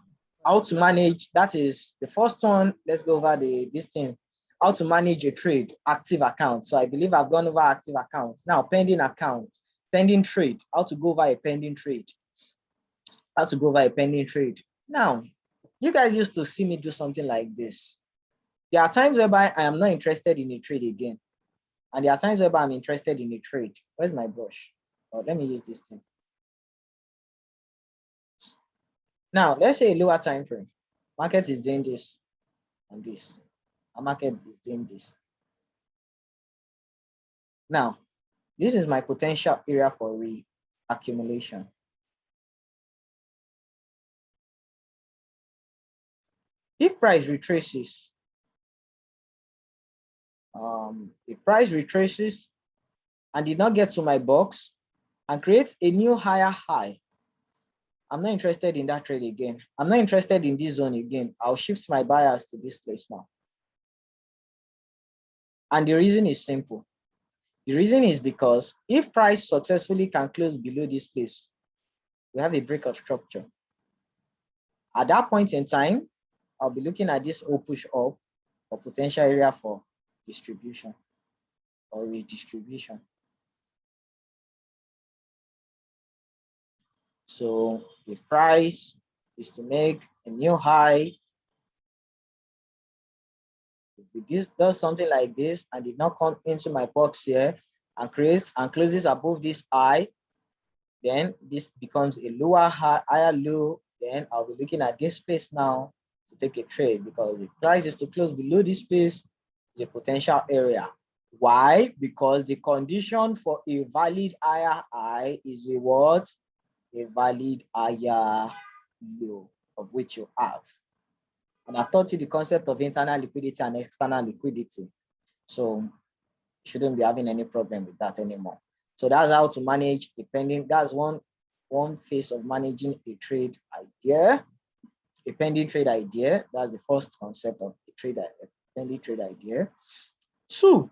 how to manage, that is the first one. Let's go over this thing. How to manage a trade, active account. So I believe I've gone over active accounts. Now, pending account, pending trade, how to go over a pending trade. How to go over a pending trade. Now, you guys used to see me do something like this. There are times whereby I am not interested in a trade again. And there are times whereby I'm interested in a trade. Where's my brush? Oh, let me use this thing. Now, let's say a lower time frame. Market is doing this and this. A market is doing this. Now, this is my potential area for reaccumulation. If price retraces, and did not get to my box and creates a new higher high, I'm not interested in that trade again. I'm not interested in this zone again. I'll shift my buyers to this place now. And the reason is simple. The reason is because if price successfully can close below this place, we have a break of structure. At that point in time, I'll be looking at this O push up for potential area for distribution or redistribution. So if price is to make a new high, if this does something like this and did not come into my box here and creates and closes above this high, then this becomes a lower high, higher low. Then I'll be looking at this place now to take a trade, because if price is to close below this place, it's a potential area. Why? Because the condition for a valid higher high is a what? A valid higher low, of which you have. And I've taught you the concept of internal liquidity and external liquidity. So you shouldn't be having any problem with that anymore. So that's how to manage depending. That's one phase of managing a trade idea, a pending trade idea. That's the first concept of a pending trade idea. 2,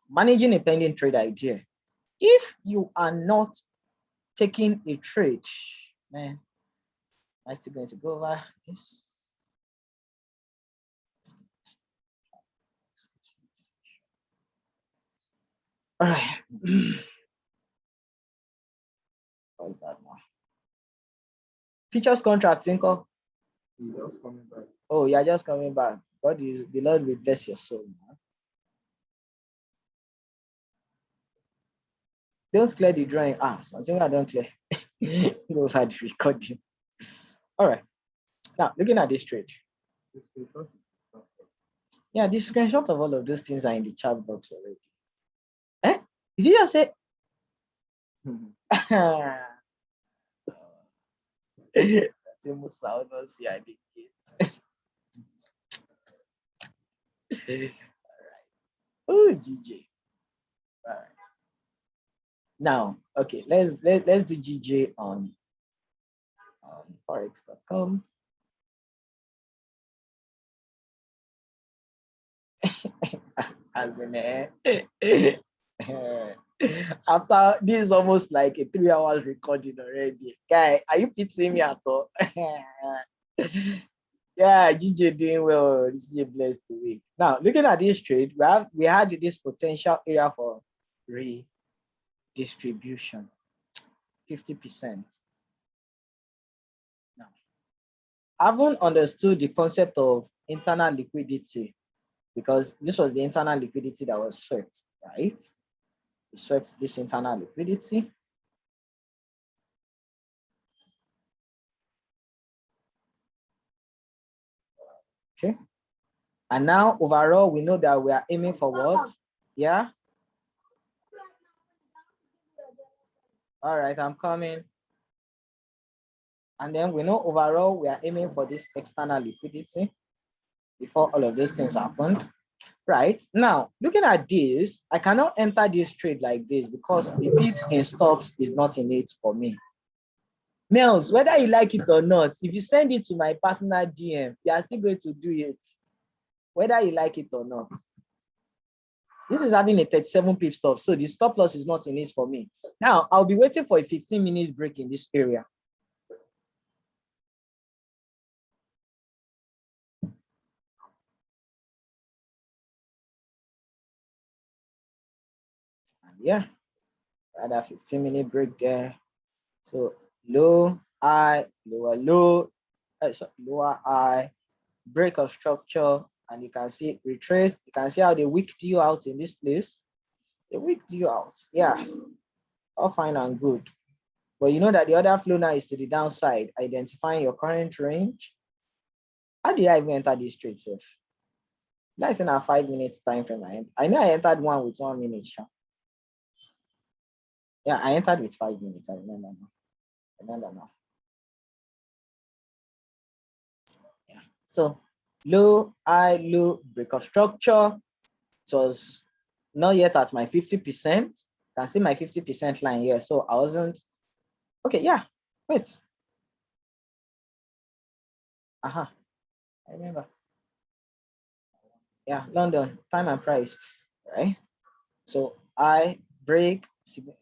managing a pending trade idea. If you are not taking a trade, man, am I still going to go over this? All right. What's that now? Futures contract, Inko. He's just coming back. Oh, you're just coming back. God is the Lord will bless your soul, man. Don't clear the drawing. Something I don't clear. Go over the recording. All right. Now, looking at this trade. Yeah, the screenshot of all of those things are in the chat box already. Did you just say? That's almost loud. No, see, I did it. All right. Oh, GJ. All right. Now, okay, let's do GJ on Forex.com. As in, after this is almost like a 3 hours recording already. Guy, are you pitying me at all? Yeah, GJ doing well. GJ blessed the week. Now, looking at this trade, we had this potential area for redistribution, 50%. Now, I haven't understood the concept of internal liquidity because this was the internal liquidity that was swept, right? We swept this internal liquidity. Okay. And now overall, we know that we are aiming for what? Yeah. All right, I'm coming. And then we know overall, we are aiming for this external liquidity before all of those things happened. Right now, looking at this, I cannot enter this trade like this because the pips in stops is not in it for me. Mills, whether you like it or not, if you send it to my personal DM, you are still going to do it, whether you like it or not. This is having a 37 pip stop, so the stop loss is not in it for me. Now, I'll be waiting for a 15-minute break in this area. Yeah, add a 15-minute break there. So low, high, lower, low, lower, high, break of structure, and you can see retrace. You can see how they wicked you out in this place. They wicked you out. Yeah, all fine and good. But you know that the other flow now is to the downside, identifying your current range. How did I even enter this trade safe? That's in a 5 minutes time frame. I know I entered one with 1 minute. Yeah, I entered with 5 minutes. I remember now. Yeah. So low, high, low, break of structure. It was not yet at my 50%. You can see my 50% line here. So I wasn't. Okay, yeah. Wait. I remember. Yeah, London, time and price, right? So I break.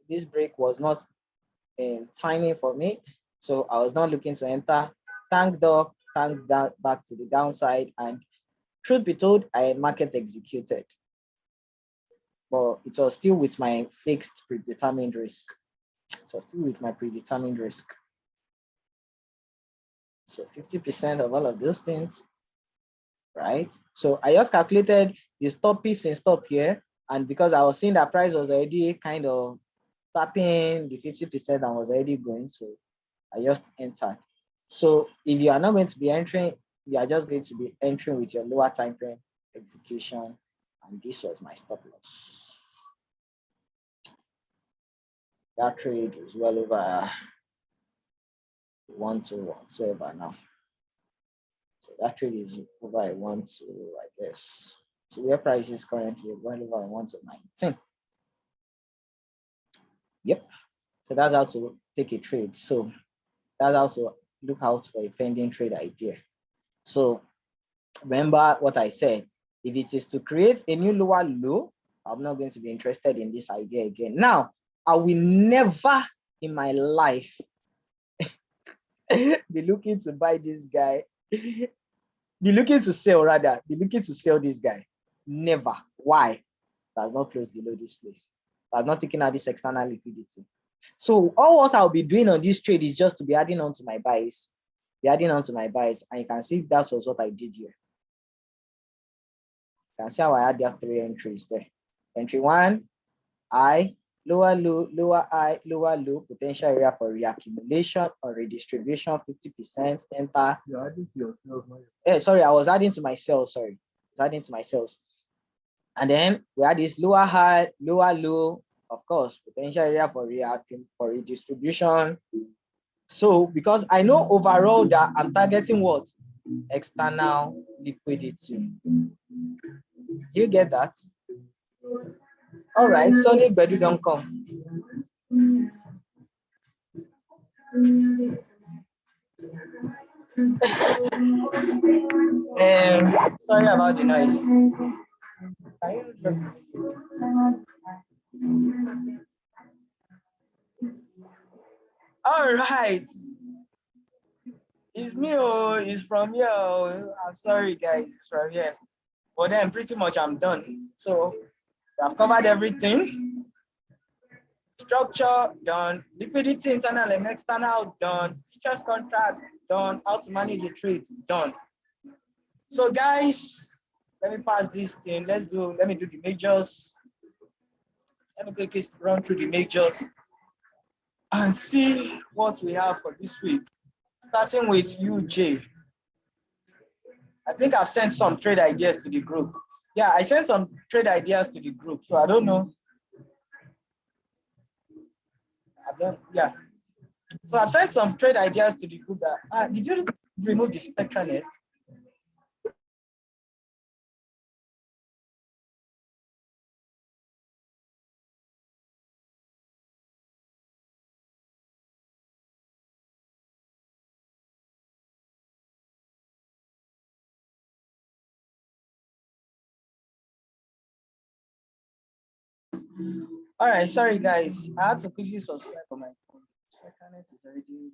This break was not timing for me, so I was not looking to enter. Tanked up, tanked down back to the downside, and truth be told, I market executed, but it was still with my fixed predetermined risk. So 50% of all of those things, right? So I just calculated the stop pips and stop here, and because I was seeing that price was already kind of tapping the 50% and was already going, so I just entered. So if you are not going to be entering, you are just going to be entering with your lower time frame execution, and this was my stop loss. That trade is well over 1 to whatsoever now. So that trade is over a 1 to, I guess. So where price is currently well over a 1 to 19. Yep. So that's how to take a trade. So that's also look out for a pending trade idea. So remember what I said. If it is to create a new lower low, I'm not going to be interested in this idea again. Now, I will never in my life be looking to buy this guy, be looking to sell this guy. Never. Why? That's not closed below this place. That's not taking out this external liquidity. So all what I'll be doing on this trade is just to be adding on to my buys. be adding on to my buys, and you can see that was what I did here. You can see how I had their 3 entries there. Entry 1, high, lower low, lower high, lower low, potential area for reaccumulation or redistribution, 50%, enter. You're adding to yourself. Sorry, I was adding to my sales, sorry. I was adding to my sales. And then we had this lower high, lower low, of course, potential area for redistribution. So because I know overall that I'm targeting what? External liquidity. Do you get that? All right, Sunday Bedu don't come. Sorry about the noise. All right. It's me, it's from here. I'm sorry, guys, it's from here. But then pretty much I'm done. So I've covered everything. Structure done, liquidity internal and external done, futures contract done, how to manage the trade done. So guys, let me pass this thing. Let me do the majors. Let me quickly run through the majors and see what we have for this week. Starting with UJ. I think I've sent some trade ideas to the group. Yeah, I sent some trade ideas to the group. So I don't know. Yeah. So I've sent some trade ideas to the group that, did you remove the spectrum net? All right, sorry guys. I had to quickly subscribe on my phone. Spectrum is already doing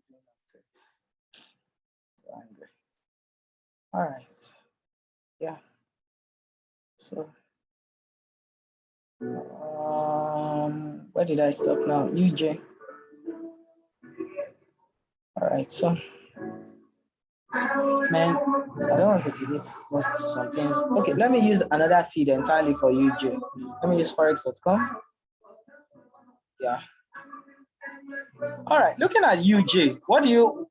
that. All right. Yeah. So where did I stop now? UJ. All right, so man, I don't want to delete some things. Okay, let me use another feed entirely for UJ. Let me use forex.com. Yeah. All right, looking at UJ, what do you,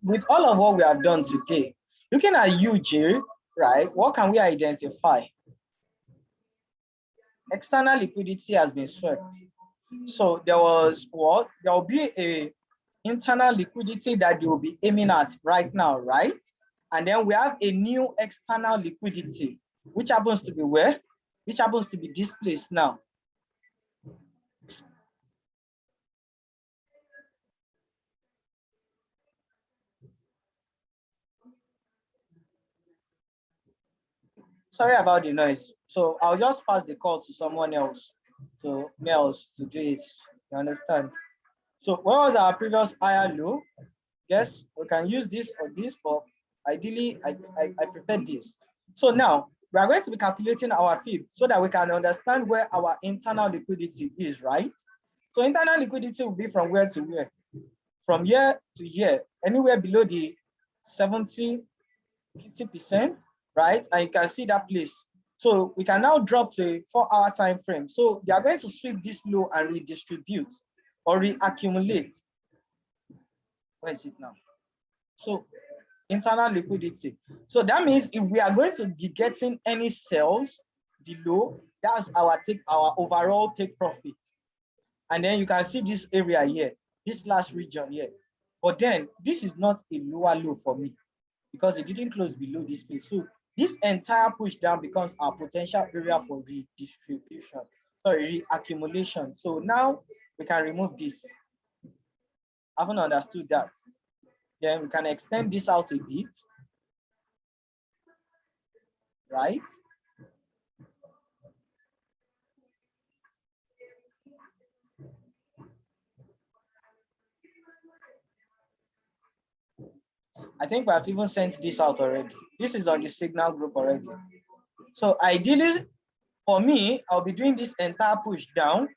with all of what we have done today, looking at UJ, right, what can we identify? External liquidity has been swept. So there was what? There will be a internal liquidity that they will be aiming at right now, right? And then we have a new external liquidity, which happens to be where? Which happens to be this place now. Sorry about the noise. So I'll just pass the call to someone else, to do it. You understand? So what was our previous higher low? Yes, we can use this or this, but ideally I prefer this. So now we are going to be calculating our fib so that we can understand where our internal liquidity is, right? So internal liquidity will be from where to where? From here to here, anywhere below the 70, 50%, right? And you can see that place. So we can now drop to a 4-hour time frame. So they are going to sweep this low and redistribute or reaccumulate. Where is it now? So internal liquidity. So that means if we are going to be getting any sales below, that's our overall take profit. And then you can see this area here, this last region here. But then this is not a lower low for me because it didn't close below this place. So this entire push down becomes our potential area for redistribution, sorry, reaccumulation. So now we can remove this. I haven't understood that. Then we can extend this out a bit, right? I think we have even sent this out already. This is on the signal group already. So ideally, for me, I'll be doing this entire push down.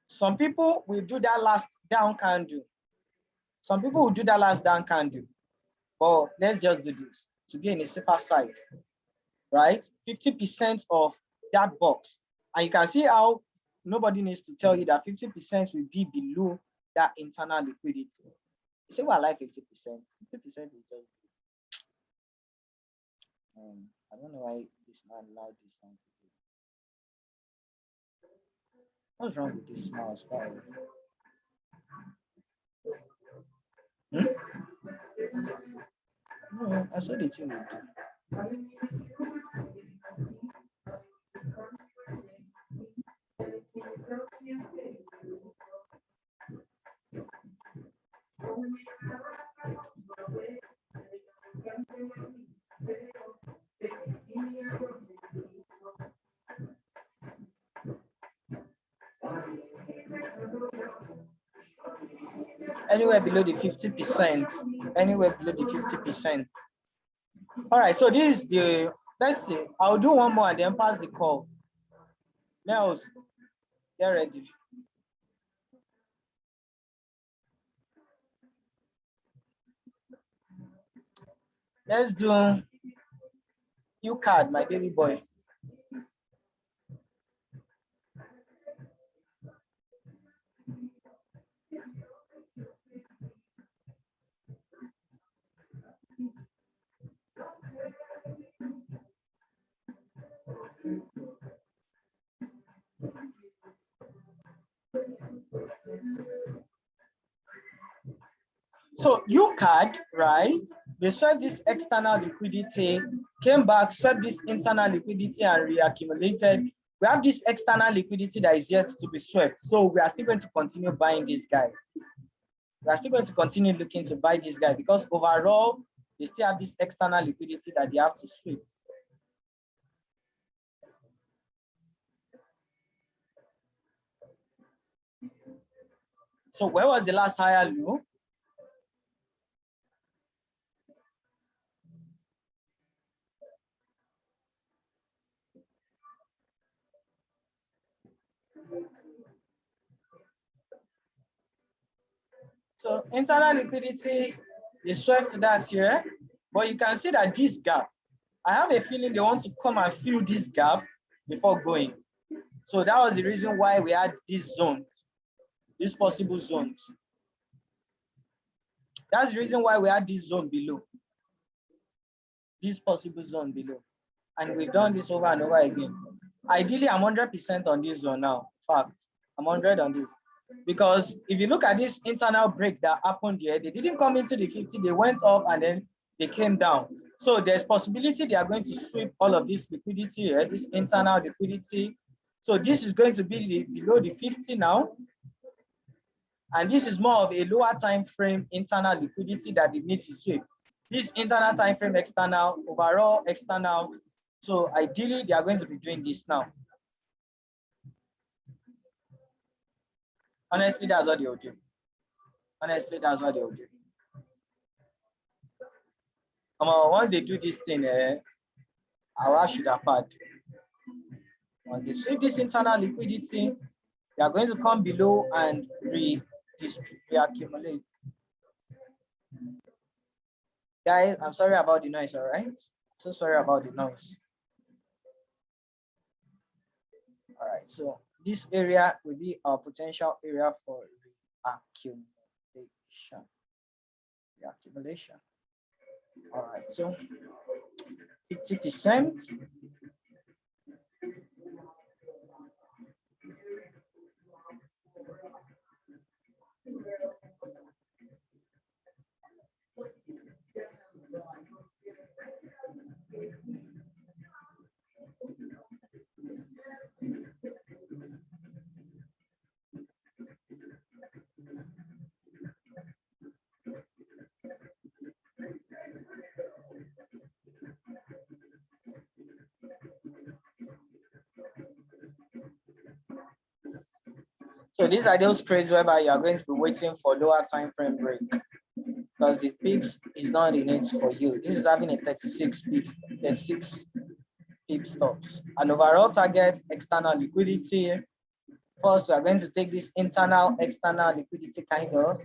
Some people will do that last down candle. Some people will do that last down candle, but let's just do this to be on the safer side, right? 50% of that box. And you can see how nobody needs to tell you that 50% will be below that internal liquidity. You say, well, I like 50%. 50% is just, I don't know why this man allowed this sound to do. What's wrong with this mouse? Why? No, I saw the thing would do. Anywhere below the 50%, anywhere below the 50%. All right, so this is the, let's see, I'll do one more and then pass the call. Nels, get ready. Let's do you card, my baby boy. So you card, right? They swept this external liquidity, came back, swept this internal liquidity and reaccumulated. We have this external liquidity that is yet to be swept. So we are still going to continue buying this guy. We are still going to continue looking to buy this guy because overall, they still have this external liquidity that they have to sweep. So where was the last higher low? So internal liquidity is swept that here, but you can see that this gap, I have a feeling they want to come and fill this gap before going. So that was the reason why we had these zones, these possible zones. That's the reason why we had this zone below, this possible zone below. And we've done this over and over again. Ideally, I'm 100% on this zone now. Fact, I'm 100 on this. Because if you look at this internal break that happened here, they didn't come into the 50, they went up and then they came down. So there's possibility they are going to sweep all of this liquidity here, this internal liquidity. So this is going to be below the 50 now. And this is more of a lower time frame internal liquidity that they need to sweep. This internal time frame external, overall external. So ideally, they are going to be doing this now. Honestly, that's what they will do. Honestly, that's what they will do. Once they do this thing, our should have had. Once they sweep this internal liquidity, they are going to come below and reaccumulate. Guys, I'm sorry about the noise, all right? So sorry about the noise. All right, so this area will be our potential area for reaccumulation. Reaccumulation. All right, so 50%. So these are those trades whereby you are going to be waiting for lower time frame break because the pips is not in it for you. This is having a 36 pips, 36 pip stops. An overall target, external liquidity. First, we are going to take this internal, external liquidity kind of.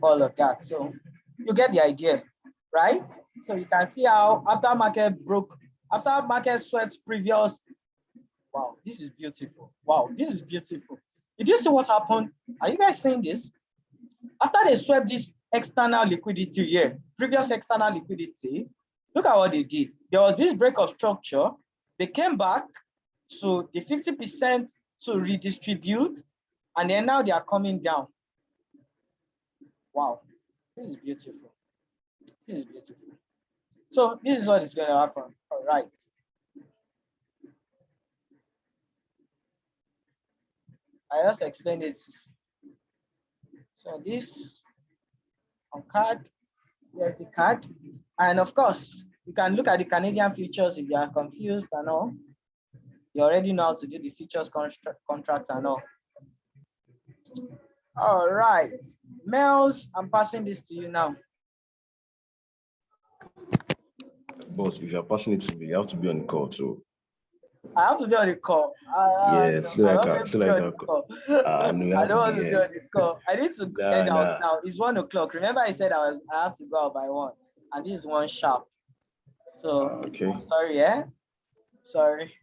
all of that. So you get the idea, right? So you can see how after market swept previous. Wow, this is beautiful. Wow, this is beautiful. Did you see what happened? Are you guys seeing this? After they swept this external liquidity here, previous external liquidity, look at what they did. There was this break of structure. They came back to the 50% to redistribute, and then now they are coming down. Wow, this is beautiful. This is beautiful. So this is what is going to happen. All right. I just explained it. So this on card, there's the card. And of course, you can look at the Canadian futures if you are confused and all. You already know how to do the futures contract and all. All right. Mels, I'm passing this to you now. Boss, if you're passing it to me, you have to be on the call too. I have to be on the call. Yes, no, I I don't want to be on the call. I need to head out now. It's 1 o'clock. Remember, I said I have to go out by 1, and this is 1 sharp. So okay. Sorry, yeah. Sorry.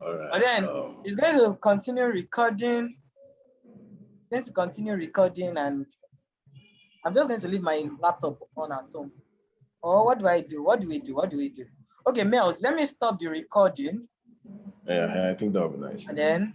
All right. But then it's going to continue recording. And I'm just going to leave my laptop on at home. Or what do I do? What do we do? Okay, Mels, let me stop the recording. Yeah, I think that would be nice. And then